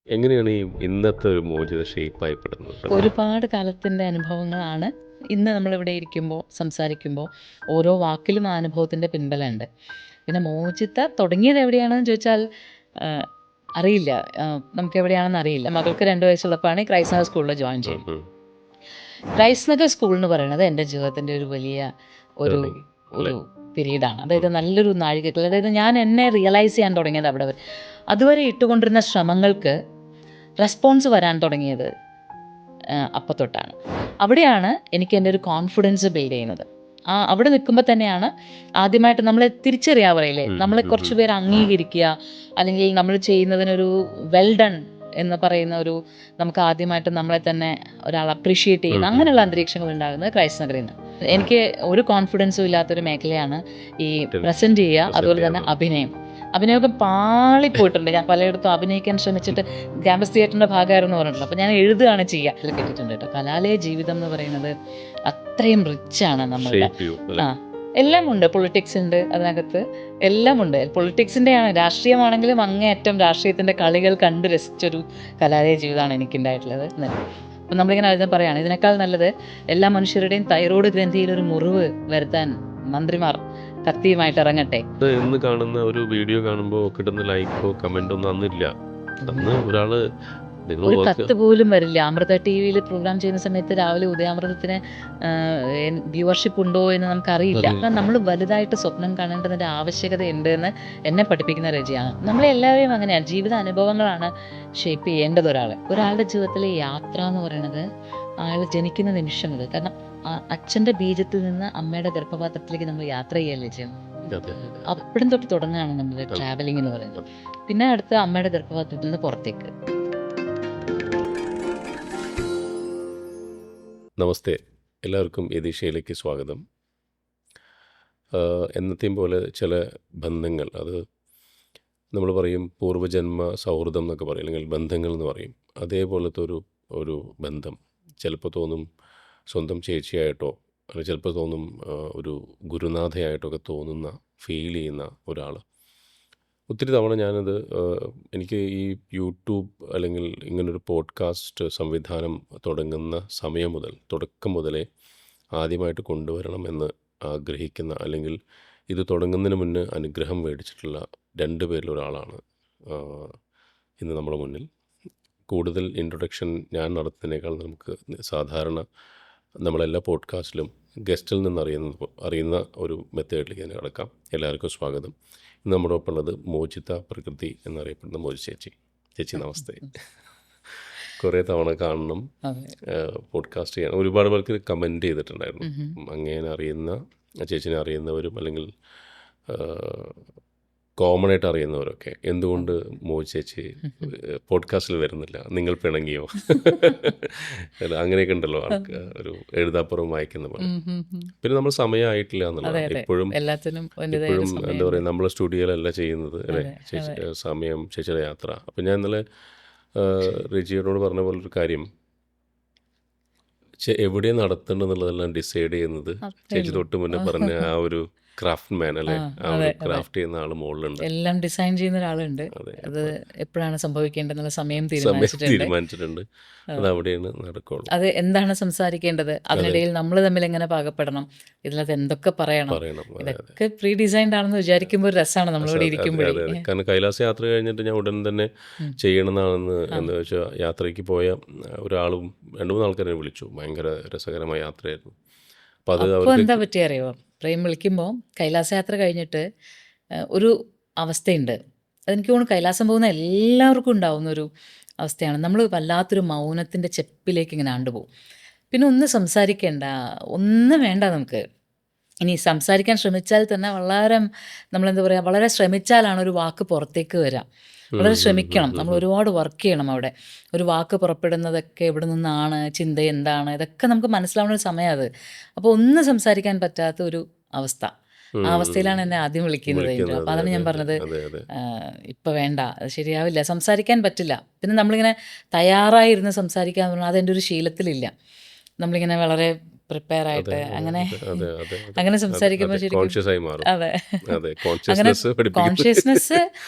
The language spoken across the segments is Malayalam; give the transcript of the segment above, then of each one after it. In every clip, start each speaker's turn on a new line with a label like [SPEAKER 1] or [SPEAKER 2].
[SPEAKER 1] എങ്ങനെയാണ് ഈ ഇന്നത്തെ ഒരു മോചിത ഷേപ്പായിപ്പെടുന്നത്?
[SPEAKER 2] ഒരുപാട് കാലത്തിൻ്റെ അനുഭവങ്ങളാണ് ഇന്ന് നമ്മളിവിടെ ഇരിക്കുമ്പോൾ സംസാരിക്കുമ്പോൾ ഓരോ വാക്കിലും ആ അനുഭവത്തിൻ്റെ പിൻബലമുണ്ട്. പിന്നെ മോചിത തുടങ്ങിയത് എവിടെയാണെന്ന് ചോദിച്ചാൽ അറിയില്ല. നമുക്ക് എവിടെയാണെന്ന് അറിയില്ല. മകൾക്ക് 2 വയസ്സുള്ളപ്പോഴാണ് ക്രൈസ്റ്റ് നഗർ സ്കൂളിൽ ജോയിൻ ചെയ്യുന്നത്.
[SPEAKER 1] ഉം.
[SPEAKER 2] ക്രൈസ്റ്റ് നഗർ സ്കൂൾ എന്ന് പറയുന്നത് എൻ്റെ ജീവിതത്തിൻ്റെ ഒരു വലിയ ഒരു
[SPEAKER 1] Turning,
[SPEAKER 2] ഒരു പീരീഡാണ്. അതായത് നല്ലൊരു നാഴികക്കല്ല്. അതായത് ഞാൻ എന്നെ റിയലൈസ് ചെയ്യാൻ തുടങ്ങിയത് അവിടെ വരെ. അതുവരെ ഇട്ടുകൊണ്ടിരുന്ന ശ്രമങ്ങൾക്ക് റെസ്പോൺസ് വരാൻ തുടങ്ങിയത് അപ്പം തൊട്ടാണ്. അവിടെയാണ് എനിക്ക് എൻ്റെ ഒരു കോൺഫിഡൻസ് ബിൽഡ് ചെയ്യുന്നത്. അവിടെ നിൽക്കുമ്പോൾ തന്നെയാണ് ആദ്യമായിട്ട് നമ്മളെ തിരിച്ചറിയാൻ പറയില്ലേ, നമ്മളെ കുറച്ച് പേര് അംഗീകരിക്കുക, അല്ലെങ്കിൽ നമ്മൾ ചെയ്യുന്നതിനൊരു വെൽ ഡൺ എന്ന് പറയുന്ന ഒരു, നമുക്ക് ആദ്യമായിട്ട് നമ്മളെ തന്നെ ഒരാൾ അപ്രീഷിയേറ്റ് ചെയ്യുന്ന അങ്ങനെയുള്ള അന്തരീക്ഷങ്ങൾ ഉണ്ടാകുന്നത് ക്രൈസ്റ്റ് നഗറിൽ നിന്ന്. എനിക്ക് ഒരു കോൺഫിഡൻസും ഇല്ലാത്തൊരു മേഖലയാണ് ഈ പ്രസൻറ്റ് ചെയ്യുക, അതുപോലെ തന്നെ അഭിനയമൊക്കെ പാളിപ്പോയിട്ടുണ്ട്. ഞാൻ പലയിടത്തും അഭിനയിക്കാൻ ശ്രമിച്ചിട്ട് ക്യാമ്പസ് തിയേറ്ററിൻ്റെ ഭാഗമായിരുന്നു പറഞ്ഞിട്ടുണ്ട്. അപ്പോൾ ഞാൻ എഴുതുകയാണ് ചെയ്യുക. ഇതിൽ കിട്ടിയിട്ടുണ്ട് കേട്ടോ. കലാലയ ജീവിതം എന്ന് പറയുന്നത് അത്രയും റിച്ചാണ് നമ്മളുടെ. എല്ലാം ഉണ്ട്. പൊളിറ്റിക്സ് ഉണ്ട് അതിനകത്ത്, എല്ലാം ഉണ്ട്. പൊളിറ്റിക്സിൻ്റെയാണ്, രാഷ്ട്രീയമാണെങ്കിലും അങ്ങേയറ്റം രാഷ്ട്രീയത്തിൻ്റെ കളികൾ കണ്ട് രസിച്ചൊരു കലാലയ ജീവിതമാണ് എനിക്കുണ്ടായിട്ടുള്ളത്. അപ്പം നമ്മളിങ്ങനെ അതിനെ പറയുകയാണ്, ഇതിനേക്കാൾ നല്ലത് എല്ലാ മനുഷ്യരുടെയും തൈറോയ്ഡ് ഗ്രന്ഥിയിൽ ഒരു മുറിവ് വരുത്താൻ മന്ത്രിമാർ കത്തിയുമായിട്ട് ഇറങ്ങട്ടെ.
[SPEAKER 1] ഇന്ന് കാണുന്ന ഒരു വീഡിയോ കാണുമ്പോൾ കിട്ടുന്ന ലൈക്കോ കമന്റോ ഒന്നും അന്നില്ല. അന്ന് ഒരാള്
[SPEAKER 2] ഒരു കത്ത് പോലും വരില്ല. അമൃത ടി വിയിൽ പ്രോഗ്രാം ചെയ്യുന്ന സമയത്ത് രാവിലെ ഉദയാമൃതത്തിന് വ്യൂവർഷിപ്പ് ഉണ്ടോ എന്ന് നമുക്കറിയില്ല. അപ്പം നമ്മൾ വലുതായിട്ട് സ്വപ്നം കാണേണ്ടതിൻ്റെ ആവശ്യകതയുണ്ട് എന്ന് എന്നെ പഠിപ്പിക്കുന്ന രചയാണ്. നമ്മളെല്ലാവരെയും അങ്ങനെയാണ്. ജീവിത അനുഭവങ്ങളാണ് ഷേപ്പ് ചെയ്യേണ്ടത് ഒരാളുടെ ജീവിതത്തിലെ യാത്ര എന്ന് പറയുന്നത് അയാൾ ജനിക്കുന്ന നിമിഷം മുതൽ. കാരണം അച്ഛൻ്റെ ബീജത്തിൽ നിന്ന് അമ്മയുടെ ഗർഭപാത്രത്തിലേക്ക് നമ്മൾ യാത്ര ചെയ്യല്ലേ ചെയ്യുന്നത്. അപ്പോഴും തൊട്ട് തുടങ്ങുകയാണ് നമ്മുടെ ട്രാവലിംഗ് എന്ന് പറയുന്നത്. പിന്നെ അടുത്ത് അമ്മയുടെ ഗർഭപാത്രത്തിൽ നിന്ന് പുറത്തേക്ക്.
[SPEAKER 1] നമസ്തേ, എല്ലാവർക്കും യതീഷയിലേക്ക് സ്വാഗതം. എന്നത്തെയും പോലെ ചില ബന്ധങ്ങൾ, അത് നമ്മൾ പറയും പൂർവ്വജന്മ സൗഹൃദം എന്നൊക്കെ പറയും, അല്ലെങ്കിൽ ബന്ധങ്ങൾ എന്ന് പറയും. അതേപോലത്തെ ഒരു ബന്ധം ചിലപ്പോൾ തോന്നും സ്വന്തം ചേച്ചിയായിട്ടോ, അല്ലെങ്കിൽ ചിലപ്പോൾ തോന്നും ഒരു ഗുരുനാഥയായിട്ടൊക്കെ തോന്നുന്ന, ഫീൽ ചെയ്യുന്ന ഒരാൾ. ഒത്തിരി തവണ ഞാനത് എനിക്ക് ഈ യൂട്യൂബ് അല്ലെങ്കിൽ ഇങ്ങനൊരു പോഡ്കാസ്റ്റ് സംവിധാനം തുടങ്ങുന്ന തുടക്കം മുതലേ ആദ്യമായിട്ട് കൊണ്ടുവരണമെന്ന് ആഗ്രഹിക്കുന്ന, അല്ലെങ്കിൽ ഇത് തുടങ്ങുന്നതിന് മുന്നേ അനുഗ്രഹം മേടിച്ചിട്ടുള്ള 2 പേരിലൊരാളാണ് ഇന്ന് നമ്മുടെ മുന്നിൽ. കൂടുതൽ ഇൻട്രൊഡക്ഷൻ ഞാൻ നടത്തുന്നതിനേക്കാൾ നമുക്ക് സാധാരണ നമ്മളെല്ലാ പോഡ്കാസ്റ്റിലും ഗസ്റ്റിൽ നിന്ന് അറിയുന്ന ഒരു മെത്തേഡിലേക്ക് തന്നെ കിടക്കാം. എല്ലാവർക്കും സ്വാഗതം. ഇന്ന് നമ്മുടെ ഒപ്പം ഉള്ളത് മോചിത പ്രകൃതി എന്നറിയപ്പെടുന്ന മോചി ചേച്ചി. നമസ്തേ. കുറേ തവണ കാണണം, പോഡ്കാസ്റ്റ് ചെയ്യണം. ഒരുപാട് പേർക്ക് കമൻറ്റ് ചെയ്തിട്ടുണ്ടായിരുന്നു. അങ്ങനെ അറിയുന്ന ചേച്ചിനെ അറിയുന്നവരും അല്ലെങ്കിൽ കോമൺ ആയിട്ട് അറിയുന്നവരൊക്കെ എന്തുകൊണ്ട് മോചി ചേച്ചി പോഡ്കാസ്റ്റിൽ വരുന്നില്ല, നിങ്ങൾ പിണങ്ങിയോ? അങ്ങനെയൊക്കെ ഉണ്ടല്ലോ ആൾക്ക് ഒരു എഴുതാപ്പുറം വായിക്കുന്ന പോലെ. പിന്നെ നമ്മൾ സമയമായിട്ടില്ല എന്നുള്ളത് ഇപ്പോഴും എന്താ പറയുക, നമ്മളെ സ്റ്റുഡിയോയിലല്ല ചെയ്യുന്നത് അല്ലേ സമയം, ചേച്ചിയുടെ യാത്ര. അപ്പം ഞാൻ ഇന്നലെ റിജിയോട് പറഞ്ഞ പോലൊരു കാര്യം, എവിടെയാണ് നടത്തേണ്ടതെന്നുള്ളതെല്ലാം ഡിസൈഡ് ചെയ്യുന്നത് ചേച്ചി തൊട്ട് മുന്നേ പറഞ്ഞ ആ ഒരു ക്രാഫ്റ്റ് മാൻ അല്ലേ, ആ ഒരു ക്രാഫ്റ്റ് ചെയ്യുന്ന ആൾ മുകളിലുണ്ട്,
[SPEAKER 2] എല്ലാം ഡിസൈൻ ചെയ്യുന്ന ഒരാളുണ്ട്. അത് എപ്പോഴാണ് സംഭവിക്കേണ്ടതെന്നുള്ള സമയം തീരുമാനിച്ചിട്ടുണ്ട്.
[SPEAKER 1] അത് അവിടെയാണ് നടക്കുള്ളൂ.
[SPEAKER 2] അത് എന്താണ് സംസാരിക്കേണ്ടത്, അതിനിടയിൽ നമ്മൾ തമ്മിൽ എങ്ങനെ പാകപ്പെടണം, ഇതിനകത്ത് എന്തൊക്കെ പറയണം, ഇതൊക്കെ പ്രീ ഡിസൈൻഡ് ആണെന്ന് വിചാരിക്കുമ്പോൾ ഒരു രസമാണ് നമ്മളിവിടെ ഇരിക്കുമ്പോഴേ.
[SPEAKER 1] കാരണം കൈലാസ യാത്ര കഴിഞ്ഞിട്ട് ഞാൻ ഉടൻ തന്നെ ചെയ്യണമെന്നാണെന്ന് എന്ന് വെച്ചാൽ യാത്രയ്ക്ക് പോയ ഒരാളും 2-3 ആൾക്കാരെ വിളിച്ചു. ഭയങ്കര രസകരമായ യാത്രയായിരുന്നു.
[SPEAKER 2] അപ്പോൾ എന്താ പറ്റി അറിയോ, പ്രേം വിളിക്കുമ്പോൾ കൈലാസയാത്ര കഴിഞ്ഞിട്ട് ഒരു അവസ്ഥയുണ്ട്. അതെനിക്ക് തോന്നുന്നു കൈലാസം പോകുന്ന എല്ലാവർക്കും ഉണ്ടാവുന്നൊരു അവസ്ഥയാണ്. നമ്മൾ വല്ലാത്തൊരു മൗനത്തിൻ്റെ ചെപ്പിലേക്ക് ഇങ്ങനെ ആണ്ടുപോകും. പിന്നെ ഒന്നും സംസാരിക്കേണ്ട, ഒന്നും വേണ്ട നമുക്ക്. ഇനി സംസാരിക്കാൻ ശ്രമിച്ചാൽ തന്നെ നമ്മളെന്താ പറയുക, വളരെ ശ്രമിച്ചാലാണ് ഒരു വാക്ക് പുറത്തേക്ക് വരിക. വളരെ ശ്രമിക്കണം, നമ്മൾ ഒരുപാട് വർക്ക് ചെയ്യണം അവിടെ. ഒരു വാക്ക് പുറപ്പെടുന്നതൊക്കെ എവിടെ നിന്നാണ്, ചിന്ത എന്താണ്, ഇതൊക്കെ നമുക്ക് മനസ്സിലാവുന്ന ഒരു സമയം അത്. അപ്പോൾ ഒന്നും സംസാരിക്കാൻ പറ്റാത്ത ഒരു അവസ്ഥ. ആ അവസ്ഥയിലാണ് എന്നെ ആദ്യം വിളിക്കുന്നത്. അപ്പോൾ അതാണ് ഞാൻ പറഞ്ഞത്, ഇപ്പം വേണ്ട, അത് ശരിയാവില്ല, സംസാരിക്കാൻ പറ്റില്ല. പിന്നെ നമ്മളിങ്ങനെ തയ്യാറായിരുന്ന് സംസാരിക്കാൻ പറഞ്ഞാൽ അതെൻ്റെ ഒരു ശീലത്തിലില്ല. നമ്മളിങ്ങനെ വളരെ പ്രിപ്പയർ
[SPEAKER 1] അതെ
[SPEAKER 2] ആയിട്ട്
[SPEAKER 1] അതെ
[SPEAKER 2] അങ്ങനെ
[SPEAKER 1] അതെ അതെ അതെ അതെ
[SPEAKER 2] അങ്ങനെ
[SPEAKER 1] അതെ
[SPEAKER 2] സംസാരിക്കുമ്പോൾ
[SPEAKER 1] അതെ
[SPEAKER 2] ശരിക്കും
[SPEAKER 1] കോൺഷ്യസ് ആയി മാറും.
[SPEAKER 2] അതെ
[SPEAKER 1] അതെ
[SPEAKER 2] അങ്ങനെ
[SPEAKER 1] കോൺഷ്യസ്നെസ് പഠിപ്പിക്കുന്നത്
[SPEAKER 2] കോൺഷ്യസ്നെസ്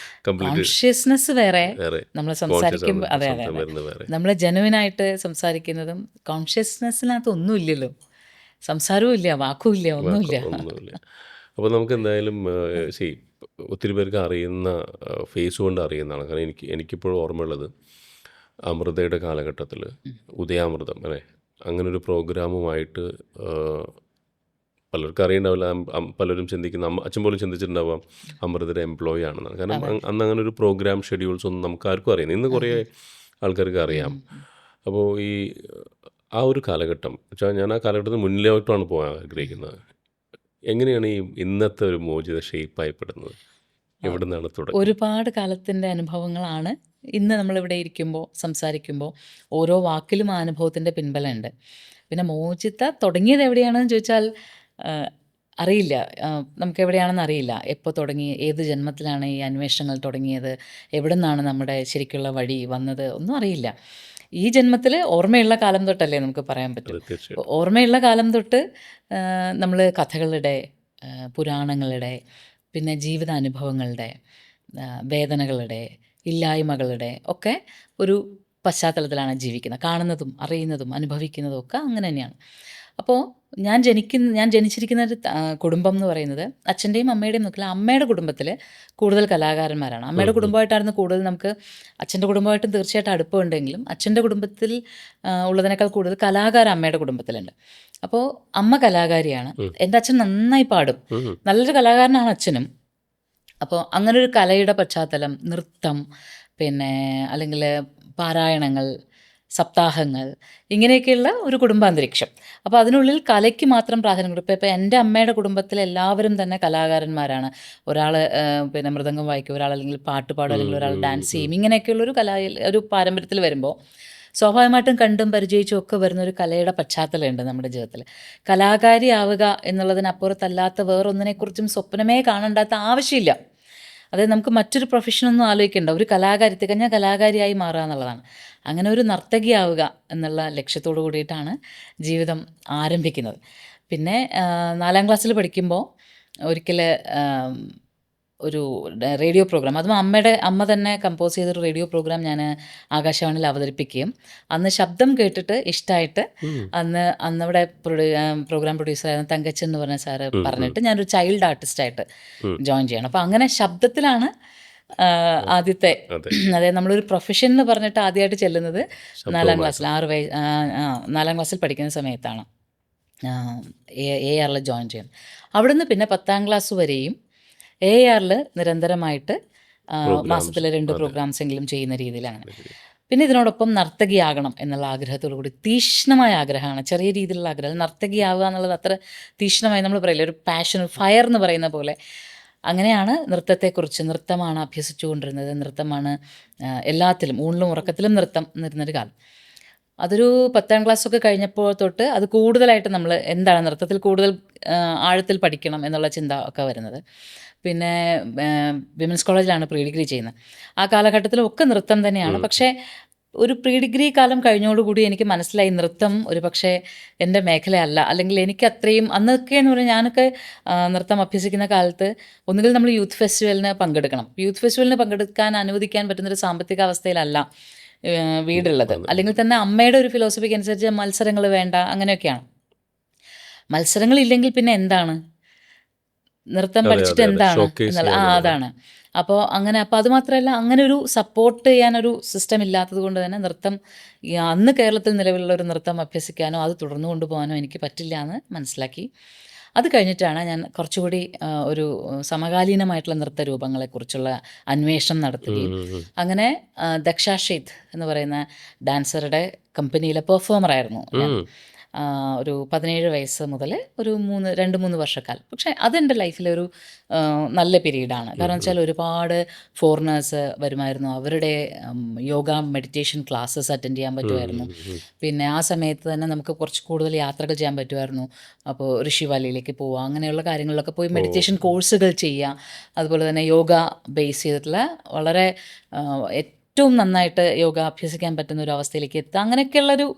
[SPEAKER 1] കംപ്ലീറ്റ്
[SPEAKER 2] കോൺഷ്യസ്നെസ് വേറെ,
[SPEAKER 1] വേറെ,
[SPEAKER 2] നമ്മൾ
[SPEAKER 1] കോൺഷ്യസ്
[SPEAKER 2] സംസാരിക്കുമ്പോൾ
[SPEAKER 1] ആവുന്നത്
[SPEAKER 2] അതെ അതെ
[SPEAKER 1] ശബ്ദം
[SPEAKER 2] അതെ
[SPEAKER 1] വരുന്നത് വേറെ.
[SPEAKER 2] നമ്മൾ ജെനുവിനായിട്ട് സംസാരിക്കുന്നതും കോൺഷ്യസ്നെസ്സിനകത്ത് ഒന്നുമില്ലല്ലോ, സംസാരവും ഇല്ല, വാക്കും ഇല്ല, ഒന്നുമില്ല.
[SPEAKER 1] ഒന്നുമില്ല. അപ്പോൾ നമുക്ക് എന്തായാലും ഒത്തിരി പേർക്ക് അറിയുന്ന ഫേസ് കൊണ്ട് അറിയുന്നതാണ്. കാരണം എനിക്കിപ്പോഴും ഓർമ്മയുള്ളത് അമൃതയുടെ കാലഘട്ടത്തിൽ ഉദയാമൃതം അല്ലേ, അങ്ങനൊരു പ്രോഗ്രാമുമായിട്ട് പലർക്കും അറിയണ്ടാവില്ല. പലരും ചിന്തിക്കുന്ന അച്ഛൻ പോലും ചിന്തിച്ചിട്ടുണ്ടാവാം അമൃതയുടെ എംപ്ലോയി ആണെന്നാണ്. കാരണം
[SPEAKER 2] അതെ.
[SPEAKER 1] അന്ന് അങ്ങനെ ഒരു പ്രോഗ്രാം ഷെഡ്യൂൾസ് ഒന്നും നമുക്ക് ആർക്കും അറിയുന്നത്, ഇന്ന് കുറേ ആൾക്കാർക്ക് അറിയാം. അപ്പോൾ ആ ഒരു കാലഘട്ടം വെച്ചാൽ ഞാൻ ആ കാലഘട്ടത്തിന് മുന്നിലോട്ടാണ് പോകാൻ ആഗ്രഹിക്കുന്നത്. എങ്ങനെയാണ് ഈ ഇന്നത്തെ ഒരു മോചിത ഷേപ്പായിപ്പെടുന്നത്? എവിടെ നിന്നാണ് തുടക്കം?
[SPEAKER 2] ഒരുപാട് കാലത്തിൻ്റെ അനുഭവങ്ങളാണ് ഇന്ന് നമ്മളിവിടെ ഇരിക്കുമ്പോൾ സംസാരിക്കുമ്പോൾ ഓരോ വാക്കിലും ആ അനുഭവത്തിൻ്റെ പിൻബലമുണ്ട്. പിന്നെ മോചിത തുടങ്ങിയത് എവിടെയാണെന്ന് ചോദിച്ചാൽ ആ, അറിയില്ല. നമുക്ക് എവിടെയാണെന്ന് അറിയില്ല. എപ്പോൾ തുടങ്ങി, ഏത് ജന്മത്തിലാണ് ഈ അന്വേഷണങ്ങൾ തുടങ്ങിയത്, എവിടെ നിന്നാണ് നമ്മുടെ ശരിക്കുള്ള വഴി വന്നത്, ഒന്നും അറിയില്ല. ഈ ജന്മത്തിൽ ഓർമ്മയുള്ള കാലം തൊട്ടല്ലേ നമുക്ക് പറയാൻ പറ്റും.
[SPEAKER 1] അത് തീർച്ചയായിട്ടും.
[SPEAKER 2] ഓർമ്മയുള്ള കാലം തൊട്ട് നമ്മൾ കഥകളുടെ, പുരാണങ്ങളുടെ, പിന്നെ ജീവിതാനുഭവങ്ങളുടെ, വേദനകളുടെ, ഇല്ലായ്മകളുടെ ഒക്കെ ഒരു പശ്ചാത്തലത്തിലാണ് ജീവിക്കുന്നത്. കാണുന്നതും അറിയുന്നതും അനുഭവിക്കുന്നതും ഒക്കെ അങ്ങനെ തന്നെയാണ്. അപ്പോൾ ഞാൻ ജനിച്ചിരിക്കുന്ന ഒരു കുടുംബം എന്ന് പറയുന്നത് അച്ഛൻ്റെയും അമ്മയുടെയും നോക്കില്ല, അമ്മയുടെ കുടുംബത്തിൽ കൂടുതൽ കലാകാരന്മാരാണ്. അമ്മയുടെ കുടുംബമായിട്ടായിരുന്നു കൂടുതൽ, നമുക്ക് അച്ഛൻ്റെ കുടുംബമായിട്ടും തീർച്ചയായിട്ടും അടുപ്പമുണ്ടെങ്കിലും അച്ഛൻ്റെ കുടുംബത്തിൽ ഉള്ളതിനേക്കാൾ കൂടുതൽ കലാകാരൻ അമ്മയുടെ കുടുംബത്തിലുണ്ട്. അപ്പോൾ അമ്മ കലാകാരിയാണ്, എൻ്റെ അച്ഛൻ നന്നായി പാടും, നല്ലൊരു കലാകാരനാണ് അച്ഛനും. അപ്പോൾ അങ്ങനൊരു കലയുടെ പശ്ചാത്തലം, നൃത്തം, പിന്നെ അല്ലെങ്കിൽ പാരായണങ്ങൾ, സപ്താഹങ്ങൾ, ഇങ്ങനെയൊക്കെയുള്ള ഒരു കുടുംബാന്തരീക്ഷം. അപ്പോൾ അതിനുള്ളിൽ കലയ്ക്ക് മാത്രം പ്രാധാന്യം കൊടുക്കും. ഇപ്പോൾ എൻ്റെ അമ്മയുടെ കുടുംബത്തിൽ എല്ലാവരും തന്നെ കലാകാരന്മാരാണ്. ഒരാൾ പിന്നെ മൃദംഗം വായിക്കും, ഒരാൾ അല്ലെങ്കിൽ പാട്ട് പാടും, അല്ലെങ്കിൽ ഒരാൾ ഡാൻസ് ചെയ്യും. ഇങ്ങനെയൊക്കെയുള്ളൊരു ഒരു പാരമ്പര്യത്തിൽ വരുമ്പോൾ സ്വാഭാവികമായിട്ടും കണ്ടും പരിചയിച്ചും ഒക്കെ വരുന്നൊരു കലയുടെ പശ്ചാത്തലമുണ്ട് നമ്മുടെ ജീവിതത്തിൽ. കലാകാരിയാവുക എന്നുള്ളതിനപ്പുറത്തല്ലാത്ത വേറൊന്നിനെക്കുറിച്ചും സ്വപ്നമേ കാണണ്ടാത്ത ആവശ്യമില്ല. അതായത് നമുക്ക് മറ്റൊരു പ്രൊഫഷനൊന്നും ആലോചിക്കേണ്ട, ഒരു കലാകാരി തികഞ്ഞ കലാകാരിയായി മാറുക എന്നുള്ളതാണ്. അങ്ങനെ ഒരു നർത്തകിയാവുക എന്നുള്ള ലക്ഷ്യത്തോടു കൂടിയിട്ടാണ് ജീവിതം ആരംഭിക്കുന്നത്. പിന്നെ 4ാം ക്ലാസ്സിൽ പഠിക്കുമ്പോൾ ഒരിക്കൽ ഒരു റേഡിയോ പ്രോഗ്രാം, അതും അമ്മ തന്നെ കമ്പോസ് ചെയ്തൊരു റേഡിയോ പ്രോഗ്രാം ഞാൻ ആകാശവാണിയിൽ അവതരിപ്പിക്കുകയും അന്ന് ശബ്ദം കേട്ടിട്ട് ഇഷ്ടമായിട്ട് അന്നവിടെ പ്രോഗ്രാം പ്രൊഡ്യൂസറായിരുന്ന തങ്കച്ചൻ എന്ന് പറഞ്ഞ സാറ് പറഞ്ഞിട്ട് ഞാനൊരു ചൈൽഡ് ആർട്ടിസ്റ്റായിട്ട് ജോയിൻ ചെയ്യണം. അപ്പോൾ അങ്ങനെ ശബ്ദത്തിലാണ് ആദ്യത്തെ, അതായത് നമ്മളൊരു പ്രൊഫഷൻ എന്ന് പറഞ്ഞിട്ട് ആദ്യമായിട്ട് ചെല്ലുന്നത് 4ാം ക്ലാസ്സിൽ 4ാം ക്ലാസ്സിൽ പഠിക്കുന്ന സമയത്താണ് ARൽ ജോയിൻ ചെയ്യുന്നത്. അവിടുന്ന് പിന്നെ 10ാം ക്ലാസ് വരെയും ARൽ നിരന്തരമായിട്ട് മാസത്തിൽ 2 പ്രോഗ്രാംസ് എങ്കിലും ചെയ്യുന്ന രീതിയിലാണ്. പിന്നെ ഇതിനോടൊപ്പം നർത്തകിയാകണം എന്നുള്ള ആഗ്രഹത്തോടു കൂടി, തീക്ഷ്ണമായ ആഗ്രഹമാണ്, ചെറിയ രീതിയിലുള്ള ആഗ്രഹം. നർത്തകിയാവുക എന്നുള്ളത് അത്ര തീക്ഷ്ണമായി നമ്മൾ പറയില്ല, ഒരു പാഷൻ, ഫയർ എന്ന് പറയുന്ന പോലെ. അങ്ങനെയാണ് നൃത്തത്തെക്കുറിച്ച്, നൃത്തമാണ് അഭ്യസിച്ചുകൊണ്ടിരുന്നത്, നൃത്തമാണ് എല്ലാത്തിലും, ഊണിലും ഉറക്കത്തിലും നൃത്തം എന്നിരുന്നൊരു കാലം. അതൊരു 10ാം ക്ലാസ്സൊക്കെ കഴിഞ്ഞപ്പോൾ തൊട്ട് അത് കൂടുതലായിട്ട് നമ്മൾ എന്താണ് നൃത്തത്തിൽ കൂടുതൽ ആഴത്തിൽ പഠിക്കണം എന്നുള്ള ചിന്ത ഒക്കെ വരുന്നത്. പിന്നെ വിമൻസ് കോളേജിലാണ് പ്രീ ഡിഗ്രി ചെയ്യുന്നത്. ആ കാലഘട്ടത്തിലൊക്കെ നൃത്തം തന്നെയാണ്. പക്ഷേ ഒരു പ്രീ ഡിഗ്രി കാലം കഴിഞ്ഞോടുകൂടി എനിക്ക് മനസ്സിലായി നൃത്തം ഒരു പക്ഷേ എൻ്റെ മേഖലയല്ല. അല്ലെങ്കിൽ എനിക്ക് അത്രയും, അന്നൊക്കെ എന്ന് പറഞ്ഞാൽ ഞാനൊക്കെ നൃത്തം അഭ്യസിക്കുന്ന കാലത്ത് ഒന്നുകിൽ നമ്മൾ യൂത്ത് ഫെസ്റ്റിവലിന് പങ്കെടുക്കണം. യൂത്ത് ഫെസ്റ്റിവലിന് പങ്കെടുക്കാൻ അനുവദിക്കാൻ പറ്റുന്നൊരു സാമ്പത്തിക അവസ്ഥയിലല്ല വീടുള്ളത്. അല്ലെങ്കിൽ തന്നെ അമ്മയുടെ ഒരു ഫിലോസഫിക്ക് അനുസരിച്ച് മത്സരങ്ങൾ വേണ്ട, അങ്ങനെയൊക്കെയാണ്. മത്സരങ്ങളില്ലെങ്കിൽ പിന്നെ എന്താണ് നൃത്തം പഠിച്ചിട്ട് എന്താണ് എന്നുള്ള അതാണ്. അപ്പോൾ അത് മാത്രമല്ല, അങ്ങനെ ഒരു സപ്പോർട്ട് ചെയ്യാനൊരു സിസ്റ്റം ഇല്ലാത്തത് കൊണ്ട് തന്നെ നൃത്തം അന്ന് കേരളത്തിൽ നിലവിലുള്ള ഒരു നൃത്തം അഭ്യസിക്കാനോ അത് തുടർന്നു കൊണ്ടുപോകാനോ എനിക്ക് പറ്റില്ല എന്ന് മനസ്സിലാക്കി. അത് കഴിഞ്ഞിട്ടാണ് ഞാൻ കുറച്ചുകൂടി ഒരു സമകാലീനമായിട്ടുള്ള നൃത്തരൂപങ്ങളെക്കുറിച്ചുള്ള അന്വേഷണം നടത്തുകയും അങ്ങനെ ദക്ഷാഷേത് എന്ന് പറയുന്ന ഡാൻസറുടെ കമ്പനിയിലെ പെർഫോമറായിരുന്നു ഞാൻ. ഒരു 17 വയസ്സ് മുതൽ ഒരു 2-3 വർഷക്കാലം. പക്ഷേ അതെൻ്റെ ലൈഫിലെ ഒരു നല്ല പീരീഡാണ്. കാരണം വെച്ചാൽ ഒരുപാട് ഫോറിനേഴ്സ് വരുമായിരുന്നു, അവരുടെ യോഗ മെഡിറ്റേഷൻ ക്ലാസ്സസ് അറ്റൻഡ് ചെയ്യാൻ പറ്റുമായിരുന്നു. പിന്നെ ആ സമയത്ത് തന്നെ നമുക്ക് കുറച്ച് കൂടുതൽ യാത്രകൾ ചെയ്യാൻ പറ്റുമായിരുന്നു. അപ്പോൾ ഋഷി വാലിയിലേക്ക് പോവുക, അങ്ങനെയുള്ള കാര്യങ്ങളിലൊക്കെ പോയി മെഡിറ്റേഷൻ കോഴ്സുകൾ ചെയ്യുക. അതുപോലെ തന്നെ യോഗ ബേസ് ചെയ്തിട്ടുള്ള വളരെ ഏറ്റവും നന്നായിട്ട് യോഗ അഭ്യസിക്കാൻ പറ്റുന്ന ഒരു അവസ്ഥയിലേക്ക് എത്തുക, അങ്ങനെയൊക്കെയുള്ളൊരു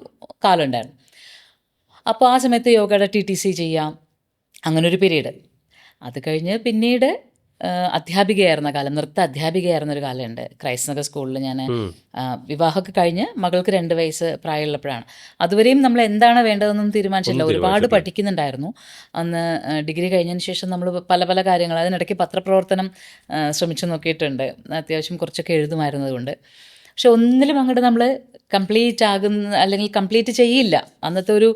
[SPEAKER 2] കാലം ഉണ്ടായിരുന്നു. അപ്പോൾ ആ സമയത്ത് യോഗയുടെ TTC ചെയ്യാം, അങ്ങനൊരു പീരീഡ്. അത് കഴിഞ്ഞ് പിന്നീട് അധ്യാപികയായിരുന്ന കാലം, നൃത്ത അധ്യാപികയായിരുന്നൊരു കാലമുണ്ട് ക്രൈസ്റ്റ് നഗർ സ്കൂളിൽ. ഞാൻ വിവാഹമൊക്കെ കഴിഞ്ഞ് മകൾക്ക് 2 വയസ്സ് പ്രായമുള്ളപ്പോഴാണ്. അതുവരെയും നമ്മൾ എന്താണ് വേണ്ടതെന്നൊന്നും തീരുമാനിച്ചില്ല. ഒരുപാട് പഠിക്കുന്നുണ്ടായിരുന്നു അന്ന്. ഡിഗ്രി കഴിഞ്ഞതിന് ശേഷം നമ്മൾ പല പല കാര്യങ്ങൾ, അതിനിടയ്ക്ക് പത്രപ്രവർത്തനം ശ്രമിച്ചു നോക്കിയിട്ടുണ്ട്. അത്യാവശ്യം കുറച്ചൊക്കെ എഴുതുമായിരുന്നതുകൊണ്ട്. പക്ഷെ ഒന്നിലും അങ്ങോട്ട് നമ്മൾ കംപ്ലീറ്റ് ആകുന്ന, അല്ലെങ്കിൽ കംപ്ലീറ്റ് ചെയ്യില്ല. അന്നത്തെ ഒരു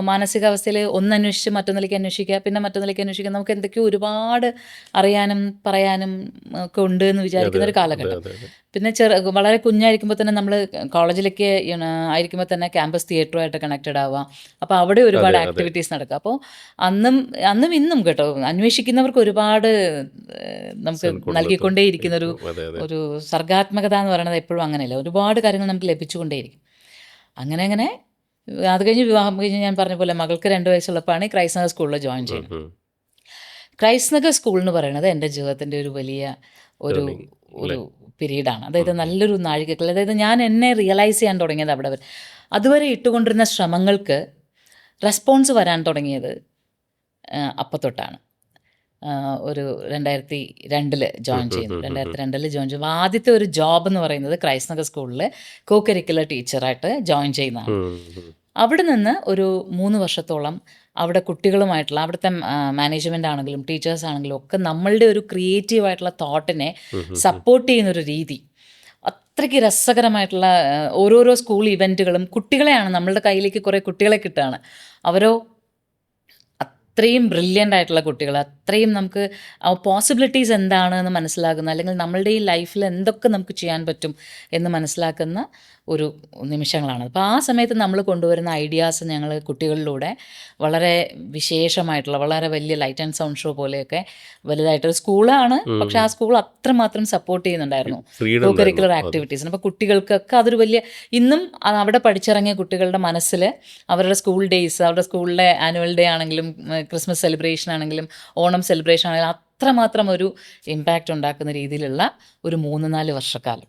[SPEAKER 2] മാനസികാവസ്ഥയിൽ ഒന്നന്വേഷിച്ച് മറ്റൊന്നിലേക്ക് അന്വേഷിക്കുക, പിന്നെ മറ്റൊന്നിലേക്ക് അന്വേഷിക്കുക. നമുക്ക് എന്തൊക്കെയോ ഒരുപാട് അറിയാനും പറയാനും ഒക്കെ ഉണ്ട് എന്ന് വിചാരിക്കുന്ന ഒരു കാലഘട്ടം. പിന്നെ വളരെ കുഞ്ഞായിരിക്കുമ്പോൾ തന്നെ നമ്മൾ കോളേജിലേക്ക് ആയിരിക്കുമ്പോൾ തന്നെ ക്യാമ്പസ് തിയേറ്ററുമായിട്ട് കണക്റ്റഡ് ആവുക. അപ്പോൾ അവിടെ ഒരുപാട് ആക്ടിവിറ്റീസ് നടക്കുക. അപ്പോൾ അന്നും ഇന്നും കേട്ടോ, അന്വേഷിക്കുന്നവർക്ക് ഒരുപാട് നമുക്ക് നൽകിക്കൊണ്ടേയിരിക്കുന്ന ഒരു സർഗാത്മകത എന്ന് പറയുന്നത് എപ്പോഴും അങ്ങനെയല്ല. ഒരുപാട് കാര്യങ്ങൾ നമുക്ക് ലഭിച്ചുകൊണ്ടേയിരിക്കും. അങ്ങനെ അത് കഴിഞ്ഞ് വിവാഹം കഴിഞ്ഞ് ഞാൻ പറഞ്ഞ പോലെ മകൾക്ക് 2 വയസ്സുള്ളപ്പോഴാണ് ക്രൈസ്റ്റ് നഗർ സ്കൂളിൽ ജോയിൻ ചെയ്യുന്നത്. ക്രൈസ്റ്റ് നഗർ സ്കൂൾ എന്ന് പറയുന്നത് എൻ്റെ ജീവിതത്തിൻ്റെ ഒരു വലിയ ഒരു പീരീഡാണ്. അതായത് നല്ലൊരു നാഴികക്കൽ. അതായത് ഞാൻ എന്നെ റിയലൈസ് ചെയ്യാൻ തുടങ്ങിയത് അവിടെ. അതുവരെ ഇട്ടുകൊണ്ടിരുന്ന ശ്രമങ്ങൾക്ക് റെസ്പോൺസ് വരാൻ തുടങ്ങിയത് അപ്പം തൊട്ടാണ്. ഒരു 2002 ജോയിൻ ചെയ്യുന്നു. 2002 ജോയിൻ ചെയ്യുമ്പോൾ ആദ്യത്തെ ഒരു ജോബ് എന്ന് പറയുന്നത് ക്രൈസ്റ്റ് നഗർ സ്കൂളിൽ കോ-കരിക്കുലർ ടീച്ചറായിട്ട് ജോയിൻ ചെയ്യുന്നതാണ്. അവിടെ നിന്ന് ഒരു 3 വർഷത്തോളം അവിടെ കുട്ടികളുമായിട്ടുള്ള, അവിടുത്തെ മാനേജ്മെൻ്റ് ആണെങ്കിലും ടീച്ചേഴ്സ് ആണെങ്കിലും ഒക്കെ നമ്മളുടെ ഒരു ക്രിയേറ്റീവായിട്ടുള്ള തോട്ടിനെ സപ്പോർട്ട് ചെയ്യുന്നൊരു രീതി, അത്രയ്ക്ക് രസകരമായിട്ടുള്ള ഓരോരോ സ്കൂൾ ഇവൻറ്റുകളും. കുട്ടികളെയാണ് നമ്മളുടെ കയ്യിലേക്ക് കുറേ കുട്ടികളെ കിട്ടുകയാണ്. അവരോ അത്രയും ബ്രില്യൻ്റ് ആയിട്ടുള്ള കുട്ടികൾ, അത്രയും നമുക്ക് പോസിബിലിറ്റീസ് എന്താണെന്ന് മനസ്സിലാക്കുന്ന, അല്ലെങ്കിൽ നമ്മളുടെ ഈ ലൈഫിൽ എന്തൊക്കെ നമുക്ക് ചെയ്യാൻ പറ്റും എന്ന് മനസ്സിലാക്കുന്ന ഒരു നിമിഷങ്ങളാണ്. അപ്പോൾ ആ സമയത്ത് നമ്മൾ കൊണ്ടുവരുന്ന ഐഡിയാസ് ഞങ്ങൾ കുട്ടികളിലൂടെ വളരെ വിശേഷമായിട്ടുള്ള, വളരെ വലിയ ലൈറ്റ് ആൻഡ് സൗണ്ട് ഷോ പോലെയൊക്കെ വലുതായിട്ടൊരു സ്കൂളാണ്. പക്ഷേ ആ സ്കൂൾ അത്രമാത്രം സപ്പോർട്ട് ചെയ്യുന്നുണ്ടായിരുന്നു കോ കരിക്കുലർ ആക്ടിവിറ്റീസിന്. അപ്പോൾ കുട്ടികൾക്കൊക്കെ അതൊരു വലിയ, ഇന്നും അവിടെ പഠിച്ചിറങ്ങിയ കുട്ടികളുടെ മനസ്സിൽ അവരുടെ സ്കൂൾ ഡേയ്സ്, അവരുടെ സ്കൂളിലെ ആനുവൽ ഡേ ആണെങ്കിലും ക്രിസ്മസ് സെലിബ്രേഷൻ ആണെങ്കിലും ഓണം സെലിബ്രേഷൻ ആണെങ്കിലും അത്രമാത്രം ഒരു ഇമ്പാക്റ്റ് ഉണ്ടാക്കുന്ന രീതിയിലുള്ള ഒരു 3-4 വർഷക്കാലം.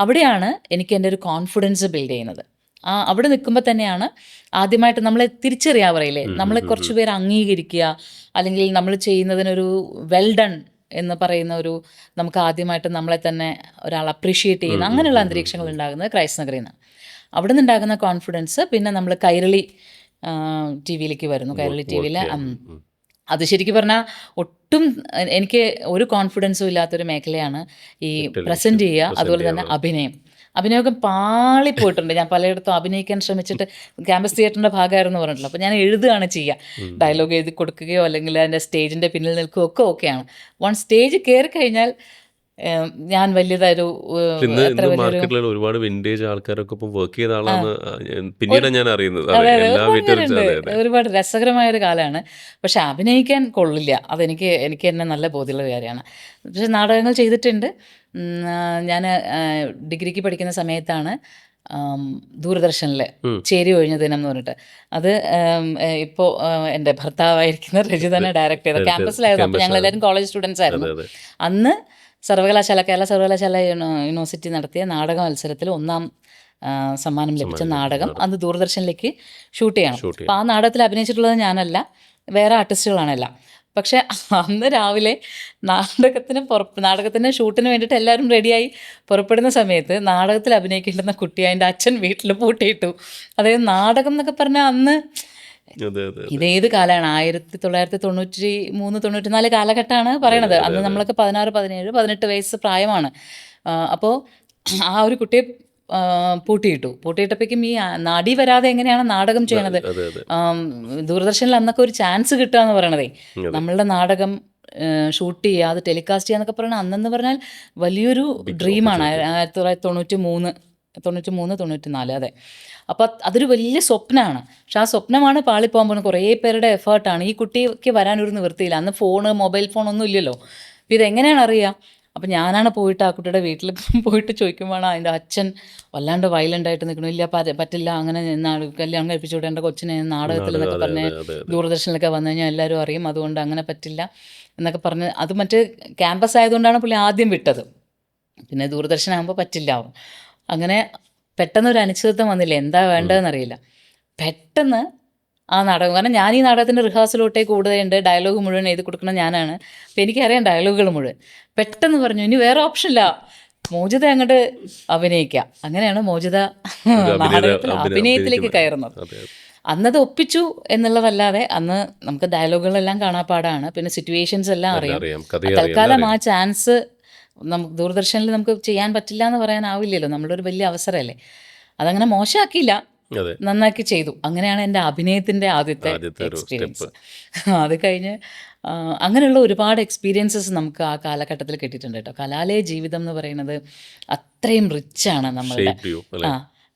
[SPEAKER 2] അവിടെയാണ് എനിക്ക് എൻ്റെ ഒരു കോൺഫിഡൻസ് ബിൽഡ് ചെയ്യുന്നത്. അവിടെ നിൽക്കുമ്പോൾ തന്നെയാണ് ആദ്യമായിട്ട് നമ്മളെ തിരിച്ചറിയാൻ പറയില്ലേ, നമ്മളെ കുറച്ച് പേര് അംഗീകരിക്കുക, അല്ലെങ്കിൽ നമ്മൾ ചെയ്യുന്നതിനൊരു വെൽ ഡൺ എന്ന് പറയുന്ന ഒരു, നമുക്ക് ആദ്യമായിട്ട് നമ്മളെ തന്നെ ഒരാൾ അപ്രീഷിയേറ്റ് ചെയ്യുന്ന അങ്ങനെയുള്ള അന്തരീക്ഷങ്ങൾ ഉണ്ടാകുന്നത് ക്രൈസ്റ്റ് നഗറിൽ നിന്നാണ്. അവിടെ നിന്നുണ്ടാകുന്ന കോൺഫിഡൻസ് പിന്നെ നമ്മൾ കൈരളി TV-യിലേക്ക് വരുന്നു. കൈരളി TV-യിൽ അത് ശരിക്കും പറഞ്ഞാൽ ഒട്ടും എനിക്ക് ഒരു കോൺഫിഡൻസും ഇല്ലാത്തൊരു മേഖലയാണ് ഈ പ്രസൻറ്റ് ചെയ്യുക. അതുപോലെ തന്നെ അഭിനയമൊക്കെ പാളിപ്പോയിട്ടുണ്ട്. ഞാൻ പലയിടത്തും അഭിനയിക്കാൻ ശ്രമിച്ചിട്ട് ക്യാമ്പസ് തിയേറ്ററിൻ്റെ ഭാഗമായിരുന്നു പറഞ്ഞിട്ടുള്ളത്. അപ്പോൾ ഞാൻ എഴുതുകയാണ് ചെയ്യുക, ഡയലോഗ് എഴുതി കൊടുക്കുകയോ അല്ലെങ്കിൽ അതിൻ്റെ സ്റ്റേജിൻ്റെ പിന്നിൽ നിൽക്കുകയോ ഒക്കെ ഓക്കെയാണ്. സ്റ്റേജ് കയറി കഴിഞ്ഞാൽ ഞാൻ വലിയതൊരു
[SPEAKER 1] മാർക്കറ്റിൽ ഒരുപാട് വിന്റേജ് ആൾക്കാരൊക്കെ ഇപ്പം വർക്ക് ചെയ്ത ആളാണ് പിന്നീട് ഞാൻ അറിയുന്നത്.
[SPEAKER 2] ഒരുപാട് രസകരമായൊരു കാലമാണ്. പക്ഷെ അഭിനയിക്കാൻ കൊള്ളില്ല, എനിക്ക് എന്നെ നല്ല ബോധ്യമുള്ള കാര്യമാണ്. പക്ഷെ നാടകങ്ങൾ ചെയ്തിട്ടുണ്ട്. ഞാൻ ഡിഗ്രിക്ക് പഠിക്കുന്ന സമയത്താണ് ദൂരദർശനിൽ ചേരി ഒഴിഞ്ഞ ദിനം എന്ന് പറഞ്ഞിട്ട്, അത് ഇപ്പോൾ എൻ്റെ ഭർത്താവായിരിക്കുന്ന രജിതനെ ഡയറക്റ്റ് ചെയ്ത ക്യാമ്പസിലായിരുന്നു. അപ്പോൾ ഞങ്ങളെല്ലാവരും കോളേജ് സ്റ്റുഡൻസ് ആയിരുന്നു. അന്ന് കേരള സർവകലാശാല യൂണിവേഴ്സിറ്റി നടത്തിയ നാടക മത്സരത്തിൽ 1ാം സമ്മാനം ലഭിച്ച നാടകം അന്ന് ദൂരദർശനിലേക്ക് ഷൂട്ട് ചെയ്യണം. അപ്പോൾ ആ നാടകത്തിൽ അഭിനയിച്ചിട്ടുള്ളത് ഞാനല്ല, വേറെ ആർട്ടിസ്റ്റുകളാണെല്ലാം. പക്ഷേ അന്ന് രാവിലെ നാടകത്തിന് ഷൂട്ടിന് വേണ്ടിയിട്ട് എല്ലാവരും റെഡിയായി പുറപ്പെടുന്ന സമയത്ത് നാടകത്തിൽ അഭിനയിക്കേണ്ടുന്ന കുട്ടി അതിൻ്റെ അച്ഛൻ വീട്ടിൽ പൂട്ടിയിട്ടു. അതായത് നാടകം എന്നൊക്കെ പറഞ്ഞാൽ അന്ന് ഇതേത് കാലമാണ്, 1993-94 കാലഘട്ടമാണ് പറയണത്. അന്ന് നമ്മളൊക്കെ 16, 17, 18 വയസ്സ് പ്രായമാണ്. അപ്പോൾ ആ ഒരു കുട്ടിയെ പൂട്ടിയിട്ടപ്പോഴേക്കും ഈ നടി വരാതെ എങ്ങനെയാണ് നാടകം ചെയ്യണത്? ദൂരദർശനിൽ അന്നൊക്കെ ഒരു ചാൻസ് കിട്ടുക എന്ന് പറയണതേ, നമ്മളുടെ നാടകം ഷൂട്ട് ചെയ്യുക, അത് ടെലികാസ്റ്റ് ചെയ്യുക എന്നൊക്കെ പറഞ്ഞാൽ അന്നെന്ന് പറഞ്ഞാൽ വലിയൊരു ഡ്രീമാണ്. 1993-94 അതെ. അപ്പോൾ അതൊരു വലിയ സ്വപ്നമാണ്. പക്ഷെ ആ സ്വപ്നമാണ് പാളിപ്പോകാൻ പോകുന്നത്. കുറേ പേരുടെ എഫേർട്ടാണ്. ഈ കുട്ടിക്ക് വരാനൊരു നിവൃത്തിയില്ല. അന്ന് മൊബൈൽ ഫോണൊന്നും ഇല്ലല്ലോ. അപ്പോൾ ഇതെങ്ങനെയാണ് അറിയുക? അപ്പോൾ ഞാനാണ് പോയിട്ട് ആ കുട്ടിയുടെ വീട്ടിൽ പോയിട്ട് ചോദിക്കുമ്പോഴാണ് അതിൻ്റെ അച്ഛൻ വല്ലാണ്ട് വയലൻ്റ് ആയിട്ട് നിൽക്കണം. ഇല്ല പറ്റില്ല, അങ്ങനെ കല്യാണം കഴിപ്പിച്ചുകൂടെ എൻ്റെ കൊച്ചിനെ നാടകത്തിൽ എന്നൊക്കെ പറഞ്ഞ് ദൂരദർശനിലൊക്കെ വന്നു കഴിഞ്ഞാൽ എല്ലാവരും അറിയും, അതുകൊണ്ട് അങ്ങനെ പറ്റില്ല എന്നൊക്കെ പറഞ്ഞ്, അത് മറ്റ് ക്യാമ്പസ് ആയതുകൊണ്ടാണ് പുള്ളി ആദ്യം വിട്ടത്. പിന്നെ ദൂരദർശനാകുമ്പോൾ പറ്റില്ല. അങ്ങനെ പെട്ടെന്നൊരു അനിശ്ചിതത്വം വന്നില്ല, എന്താ വേണ്ടതെന്നറിയില്ല. പെട്ടെന്ന് ആ നാടകം. കാരണം ഞാൻ ഈ നാടകത്തിൻ്റെ റിഹേഴ്സലോട്ടേ കൂടുതലുണ്ട്, ഡയലോഗ് മുഴുവൻ എഴുതി കൊടുക്കണം ഞാനാണ്. അപ്പം എനിക്കറിയാം ഡയലോഗുകൾ മുഴുവൻ. പെട്ടെന്ന് പറഞ്ഞു ഇനി വേറെ ഓപ്ഷനില്ല, മോചിത അങ്ങോട്ട് അഭിനയിക്കാം. അങ്ങനെയാണ് മോചിത നാടകത്തിൽ അഭിനയത്തിലേക്ക് കയറുന്നത്. അന്നത് ഒപ്പിച്ചു എന്നുള്ളതല്ലാതെ അന്ന് നമുക്ക് ഡയലോഗുകളെല്ലാം കാണാപ്പാടാണ്, പിന്നെ സിറ്റുവേഷൻസ് എല്ലാം അറിയാം. തൽക്കാലം ആ ചാൻസ് നമുക്ക് ദൂരദർശനിൽ നമുക്ക് ചെയ്യാൻ പറ്റില്ല എന്ന് പറയാനാവില്ലല്ലോ, നമ്മളൊരു വലിയ അവസരമല്ലേ. അതങ്ങനെ മോശമാക്കിയില്ല, നന്നാക്കി ചെയ്തു. അങ്ങനെയാണ് എൻ്റെ അഭിനയത്തിൻ്റെ ആദ്യത്തെ എക്സ്പീരിയൻസ്. അത് കഴിഞ്ഞ് അങ്ങനെയുള്ള ഒരുപാട് എക്സ്പീരിയൻസസ് നമുക്ക് ആ കാലഘട്ടത്തിൽ കിട്ടിയിട്ടുണ്ട് കേട്ടോ. കലാലയ ജീവിതം എന്ന് പറയുന്നത് അത്രയും റിച്ചാണ് നമ്മളുടെ.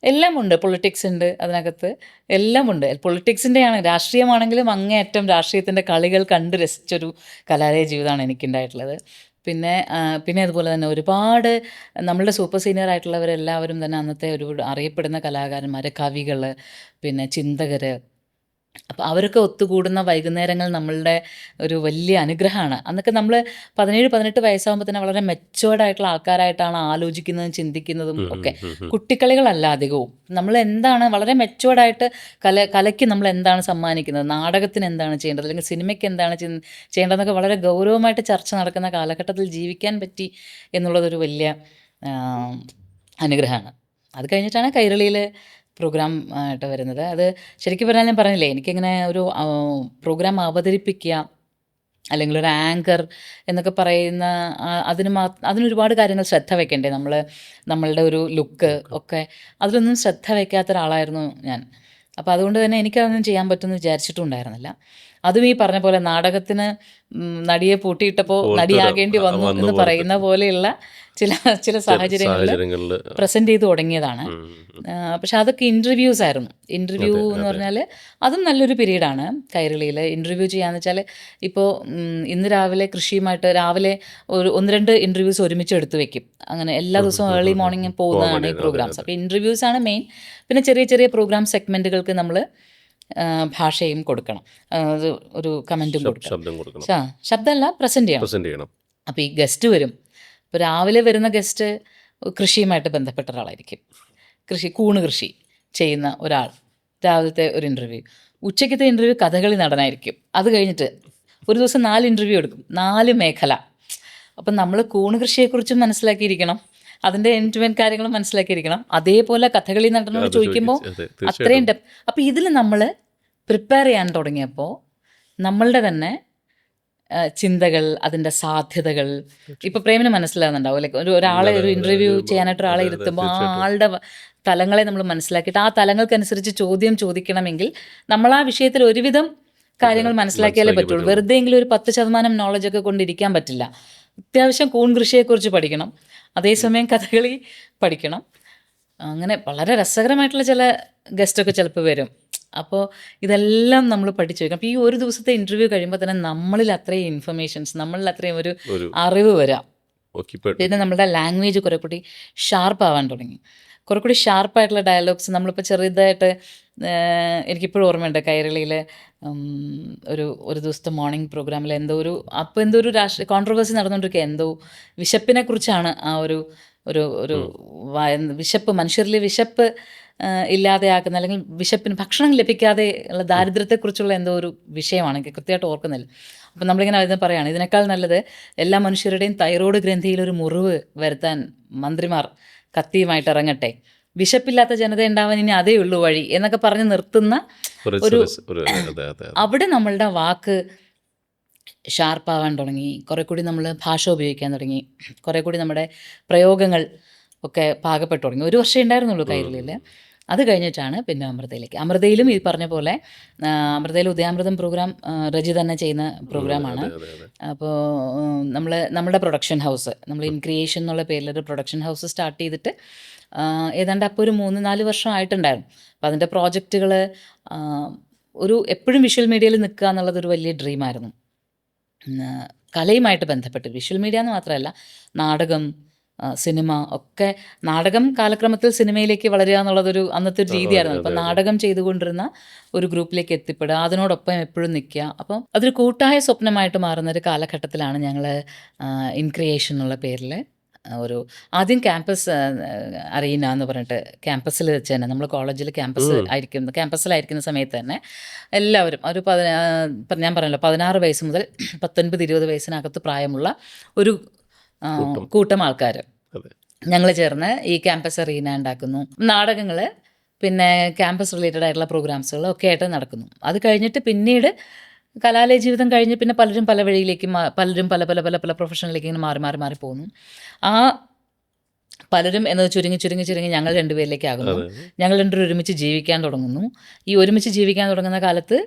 [SPEAKER 2] എല്ലാം ഉണ്ട്, പൊളിറ്റിക്സ് ഉണ്ട് അതിനകത്ത്, എല്ലാം ഉണ്ട്. പൊളിറ്റിക്സിൻ്റെയാണ്, രാഷ്ട്രീയമാണെങ്കിലും അങ്ങേയറ്റം രാഷ്ട്രീയത്തിൻ്റെ കളികൾ കണ്ട് രസിച്ചൊരു കലാലയ ജീവിതമാണ് എനിക്കുണ്ടായിട്ടുള്ളത്. പിന്നെ അതുപോലെ തന്നെ ഒരുപാട് നമ്മളുടെ സൂപ്പർ സീനിയർ ആയിട്ടുള്ളവരെല്ലാവരും തന്നെ അന്നത്തെ ഒരു അറിയപ്പെടുന്ന കലാകാരന്മാർ, കവികൾ, പിന്നെ ചിന്തകർ. അപ്പോൾ അവരൊക്കെ ഒത്തുകൂടുന്ന വൈകുന്നേരങ്ങൾ നമ്മളുടെ ഒരു വലിയ അനുഗ്രഹമാണ്. അന്നൊക്കെ നമ്മൾ 17-18 വയസ്സാകുമ്പോൾ തന്നെ വളരെ മെച്ചുവേർഡായിട്ടുള്ള ആൾക്കാരായിട്ടാണ് ആലോചിക്കുന്നതും ചിന്തിക്കുന്നതും ഒക്കെ. കുട്ടിക്കളികളല്ല അധികവും. നമ്മൾ എന്താണ് വളരെ മെച്ചുവേർഡായിട്ട് കലയ്ക്ക് നമ്മൾ എന്താണ് സമ്മാനിക്കുന്നത്, നാടകത്തിന് എന്താണ് ചെയ്യേണ്ടത്, അല്ലെങ്കിൽ സിനിമയ്ക്ക് എന്താണ് ചെയ്യേണ്ടതെന്നൊക്കെ വളരെ ഗൗരവമായിട്ട് ചർച്ച നടക്കുന്ന കാലഘട്ടത്തിൽ ജീവിക്കാൻ പറ്റി എന്നുള്ളതൊരു വലിയ അനുഗ്രഹമാണ്. അത് കഴിഞ്ഞിട്ടാണ് കൈരളിയിൽ പ്രോഗ്രാം ആയിട്ട് വരുന്നത്. അത് ശരിക്കും പറഞ്ഞാൽ ഞാൻ പറഞ്ഞില്ലേ, എനിക്കിങ്ങനെ ഒരു പ്രോഗ്രാം അവതരിപ്പിക്കുക അല്ലെങ്കിൽ ഒരു ആങ്കർ എന്നൊക്കെ പറയുന്ന അതിനൊരുപാട് കാര്യങ്ങൾ ശ്രദ്ധ വെക്കണ്ടേ. നമ്മളുടെ ഒരു ലുക്ക് ഒക്കെ അതിലൊന്നും ശ്രദ്ധ വയ്ക്കാത്ത ഒരാളായിരുന്നു ഞാൻ. അപ്പോൾ അതുകൊണ്ട് തന്നെ എനിക്കതൊന്നും ചെയ്യാൻ പറ്റുമെന്ന് വിചാരിച്ചിട്ടും ഉണ്ടായിരുന്നില്ല. അതും ഈ പറഞ്ഞ പോലെ നാടകത്തിന് നടിയെ പൂട്ടിയിട്ടപ്പോൾ നടിയാകേണ്ടി വന്നു എന്ന് പറയുന്ന പോലെയുള്ള ചില സാഹചര്യങ്ങളിൽ പ്രസൻറ്റ് ചെയ്ത് തുടങ്ങിയതാണ്. പക്ഷെ അതൊക്കെ ഇൻ്റർവ്യൂസ് ആയിരുന്നു. ഇൻ്റർവ്യൂ എന്ന് പറഞ്ഞാൽ അതും നല്ലൊരു പീരീഡാണ് കൈരളിയിൽ. ഇൻ്റർവ്യൂ ചെയ്യാന്ന് വെച്ചാൽ ഇപ്പോൾ ഇന്ന് രാവിലെ കൃഷിയുമായിട്ട് രാവിലെ 1-2 ഇൻ്റർവ്യൂസ് ഒരുമിച്ച് എടുത്ത് വെക്കും. അങ്ങനെ എല്ലാ ദിവസവും ഏർലി മോർണിംഗ് പോകുന്നതാണ് ഈ പ്രോഗ്രാംസ്. അപ്പോൾ ഇൻ്റർവ്യൂസാണ് മെയിൻ. പിന്നെ ചെറിയ ചെറിയ പ്രോഗ്രാം സെഗ്മെൻറ്റുകൾക്ക് നമ്മൾ ഭാഷയും കൊടുക്കണം, ഒരു കമൻറ്റും കൊടുക്കണം. ശബ്ദമല്ല, പ്രസൻറ്റ് ചെയ്യണം. അപ്പോൾ ഈ ഗസ്റ്റ് വരും. ഇപ്പോൾ രാവിലെ വരുന്ന ഗസ്റ്റ് കൃഷിയുമായിട്ട് ബന്ധപ്പെട്ട ഒരാളായിരിക്കും. കൂണ് കൃഷി ചെയ്യുന്ന ഒരാൾ, രാവിലത്തെ ഒരു ഇൻ്റർവ്യൂ. ഉച്ചയ്ക്കത്തെ ഇൻ്റർവ്യൂ കഥകളി നടനായിരിക്കും. അത് കഴിഞ്ഞിട്ട് ഒരു ദിവസം 4 ഇൻ്റർവ്യൂ എടുക്കും, 4 മേഖല. അപ്പം നമ്മൾ കൂണ് കൃഷിയെക്കുറിച്ചും മനസ്സിലാക്കിയിരിക്കണം, അതിൻ്റെ എൻഡ് കാര്യങ്ങളും മനസ്സിലാക്കിയിരിക്കണം. അതേപോലെ കഥകളി നടനോട് ചോദിക്കുമ്പോൾ അത്രയും അപ്പോൾ ഇതിൽ നമ്മൾ പ്രിപ്പയർ ചെയ്യാൻ തുടങ്ങിയപ്പോൾ നമ്മളുടെ തന്നെ ചിന്തകൾ, അതിൻ്റെ സാധ്യതകൾ ഇപ്പോൾ പ്രേമിന് മനസ്സിലാകുന്നുണ്ടാവും. ലൈക്ക് ഒരാളെ ഒരു ഇൻ്റർവ്യൂ ചെയ്യാനായിട്ട് ഒരാളെ ഇരുത്തുമ്പോൾ ആ ആളുടെ തലങ്ങളെ നമ്മൾ മനസ്സിലാക്കിയിട്ട് ആ തലങ്ങൾക്കനുസരിച്ച് ചോദ്യം ചോദിക്കണമെങ്കിൽ നമ്മൾ ആ വിഷയത്തിൽ ഒരുവിധം കാര്യങ്ങൾ മനസ്സിലാക്കിയാലേ പറ്റുള്ളൂ. വെറുതെ എങ്കിലും ഒരു 10% നോളജൊക്കെ കൊണ്ടിരിക്കാൻ പറ്റില്ല. അത്യാവശ്യം കൂൺ കൃഷിയെക്കുറിച്ച് പഠിക്കണം, അതേസമയം കഥകളി പഠിക്കണം. അങ്ങനെ വളരെ രസകരമായിട്ടുള്ള ചില ഗസ്റ്റൊക്കെ ചിലപ്പോൾ വരും. അപ്പോൾ ഇതെല്ലാം നമ്മൾ പഠിച്ചു വയ്ക്കണം. അപ്പോൾ ഈ ഒരു ദിവസത്തെ ഇൻ്റർവ്യൂ കഴിയുമ്പോൾ തന്നെ നമ്മളിൽ അത്രയും ഇൻഫർമേഷൻസ്, നമ്മളിൽ അത്രയും ഒരു അറിവ് വരാം. പിന്നെ നമ്മുടെ ലാംഗ്വേജ് കുറെ കൂടി ഷാർപ്പാവാൻ തുടങ്ങി. കുറെ കൂടി ഷാർപ്പായിട്ടുള്ള ഡയലോഗ്സ് നമ്മളിപ്പോൾ ചെറുതായിട്ട് എനിക്കിപ്പോഴും ഓർമ്മയുണ്ട്. കൈരളിയിൽ ഒരു ദിവസത്തെ മോർണിംഗ് പ്രോഗ്രാമിൽ എന്തോ ഒരു രാഷ്ട്രീയ കോൺട്രവേഴ്സി നടന്നുകൊണ്ടിരിക്കുക. എന്തോ വിശപ്പിനെ കുറിച്ചാണ്. ആ ഒരു വിശപ്പ്, മനുഷ്യരിൽ വിശപ്പ് ഇല്ലാതെയാക്കുന്ന, അല്ലെങ്കിൽ വിശപ്പിന് ഭക്ഷണം ലഭിക്കാതെ ഉള്ള ദാരിദ്ര്യത്തെക്കുറിച്ചുള്ള എന്തോ ഒരു വിഷയമാണ്, എനിക്ക് കൃത്യമായിട്ട് ഓർക്കുന്നില്ല. അപ്പം നമ്മളിങ്ങനെ ഇത് പറയുകയാണ്, ഇതിനേക്കാൾ നല്ലത് എല്ലാ മനുഷ്യരുടെയും തൈറോയ്ഡ് ഗ്രന്ഥിയിലൊരു മുറിവ് വരുത്താൻ മന്ത്രിമാർ കത്തിയുമായിട്ട് ഇറങ്ങട്ടെ, വിശപ്പില്ലാത്ത ജനത ഉണ്ടാവാൻ ഇനി അതേ ഉള്ളൂ വഴി എന്നൊക്കെ പറഞ്ഞ് നിർത്തുന്ന അവിടെ നമ്മളുടെ വാക്ക് ഷാർപ്പാവാൻ തുടങ്ങി. കുറെ കൂടി നമ്മൾ ഭാഷ ഉപയോഗിക്കാൻ തുടങ്ങി. കുറെ കൂടി നമ്മുടെ പ്രയോഗങ്ങൾ ഒക്കെ പാകപ്പെട്ടു തുടങ്ങി. 1 വർഷം ഉണ്ടായിരുന്നുള്ളൂ കൈരളിയിൽ. അത് കഴിഞ്ഞിട്ടാണ് പിന്നെ അമൃതയിലും ഈ പറഞ്ഞ പോലെ അമൃതയിൽ ഉദയാമൃതം പ്രോഗ്രാം രജി തന്നെ ചെയ്യുന്ന പ്രോഗ്രാമാണ്. അപ്പോൾ നമ്മുടെ പ്രൊഡക്ഷൻ ഹൗസ്, നമ്മൾ ഇൻക്രിയേഷൻ എന്നുള്ള പേരിലൊരു പ്രൊഡക്ഷൻ ഹൗസ് സ്റ്റാർട്ട് ചെയ്തിട്ട് ഏതാണ്ട് അപ്പോൾ ഒരു 3-4 വർഷം ആയിട്ടുണ്ടായിരുന്നു. അപ്പോൾ അതിൻ്റെ പ്രോജക്റ്റുകൾ എപ്പോഴും വിഷ്വൽ മീഡിയയിൽ നിൽക്കുക എന്നുള്ളതൊരു വലിയ ഡ്രീമായിരുന്നു. കലയുമായിട്ട് ബന്ധപ്പെട്ട് വിഷ്വൽ മീഡിയ എന്ന് മാത്രമല്ല, നാടകം, സിനിമ ഒക്കെ. നാടകം കാലക്രമത്തിൽ സിനിമയിലേക്ക് വളരുക എന്നുള്ളതൊരു അന്നത്തെ ഒരു രീതിയായിരുന്നു. അപ്പം നാടകം ചെയ്തുകൊണ്ടിരുന്ന ഒരു ഗ്രൂപ്പിലേക്ക് എത്തിപ്പെടുക, അതിനോടൊപ്പം എപ്പോഴും നിൽക്കുക. അപ്പം അതൊരു കൂട്ടായ സ്വപ്നമായിട്ട് മാറുന്നൊരു കാലഘട്ടത്തിലാണ് ഞങ്ങൾ ഇൻക്രിയേഷൻ എന്നുള്ള പേരിൽ ഒരു ആദ്യം ക്യാമ്പസ് അറീന എന്ന് പറഞ്ഞിട്ട് ക്യാമ്പസിൽ വെച്ച് തന്നെ നമ്മൾ കോളേജിൽ ക്യാമ്പസിലായിരിക്കുന്ന സമയത്ത് തന്നെ എല്ലാവരും ഒരു ഞാൻ പറഞ്ഞല്ലോ 16 വയസ്സ് മുതൽ 19-20 വയസ്സിനകത്ത് പ്രായമുള്ള ഒരു കൂട്ടം ആൾക്കാർ
[SPEAKER 1] അതെ.
[SPEAKER 2] ഞങ്ങൾ ചേർന്ന് ഈ ക്യാമ്പസ് അറീന ഉണ്ടാക്കുന്നു. നാടകങ്ങൾ, പിന്നെ ക്യാമ്പസ് റിലേറ്റഡ് ആയിട്ടുള്ള പ്രോഗ്രാംസുകൾ ഒക്കെ ആയിട്ട് നടക്കുന്നു. അത് കഴിഞ്ഞിട്ട് പിന്നീട് കലാലയ ജീവിതം കഴിഞ്ഞ് പിന്നെ പലരും പല വഴിയിലേക്കും പലരും പല പല പല പല പ്രൊഫഷനിലേക്ക് ഇങ്ങനെ മാറി മാറി മാറി പോകുന്നു. ആ പലരും എന്നത് ചുരുങ്ങി ഞങ്ങൾ രണ്ടുപേരിലേക്കാകുന്നു. ഞങ്ങൾ രണ്ടുപേരും ഒരുമിച്ച് ജീവിക്കാൻ തുടങ്ങുന്നു. ഈ ഒരുമിച്ച് ജീവിക്കാൻ തുടങ്ങുന്ന കാലത്ത്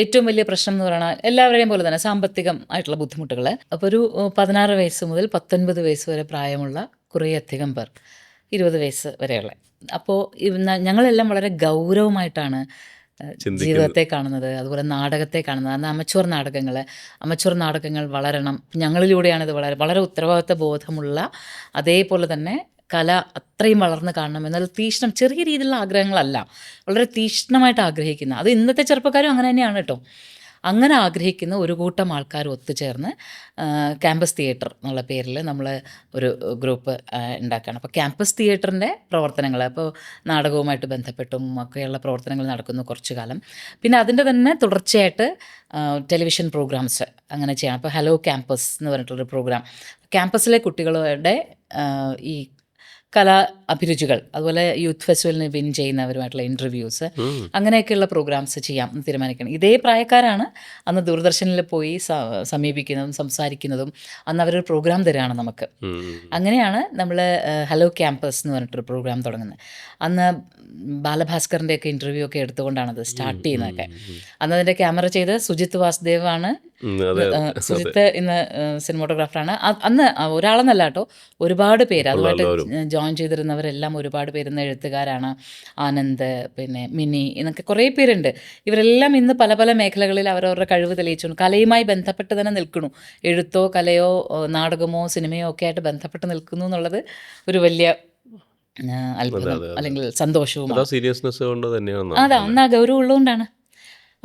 [SPEAKER 2] ഏറ്റവും വലിയ പ്രശ്നം എന്ന് പറയുന്നത് എല്ലാവരെയും പോലെ തന്നെ സാമ്പത്തികം ആയിട്ടുള്ള ബുദ്ധിമുട്ടുകൾ. അപ്പോൾ ഒരു 16 വയസ്സ് മുതൽ 19 വയസ്സ് വരെ പ്രായമുള്ള കുറേയധികം പേർ, 20 വയസ്സ് വരെയുള്ള. അപ്പോൾ ഞങ്ങളെല്ലാം വളരെ ഗൗരവമായിട്ടാണ് ജീവിതത്തെ കാണുന്നത്, അതുപോലെ നാടകത്തെ കാണുന്നത്. അന്ന് അമച്വർ നാടകങ്ങൾ വളരണം, ഞങ്ങളിലൂടെയാണിത് വളരെ ഉത്തരവാദിത്വ ബോധമുള്ള, അതേപോലെ തന്നെ കല അത്രയും വളർന്ന് കാണണം എന്നുള്ള ചെറിയ രീതിയിലുള്ള ആഗ്രഹങ്ങളല്ല, വളരെ തീക്ഷ്ണമായിട്ട് ആഗ്രഹിക്കുന്ന, അത് ഇന്നത്തെ ചെറുപ്പക്കാരും അങ്ങനെ തന്നെയാണ് കേട്ടോ. അങ്ങനെ ആഗ്രഹിക്കുന്ന ഒരു കൂട്ടം ആൾക്കാർ ഒത്തുചേർന്ന് ക്യാമ്പസ് തിയേറ്റർ എന്നുള്ള പേരിൽ നമ്മൾ ഒരു ഗ്രൂപ്പ് ഉണ്ടാക്കുകയാണ്. അപ്പോൾ ക്യാമ്പസ് തിയേറ്ററിൻ്റെ പ്രവർത്തനങ്ങൾ, അപ്പോൾ നാടകവുമായിട്ട് ബന്ധപ്പെട്ടും ഒക്കെയുള്ള പ്രവർത്തനങ്ങൾ നടക്കുന്നു കുറച്ചു കാലം. പിന്നെ അതിൻ്റെ തന്നെ തുടർച്ചയായിട്ട് ടെലിവിഷൻ പ്രോഗ്രാംസ് അങ്ങനെ ചെയ്യണം. അപ്പോൾ ഹലോ ക്യാമ്പസ് എന്ന് പറഞ്ഞിട്ടുള്ളൊരു പ്രോഗ്രാം, ക്യാമ്പസിലെ കുട്ടികളുടെ ഈ കലാ അഭിരുചികൾ, അതുപോലെ യൂത്ത് ഫെസ്റ്റിവലിന് വിൻ ചെയ്യുന്നവരുമായിട്ടുള്ള ഇൻ്റർവ്യൂസ്, അങ്ങനെയൊക്കെയുള്ള പ്രോഗ്രാംസ് ചെയ്യാം എന്ന് തീരുമാനിക്കണം. ഇതേ പ്രായക്കാരാണ് അന്ന് ദൂരദർശനിൽ പോയി സമീപിക്കുന്നതും സംസാരിക്കുന്നതും. അന്ന് അവരൊരു പ്രോഗ്രാം തരാണ് നമുക്ക്. അങ്ങനെയാണ് നമ്മൾ ഹലോ ക്യാമ്പസ് എന്ന് പറഞ്ഞിട്ടൊരു പ്രോഗ്രാം തുടങ്ങുന്നത്. അന്ന് ബാലഭാസ്കറിൻ്റെയൊക്കെ ഇൻ്റർവ്യൂ ഒക്കെ എടുത്തുകൊണ്ടാണത് സ്റ്റാർട്ട് ചെയ്യുന്നതൊക്കെ. അന്ന് അതിൻ്റെ ക്യാമറ ചെയ്ത് സുജിത് വാസുദേവാണ്. സുജിത്ത് ഇന്ന് സിനിമാറ്റോഗ്രാഫറാണ്. അന്ന് ഒരാളെന്നല്ല കേട്ടോ, ഒരുപാട് പേര് അതുമായിട്ട് ജോയിൻ ചെയ്തിരുന്നവരെല്ലാം ഒരുപാട് പേരുന്ന എഴുത്തുകാരാണ്. ആനന്ദ്, പിന്നെ മിനി, എന്നൊക്കെ കുറേ പേരുണ്ട്. ഇവരെല്ലാം ഇന്ന് പല പല മേഖലകളിൽ അവരവരുടെ കഴിവ് തെളിയിച്ചു കലയുമായി ബന്ധപ്പെട്ട് തന്നെ നിൽക്കുന്നു. എഴുത്തോ കലയോ നാടകമോ സിനിമയോ ഒക്കെ ആയിട്ട് ബന്ധപ്പെട്ട് നിൽക്കുന്നു എന്നുള്ളത് ഒരു വലിയ അത്ഭുതം അല്ലെങ്കിൽ സന്തോഷവും. അതാ അന്ന് ആ ഗൗരവം ഉള്ളതുകൊണ്ടാണ്.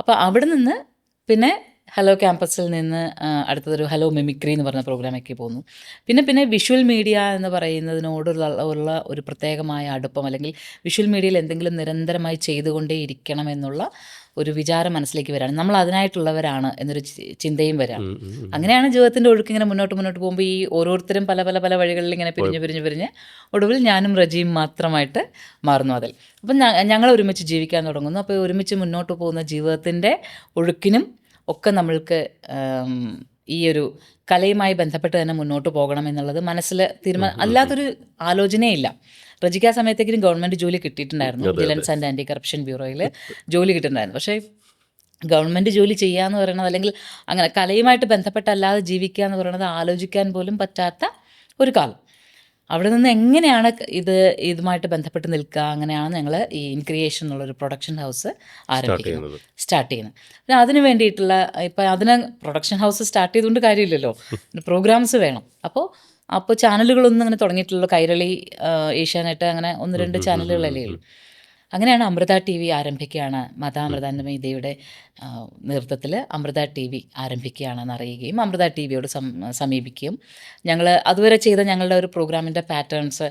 [SPEAKER 2] അപ്പോൾ അവിടെ നിന്ന് പിന്നെ ഹലോ ക്യാമ്പസിൽ നിന്ന് അടുത്തതൊരു ഹലോ മിമിക്രി എന്ന് പറഞ്ഞ പ്രോഗ്രാമൊക്കെ പോന്നു. പിന്നെ വിഷ്വൽ മീഡിയ എന്ന് പറയുന്നതിനോടുള്ള ഒരു പ്രത്യേകമായ അടുപ്പം, അല്ലെങ്കിൽ വിഷ്വൽ മീഡിയയിൽ എന്തെങ്കിലും നിരന്തരമായി ചെയ്തുകൊണ്ടേ ഇരിക്കണം എന്നുള്ള ഒരു വിചാരം മനസ്സിലേക്ക് വരാണ്. നമ്മൾ അതിനായിട്ടുള്ളവരാണ് എന്നൊരു ചിന്തയും വരാം. അങ്ങനെയാണ് ജീവിതത്തിൻ്റെ ഒഴുക്ക് ഇങ്ങനെ മുന്നോട്ട് പോകുമ്പോൾ ഈ ഓരോരുത്തരും പല പല പല വഴികളിൽ ഇങ്ങനെ പിരിഞ്ഞ് ഒടുവിൽ ഞാനും റജിയും മാത്രമായിട്ട് മാറുന്നു അതിൽ. അപ്പം ഞങ്ങൾ ഒരുമിച്ച് ജീവിക്കാൻ തുടങ്ങുന്നു. അപ്പോൾ ഒരുമിച്ച് മുന്നോട്ട് പോകുന്ന ജീവിതത്തിൻ്റെ ഒഴുക്കിനും ഒക്കെ നമ്മൾക്ക് ഈ ഒരു കലയുമായി ബന്ധപ്പെട്ട് തന്നെ മുന്നോട്ട് പോകണം എന്നുള്ളത് മനസ്സിൽ അല്ലാത്തൊരു ആലോചനയില്ല. റജിക്ക് ആ സമയത്തേക്കും ഗവൺമെൻറ് ജോലി കിട്ടിയിട്ടുണ്ടായിരുന്നു, വിജിലൻസ് ആൻഡ് ആൻറ്റി കറപ്ഷൻ ബ്യൂറോയിൽ ജോലി കിട്ടിയിട്ടുണ്ടായിരുന്നു. പക്ഷേ ഗവൺമെൻറ് ജോലി ചെയ്യുക എന്ന് പറയുന്നത്, അല്ലെങ്കിൽ അങ്ങനെ കലയുമായിട്ട് ബന്ധപ്പെട്ടല്ലാതെ ജീവിക്കുക എന്ന് പറയുന്നത് ആലോചിക്കാൻ പോലും പറ്റാത്ത ഒരു കാലം. അവിടെ നിന്ന് എങ്ങനെയാണ് ഇതുമായിട്ട് ബന്ധപ്പെട്ട് നിൽക്കുക, അങ്ങനെയാണ് ഞങ്ങൾ ഈ ഇൻക്രിയേഷൻ എന്നുള്ളൊരു പ്രൊഡക്ഷൻ ഹൗസ് സ്റ്റാർട്ട് ചെയ്യുന്നത്. പിന്നെ അതിന് വേണ്ടിയിട്ടുള്ള അതിന് പ്രൊഡക്ഷൻ ഹൗസ് സ്റ്റാർട്ട് ചെയ്തുകൊണ്ട് കാര്യമില്ലല്ലോ, പ്രോഗ്രാംസ് വേണം. അപ്പോൾ ചാനലുകളൊന്നും അങ്ങനെ തുടങ്ങിയിട്ടുള്ളൂ. കൈരളി, ഏഷ്യാനെറ്റ്, അങ്ങനെ 1-2 ചാനലുകളല്ലേ ഉള്ളൂ. അങ്ങനെയാണ് അമൃത TV ആരംഭിക്കുകയാണ്. അമൃതാനന്ദമയിയുടെ നേതൃത്വത്തിൽ അമൃത TV ആരംഭിക്കുകയാണെന്ന് അറിയുകയും അമൃത TVയോട് സമീപിക്കുകയും ഞങ്ങൾ അതുവരെ ചെയ്ത ഞങ്ങളുടെ ഒരു പ്രോഗ്രാമിൻ്റെ പാറ്റേൺസ്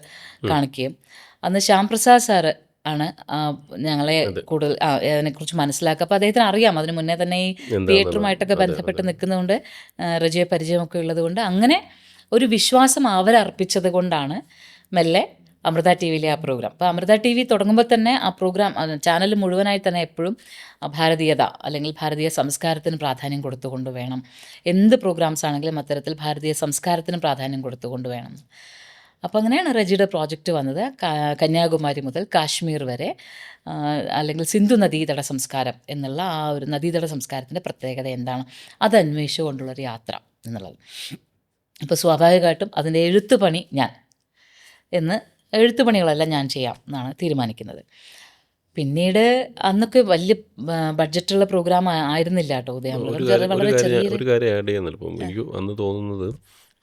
[SPEAKER 2] കാണിക്കുകയും, അന്ന് ശ്യാംപ്രസാദ് സാറ് ആണ് ഞങ്ങളെ കൂടുതൽ അതിനെക്കുറിച്ച് മനസ്സിലാക്കുക. അപ്പോൾ അദ്ദേഹത്തിന് അറിയാം, അതിന് മുന്നേ തന്നെ ഈ തിയേറ്ററുമായിട്ടൊക്കെ ബന്ധപ്പെട്ട് നിൽക്കുന്നതുകൊണ്ട്, റജിയെ പരിചയമൊക്കെ ഉള്ളത് കൊണ്ട്, അങ്ങനെ ഒരു വിശ്വാസം അവരർപ്പിച്ചത് കൊണ്ടാണ് മെല്ലെ അമൃത TVയിലെ ആ പ്രോഗ്രാം. അപ്പോൾ അമൃത TV തുടങ്ങുമ്പോൾ തന്നെ ആ പ്രോഗ്രാം ചാനൽ മുഴുവനായി തന്നെ എപ്പോഴും ഭാരതീയത അല്ലെങ്കിൽ ഭാരതീയ സംസ്കാരത്തിന് പ്രാധാന്യം കൊടുത്തുകൊണ്ട് വേണം. എന്ത് പ്രോഗ്രാംസ് ആണെങ്കിലും അത്തരത്തിൽ ഭാരതീയ സംസ്കാരത്തിന് പ്രാധാന്യം കൊടുത്തുകൊണ്ട് വേണം. അപ്പോൾ അങ്ങനെയാണ് റജിയുടെ പ്രോജക്റ്റ് വന്നത്. കന്യാകുമാരി മുതൽ കാശ്മീർ വരെ, അല്ലെങ്കിൽ സിന്ധു നദീതട സംസ്കാരം എന്നുള്ള ആ ഒരു നദീതട സംസ്കാരത്തിൻ്റെ പ്രത്യേകത എന്താണ്, അത് അന്വേഷിച്ചുകൊണ്ടുള്ളൊരു യാത്ര എന്നുള്ളത്. അപ്പോൾ സ്വാഭാവികമായിട്ടും അതിൻ്റെ എഴുത്തുപണി എഴുത്തുപണികളെല്ലാം ഞാൻ ചെയ്യാം എന്നാണ് തീരുമാനിക്കുന്നത്. പിന്നീട് അന്നൊക്കെ വലിയ ബഡ്ജറ്റുള്ള പ്രോഗ്രാം ആയിരുന്നില്ല കേട്ടോ ഉദയാമൃതം. വളരെ
[SPEAKER 1] ഒരു കാര്യം ആഡ് ചെയ്യാൻ നിൽപ്പം എനിക്ക് അന്ന് തോന്നുന്നത്,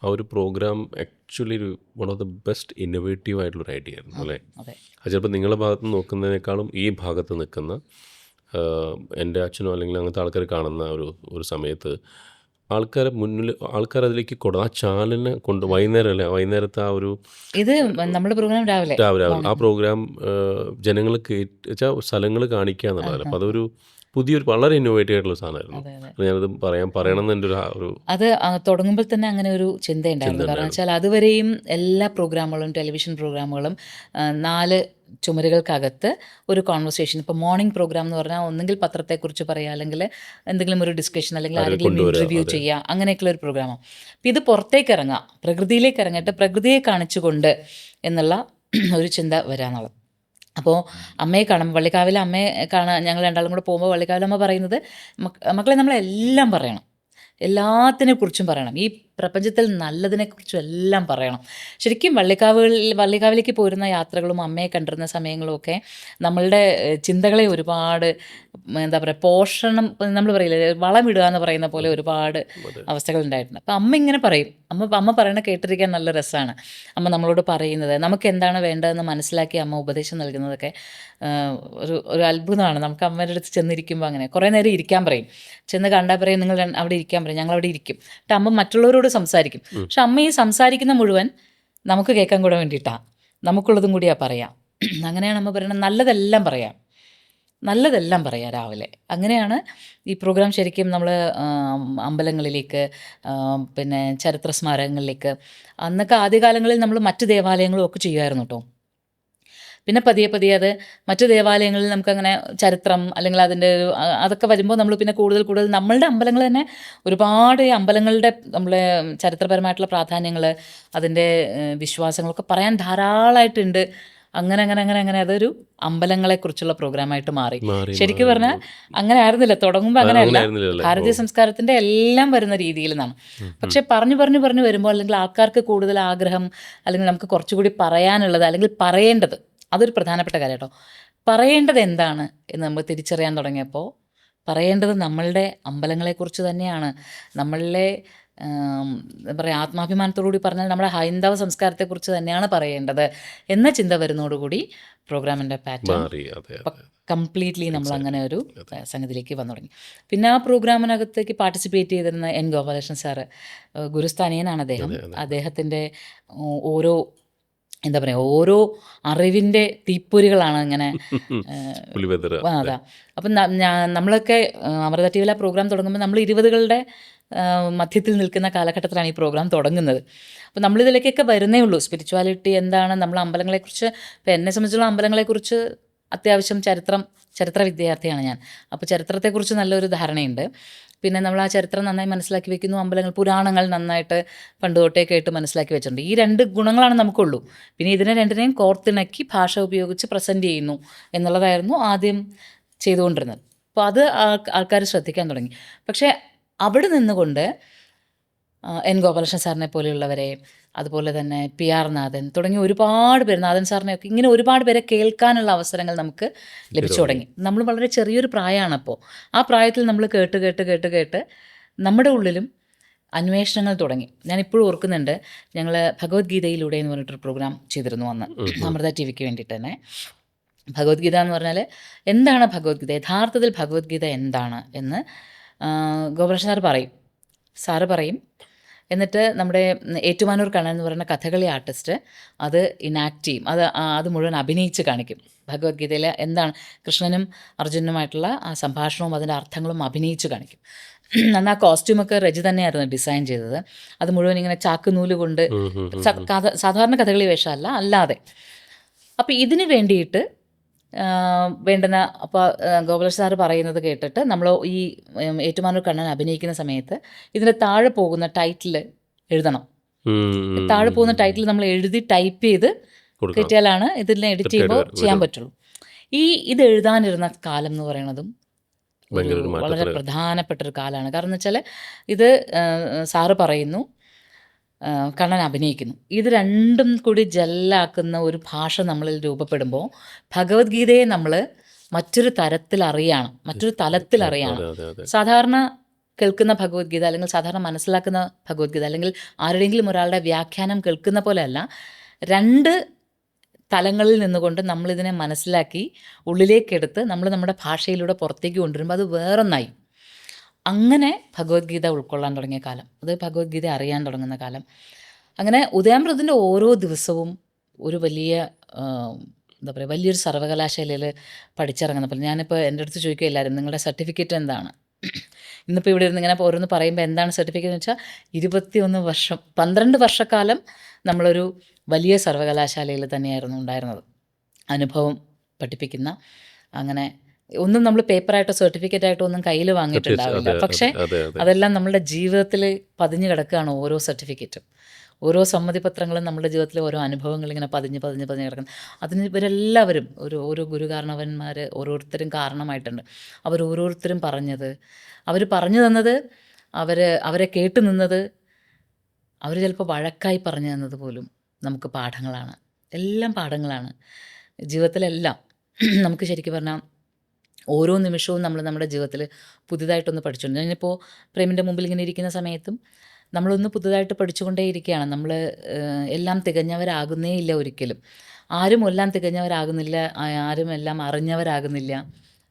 [SPEAKER 1] ആ ഒരു പ്രോഗ്രാം ആക്ച്വലി ഒരു one of the best innovative ആയിട്ടുള്ളൊരു ഐഡിയ ആയിരുന്നു അല്ലേ. അത് ചിലപ്പോൾ നിങ്ങളുടെ ഭാഗത്ത് നോക്കുന്നതിനേക്കാളും ഈ ഭാഗത്ത് നിൽക്കുന്ന എൻ്റെ അച്ഛനോ അല്ലെങ്കിൽ അങ്ങനത്തെ ആൾക്കാർ കാണുന്ന ഒരു സമയത്ത് ആൾക്കാരെ മുന്നിൽ അതിലേക്ക് ആ ചാനലിനെ കൊണ്ട് വൈകുന്നേരം അല്ലേ, വൈകുന്നേരത്തെ ആ ഒരു
[SPEAKER 2] ഇത് നമ്മുടെ പ്രോഗ്രാം രാവിലെ
[SPEAKER 1] രാവിലെ ആ
[SPEAKER 2] morning.
[SPEAKER 1] പ്രോഗ്രാം ജനങ്ങൾ വെച്ചാൽ സ്ഥലങ്ങൾ കാണിക്കുക എന്നുള്ളതല്ല. അപ്പോൾ അതൊരു പുതിയൊരു വളരെ ഇന്നോവേറ്റീവ് ആയിട്ടുള്ള സാധനമായിരുന്നു.
[SPEAKER 2] അതെ അതെ
[SPEAKER 1] അപ്പോൾ ഞാനത് പറയണം എന്ന് ഒരു
[SPEAKER 2] അത് തുടങ്ങുമ്പോൾ തന്നെ അങ്ങനെ ഒരു ചിന്തയുണ്ടായിരുന്നു. കാരണം വെച്ചാൽ അതുവരെയും എല്ലാ പ്രോഗ്രാമുകളും ടെലിവിഷൻ പ്രോഗ്രാമുകളും 4 ചുമരുകൾക്കകത്ത് ഒരു കോൺവെർസേഷൻ. ഇപ്പോൾ മോർണിംഗ് പ്രോഗ്രാം എന്ന് പറഞ്ഞാൽ ഒന്നെങ്കിൽ പത്രത്തെക്കുറിച്ച് പറയുക, അല്ലെങ്കിൽ എന്തെങ്കിലും ഒരു ഡിസ്കഷൻ, അല്ലെങ്കിൽ ആരെങ്കിലും ഇൻ്റർവ്യൂ ചെയ്യുക, അങ്ങനെയൊക്കെയുള്ള ഒരു പ്രോഗ്രാമാണ്. അപ്പോൾ ഇത് പുറത്തേക്ക് ഇറങ്ങുക, പ്രകൃതിയിലേക്ക് ഇറങ്ങിയിട്ട് പ്രകൃതിയെ കാണിച്ചുകൊണ്ട് എന്നുള്ള ഒരു ചിന്ത വരാന്നുള്ളത്. അപ്പോൾ അമ്മയെ കാണും, വള്ളിക്കാവിലെ അമ്മയെ കാണാൻ ഞങ്ങൾ രണ്ടാളും കൂടെ പോകുമ്പോൾ വള്ളിക്കാവിലെ അമ്മ പറയുന്നത്, മക്കളെ നമ്മളെല്ലാം പറയണം, എല്ലാത്തിനെക്കുറിച്ചും പറയണം, ഈ പ്രപഞ്ചത്തിൽ നല്ലതിനെക്കുറിച്ചും എല്ലാം പറയണം. ശരിക്കും വള്ളിക്കാവിലേക്ക് പോരുന്ന യാത്രകളും അമ്മയെ കണ്ടിരുന്ന സമയങ്ങളും ഒക്കെ നമ്മളുടെ ചിന്തകളെ ഒരുപാട് എന്താ പറയുക, പോഷണം, നമ്മൾ പറയില്ലേ, വളമിടുക എന്ന് പറയുന്ന പോലെ ഒരുപാട് അവസ്ഥകൾ ഉണ്ടായിട്ടുണ്ട്. അപ്പം അമ്മ ഇങ്ങനെ പറയും, അമ്മ പറയണ കേട്ടിരിക്കാൻ നല്ല രസമാണ്. അമ്മ നമ്മളോട് പറയുന്നത്, നമുക്ക് എന്താണ് വേണ്ടതെന്ന് മനസ്സിലാക്കി അമ്മ ഉപദേശം നൽകുന്നതൊക്കെ ഒരു അത്ഭുതമാണ്. നമുക്ക് അമ്മയുടെ അടുത്ത് ചെന്നിരിക്കുമ്പോൾ അങ്ങനെ കുറേ നേരം ഇരിക്കാൻ പറയും. ചെന്ന് കണ്ടാൽ പറയും, നിങ്ങൾ അവിടെ ഇരിക്കാൻ പറയും, ഞങ്ങൾ അവിടെ ഇരിക്കും. എന്നിട്ട് അമ്മ മറ്റുള്ളവരോട് സംസാരിക്കും. പക്ഷെ അമ്മ ഈ സംസാരിക്കുന്ന മുഴുവൻ നമുക്ക് കേൾക്കാൻ കൂടെ വേണ്ടിയിട്ടാണ്, നമുക്കുള്ളതും കൂടിയാണ് പറയാം. അങ്ങനെയാണ് അമ്മ പറയുന്നത്, നല്ലതെല്ലാം പറയാം രാവിലെ. അങ്ങനെയാണ് ഈ പ്രോഗ്രാം ശരിക്കും നമ്മൾ അമ്പലങ്ങളിലേക്ക്, പിന്നെ ചരിത്ര സ്മാരകങ്ങളിലേക്ക്, അന്നൊക്കെ ആദ്യകാലങ്ങളിൽ നമ്മൾ മറ്റ് ദേവാലയങ്ങളും ഒക്കെ ചെയ്യുമായിരുന്നു കേട്ടോ. പിന്നെ പതിയെ അത് മറ്റു ദേവാലയങ്ങളിൽ നമുക്കങ്ങനെ ചരിത്രം അല്ലെങ്കിൽ അതിൻ്റെ അതൊക്കെ വരുമ്പോൾ നമ്മൾ പിന്നെ കൂടുതൽ നമ്മളുടെ അമ്പലങ്ങൾ തന്നെ ഒരുപാട് അമ്പലങ്ങളുടെ നമ്മളെ ചരിത്രപരമായിട്ടുള്ള പ്രാധാന്യങ്ങൾ, അതിൻ്റെ വിശ്വാസങ്ങളൊക്കെ പറയാൻ ധാരാളമായിട്ടുണ്ട്. അങ്ങനെ അതൊരു അമ്പലങ്ങളെക്കുറിച്ചുള്ള പ്രോഗ്രാമായിട്ട് മാറി. ശരിക്കും പറഞ്ഞാൽ അങ്ങനെ ആയിരുന്നില്ല, തുടങ്ങുമ്പോൾ അങ്ങനെയല്ല, ഭാരതീയ സംസ്കാരത്തിൻ്റെ എല്ലാം വരുന്ന രീതിയിൽ നിന്നാണ്. പക്ഷെ പറഞ്ഞു വരുമ്പോൾ, അല്ലെങ്കിൽ ആൾക്കാർക്ക് കൂടുതൽ ആഗ്രഹം, അല്ലെങ്കിൽ നമുക്ക് കുറച്ചുകൂടി പറയാനുള്ളത്, അല്ലെങ്കിൽ പറയേണ്ടത്, അതൊരു പ്രധാനപ്പെട്ട കാര്യം കേട്ടോ. പറയേണ്ടത് എന്താണ് എന്ന് നമ്മൾ തിരിച്ചറിയാൻ തുടങ്ങിയപ്പോൾ, പറയേണ്ടത് നമ്മളുടെ അമ്പലങ്ങളെക്കുറിച്ച് തന്നെയാണ്. നമ്മളിലെ എന്താ പറയുക, ആത്മാഭിമാനത്തോടുകൂടി പറഞ്ഞാൽ നമ്മുടെ ഹൈന്ദവ സംസ്കാരത്തെക്കുറിച്ച് തന്നെയാണ് പറയേണ്ടത് എന്ന ചിന്ത വരുന്നതോടുകൂടി പ്രോഗ്രാമിൻ്റെ പാറ്റേൺ കംപ്ലീറ്റ്ലി നമ്മൾ അങ്ങനെ ഒരു സംഗതിയിലേക്ക് വന്നു തുടങ്ങി. പിന്നെ ആ പ്രോഗ്രാമിനകത്തേക്ക് പാർട്ടിസിപ്പേറ്റ് ചെയ്തിരുന്ന എൻ ഗോപാലകൃഷ്ണൻ സാറ്, ഗുരുസ്ഥാനീയനാണ് അദ്ദേഹം. അദ്ദേഹത്തിൻ്റെ ഓരോ അറിവിൻ്റെ തീപ്പൊരികളാണ് ഇങ്ങനെ. അതാ. അപ്പം നമ്മളൊക്കെ അമൃത ടി വിയിലെ പ്രോഗ്രാം തുടങ്ങുമ്പോൾ നമ്മൾ 20കളുടെ മധ്യത്തിൽ നിൽക്കുന്ന കാലഘട്ടത്തിലാണ് ഈ പ്രോഗ്രാം തുടങ്ങുന്നത്. അപ്പോൾ നമ്മളിതിലേക്കൊക്കെ വരുന്നേ ഉള്ളൂ. സ്പിരിച്വാലിറ്റി എന്താണ്, നമ്മൾ അമ്പലങ്ങളെക്കുറിച്ച്, ഇപ്പോൾ എന്നെ സംബന്ധിച്ചുള്ള അമ്പലങ്ങളെക്കുറിച്ച് അത്യാവശ്യം ചരിത്ര വിദ്യാർത്ഥിയാണ് ഞാൻ. അപ്പോൾ ചരിത്രത്തെക്കുറിച്ച് നല്ലൊരു ധാരണയുണ്ട്. പിന്നെ നമ്മൾ ആ ചരിത്രം നന്നായി മനസ്സിലാക്കി വെക്കുന്നു, അമ്പലങ്ങൾ, പുരാണങ്ങൾ നന്നായിട്ട് പണ്ട് തൊട്ടേ കേട്ട് മനസ്സിലാക്കി വെച്ചിട്ടുണ്ട്. ഈ 2 ഗുണങ്ങളാണ് നമുക്കുള്ളൂ. പിന്നെ ഇതിനെ രണ്ടിനെയും കോർത്തിണക്കി ഭാഷ ഉപയോഗിച്ച് പ്രസൻറ്റ് ചെയ്യുന്നു എന്നുള്ളതായിരുന്നു ആദ്യം ചെയ്തുകൊണ്ടിരുന്നത്. അപ്പോൾ അത് ആൾക്കാർ ശ്രദ്ധിക്കാൻ തുടങ്ങി. പക്ഷേ അവിടെ നിന്നുകൊണ്ട് എൻ ഗോപാലകൃഷ്ണൻ സാറിനെ പോലെയുള്ളവരെ, അതുപോലെ തന്നെ PR നാഥൻ തുടങ്ങി ഒരുപാട് പേര്, നാഥൻ സാറിനെയൊക്കെ, ഇങ്ങനെ ഒരുപാട് പേരെ കേൾക്കാനുള്ള അവസരങ്ങൾ നമുക്ക് ലഭിച്ചു തുടങ്ങി. നമ്മൾ വളരെ ചെറിയൊരു പ്രായമാണ്. അപ്പോൾ ആ പ്രായത്തിൽ നമ്മൾ കേട്ട് നമ്മുടെ ഉള്ളിലും അന്വേഷണങ്ങൾ തുടങ്ങി. ഞാനിപ്പോഴും ഓർക്കുന്നുണ്ട്, ഞങ്ങൾ ഭഗവത്ഗീതയിലൂടെ എന്ന് പറഞ്ഞിട്ടൊരു പ്രോഗ്രാം ചെയ്തിരുന്നു അന്ന് അമൃത ടി വിക്ക് വേണ്ടിയിട്ട് തന്നെ. ഭഗവത്ഗീത എന്ന് പറഞ്ഞാൽ എന്താണ് ഭഗവത്ഗീത, യഥാർത്ഥത്തിൽ ഭഗവത്ഗീത എന്താണ് എന്ന് ഗോപാലകൃഷ്ണൻ സാറ് പറയും. എന്നിട്ട് നമ്മുടെ ഏറ്റുമാനൂർ കണ്ണൻ എന്ന് പറയുന്ന കഥകളി ആർട്ടിസ്റ്റ് അത് ഇനാക്ട് ചെയ്യും, അത് മുഴുവൻ അഭിനയിച്ച് കാണിക്കും. ഭഗവത്ഗീതയിൽ എന്താണ്, കൃഷ്ണനും അർജുനനുമായിട്ടുള്ള ആ സംഭാഷണവും അതിൻ്റെ അർത്ഥങ്ങളും അഭിനയിച്ച് കാണിക്കും. അന്ന് ആ കോസ്റ്റ്യൂമൊക്കെ രജി തന്നെയായിരുന്നു ഡിസൈൻ ചെയ്തത്. അത് മുഴുവൻ ഇങ്ങനെ ചാക്കുനൂല് കൊണ്ട്, സാധാരണ കഥകളി വേഷമല്ല, അല്ലാതെ. അപ്പോൾ ഇതിന് വേണ്ടിയിട്ട് വേണ്ടുന്ന, അപ്പോൾ ഗോപാലകൃഷ്ണൻ സാറ് പറയുന്നത് കേട്ടിട്ട് നമ്മൾ ഈ ഏറ്റുമാനൂർ കണ്ണൻ അഭിനയിക്കുന്ന സമയത്ത് ഇതിൻ്റെ താഴെ പോകുന്ന ടൈറ്റിൽ എഴുതണം. താഴെ പോകുന്ന ടൈറ്റിൽ നമ്മൾ എഴുതി ടൈപ്പ് ചെയ്ത് കിട്ടിയാലാണ് ഇതിനെ എഡിറ്റ് ചെയ്യുമ്പോൾ ചെയ്യാൻ പറ്റുള്ളൂ. ഇത് എഴുതാനിരുന്ന കാലം എന്ന് പറയുന്നതും വളരെ പ്രധാനപ്പെട്ടൊരു കാലമാണ്. കാരണം എന്ന് വെച്ചാൽ ഇത് സാറ് പറയുന്നു, കണ്ണൻ അഭിനയിക്കുന്നു, ഇത് രണ്ടും കൂടി ജെല്ലാക്കുന്ന ഒരു ഭാഷ നമ്മളിൽ രൂപപ്പെടുമ്പോൾ ഭഗവത്ഗീതയെ നമ്മൾ മറ്റൊരു തലത്തിൽ അറിയണം. സാധാരണ കേൾക്കുന്ന ഭഗവത്ഗീത, അല്ലെങ്കിൽ സാധാരണ മനസ്സിലാക്കുന്ന ഭഗവത്ഗീത, അല്ലെങ്കിൽ ആരുടെയെങ്കിലും ഒരാളുടെ വ്യാഖ്യാനം കേൾക്കുന്ന പോലെയല്ല. 2 തലങ്ങളിൽ നിന്നുകൊണ്ട് നമ്മളിതിനെ മനസ്സിലാക്കി ഉള്ളിലേക്കെടുത്ത് നമ്മൾ നമ്മുടെ ഭാഷയിലൂടെ പുറത്തേക്ക് കൊണ്ടുവരുമ്പോൾ അത് വേറൊന്നായി. അങ്ങനെ ഭഗവത്ഗീത ഉൾക്കൊള്ളാൻ തുടങ്ങിയ കാലം, അത് ഭഗവത്ഗീത അറിയാൻ തുടങ്ങുന്ന കാലം. അങ്ങനെ ഉദയാമൃതത്തിൻ്റെ ഓരോ ദിവസവും ഒരു വലിയ എന്താ പറയുക, വലിയൊരു സർവകലാശാലയിൽ പഠിച്ചിറങ്ങുന്നപ്പോൾ ഞാനിപ്പോൾ എൻ്റെ അടുത്ത് ചോദിക്കുക എല്ലാവരും, നിങ്ങളുടെ സർട്ടിഫിക്കറ്റ് എന്താണ്? ഇന്നിപ്പോൾ ഇവിടെ ഇരുന്ന് ഇങ്ങനെ ഓരോന്ന് പറയുമ്പോൾ എന്താണ് സർട്ടിഫിക്കറ്റ് എന്ന് വെച്ചാൽ 21 വർഷം 12 വർഷക്കാലം നമ്മളൊരു വലിയ സർവകലാശാലയിൽ തന്നെയായിരുന്നു ഉണ്ടായിരുന്നത്. അനുഭവം പഠിപ്പിക്കുന്ന, അങ്ങനെ ഒന്നും നമ്മൾ പേപ്പറായിട്ടോ സർട്ടിഫിക്കറ്റായിട്ടോ ഒന്നും കയ്യിൽ വാങ്ങിയിട്ടുണ്ടാവില്ല. പക്ഷേ അതെല്ലാം നമ്മളുടെ ജീവിതത്തിൽ പതിഞ്ഞു കിടക്കുകയാണ്. ഓരോ സർട്ടിഫിക്കറ്റും, ഓരോ സമ്മതിപത്രങ്ങളും നമ്മുടെ ജീവിതത്തിലെ ഓരോ അനുഭവങ്ങൾ ഇങ്ങനെ പതിഞ്ഞ് കിടക്കുന്നു. അതിന് ഇവരെല്ലാവരും ഓരോ ഗുരുകാരണവന്മാർ ഓരോരുത്തരും കാരണമായിട്ടുണ്ട്. അവരോരോരുത്തരും അവർ പറഞ്ഞു തന്നത്, അവരെ കേട്ടു നിന്നത്, അവർ ചിലപ്പോൾ വഴക്കായി പറഞ്ഞു തന്നത് പോലും നമുക്ക് പാഠങ്ങളാണ്. എല്ലാം പാഠങ്ങളാണ് ജീവിതത്തിലെല്ലാം. നമുക്ക് ശരിക്കും പറഞ്ഞാൽ ഓരോ നിമിഷവും നമ്മൾ നമ്മുടെ ജീവിതത്തിൽ പുതുതായിട്ടൊന്ന് പഠിച്ചുകൊണ്ട്, ഞാനിപ്പോൾ പ്രേമിൻ്റെ മുമ്പിൽ ഇങ്ങനെ ഇരിക്കുന്ന സമയത്തും നമ്മളൊന്ന് പുതുതായിട്ട് പഠിച്ചുകൊണ്ടേയിരിക്കുകയാണ്. നമ്മൾ എല്ലാം തികഞ്ഞവരാകുന്നേ ഇല്ല ഒരിക്കലും. ആരും എല്ലാം തികഞ്ഞവരാകുന്നില്ല, ആരും എല്ലാം അറിഞ്ഞവരാകുന്നില്ല.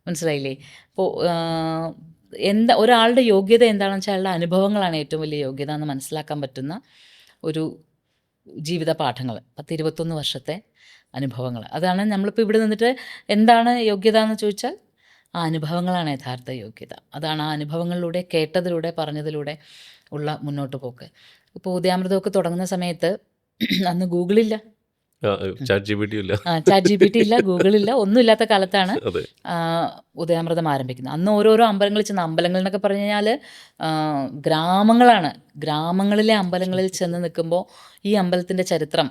[SPEAKER 2] മനസ്സിലായില്ലേ? അപ്പോൾ ഒരാളുടെ യോഗ്യത എന്താണെന്ന് വെച്ചാൽ അയാളുടെ അനുഭവങ്ങളാണ് ഏറ്റവും വലിയ യോഗ്യത എന്ന് മനസ്സിലാക്കാൻ പറ്റുന്ന ഒരു ജീവിത പാഠങ്ങൾ. 10-21 വർഷത്തെ അനുഭവങ്ങൾ. അതാണ് നമ്മളിപ്പോൾ ഇവിടെ നിന്നിട്ട് എന്താണ് യോഗ്യത എന്ന് ചോദിച്ചാൽ ആ അനുഭവങ്ങളാണ് യഥാർത്ഥ യോഗ്യത. അതാണ് ആ അനുഭവങ്ങളിലൂടെ, കേട്ടതിലൂടെ, പറഞ്ഞതിലൂടെ ഉള്ള മുന്നോട്ട് പോക്ക്. ഇപ്പോൾ ഉദയാമൃതമൊക്കെ തുടങ്ങുന്ന സമയത്ത് അന്ന് ഗൂഗിളില്ല,
[SPEAKER 1] ചാറ്റ് ജി പി ടി
[SPEAKER 2] ഇല്ല, ഗൂഗിളില്ല, ഒന്നുമില്ലാത്ത കാലത്താണ് ഉദയാമൃതം ആരംഭിക്കുന്നത്. അന്ന് ഓരോരോ അമ്പലങ്ങളിൽ ചെന്ന്, അമ്പലങ്ങൾ എന്നൊക്കെ പറഞ്ഞു കഴിഞ്ഞാൽ ഗ്രാമങ്ങളാണ്. ഗ്രാമങ്ങളിലെ അമ്പലങ്ങളിൽ ചെന്ന് നിൽക്കുമ്പോൾ ഈ അമ്പലത്തിൻ്റെ ചരിത്രം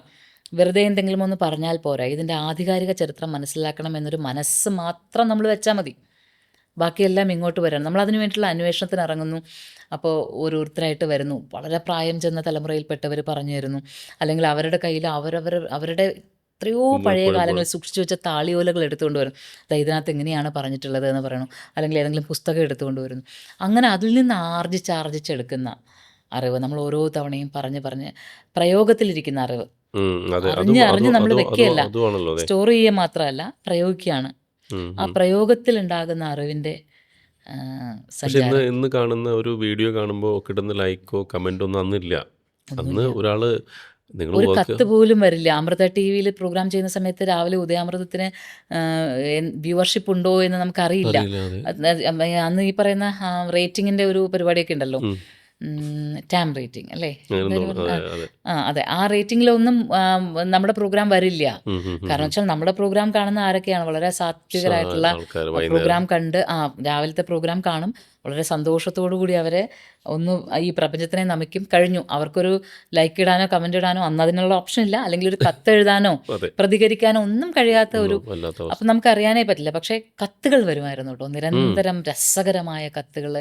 [SPEAKER 2] വെറുതെ എന്തെങ്കിലും ഒന്ന് പറഞ്ഞാൽ പോരാ, ഇതിൻ്റെ ആധികാരിക ചരിത്രം മനസ്സിലാക്കണം എന്നൊരു മനസ്സ് മാത്രം നമ്മൾ വെച്ചാൽ മതി. ബാക്കിയെല്ലാം ഇങ്ങോട്ട് വരണം. നമ്മളതിനു വേണ്ടിയിട്ടുള്ള അന്വേഷണത്തിന് ഇറങ്ങുന്നു. അപ്പോൾ ഓരോരുത്തരായിട്ട് വരുന്നു. വളരെ പ്രായം ചെന്ന തലമുറയിൽപ്പെട്ടവർ പറഞ്ഞു തരുന്നു. അല്ലെങ്കിൽ അവരുടെ കയ്യിൽ അവരുടെ എത്രയോ പഴയ കാലങ്ങളിൽ സൂക്ഷിച്ചു വെച്ച താളിയോലകൾ എടുത്തുകൊണ്ട് വരും. ഇതിനകത്ത് എങ്ങനെയാണ് പറഞ്ഞിട്ടുള്ളത് എന്ന് പറയണം. അല്ലെങ്കിൽ ഏതെങ്കിലും പുസ്തകം എടുത്തുകൊണ്ട് വരുന്നു. അങ്ങനെ അതിൽ നിന്ന് ആർജിച്ചെടുക്കുന്ന അറിവ്, നമ്മൾ ഓരോ തവണയും പറഞ്ഞ് പ്രയോഗത്തിലിരിക്കുന്ന അറിവ്, അറിഞ്ഞ് നമ്മൾ വെക്കുകയല്ല, സ്റ്റോർ ചെയ്യുക മാത്രമല്ല, പ്രയോഗിക്കുകയാണ്. ആ പ്രയോഗത്തിൽ ഉണ്ടാകുന്ന അറിവിൻ്റെ
[SPEAKER 1] ഇന്ന് കാണുന്ന ഒരു വീഡിയോ കാണുമ്പോൾ കിട്ടുന്ന ലൈക്കോ കമൻറ്റോ ഒന്നും അന്നില്ല. അന്ന് ഒരാള്
[SPEAKER 2] ഒരു കത്ത് പോലും വരില്ല. അമൃത ടി വിയിൽ പ്രോഗ്രാം ചെയ്യുന്ന സമയത്ത് രാവിലെ ഉദയാമൃതത്തിന് വ്യൂവർഷിപ്പ് ഉണ്ടോ എന്ന് നമുക്കറിയില്ല. അന്ന് ഈ പറയുന്ന റേറ്റിങ്ങിൻ്റെ ഒരു പരിപാടിയൊക്കെ ഉണ്ടല്ലോ, ടാം റേറ്റിംഗ് അല്ലേ? അതെ, ആ റേറ്റിംഗിലൊന്നും നമ്മുടെ പ്രോഗ്രാം വരില്ല. കാരണം വെച്ചാൽ നമ്മുടെ പ്രോഗ്രാം കാണുന്ന ആരൊക്കെയാണ്? വളരെ സാത്വികരായിട്ടുള്ള പ്രോഗ്രാം കണ്ട് രാവിലത്തെ പ്രോഗ്രാം കാണും. വളരെ സന്തോഷത്തോടു കൂടി അവരെ ഒന്ന് ഈ പ്രപഞ്ചത്തിനെ നമിക്കും. കഴിഞ്ഞു. അവർക്കൊരു ലൈക്ക് ഇടാനോ കമൻ്റ് ഇടാനോ അന്ന് അതിനുള്ള ഓപ്ഷൻ ഇല്ല. അല്ലെങ്കിൽ ഒരു കത്ത് എഴുതാനോ പ്രതികരിക്കാനോ ഒന്നും കഴിയാത്ത ഒരു, അപ്പം നമുക്കറിയാനേ പറ്റില്ല. പക്ഷേ കത്തുകൾ വരുമായിരുന്നു കേട്ടോ, നിരന്തരം രസകരമായ കത്തുകൾ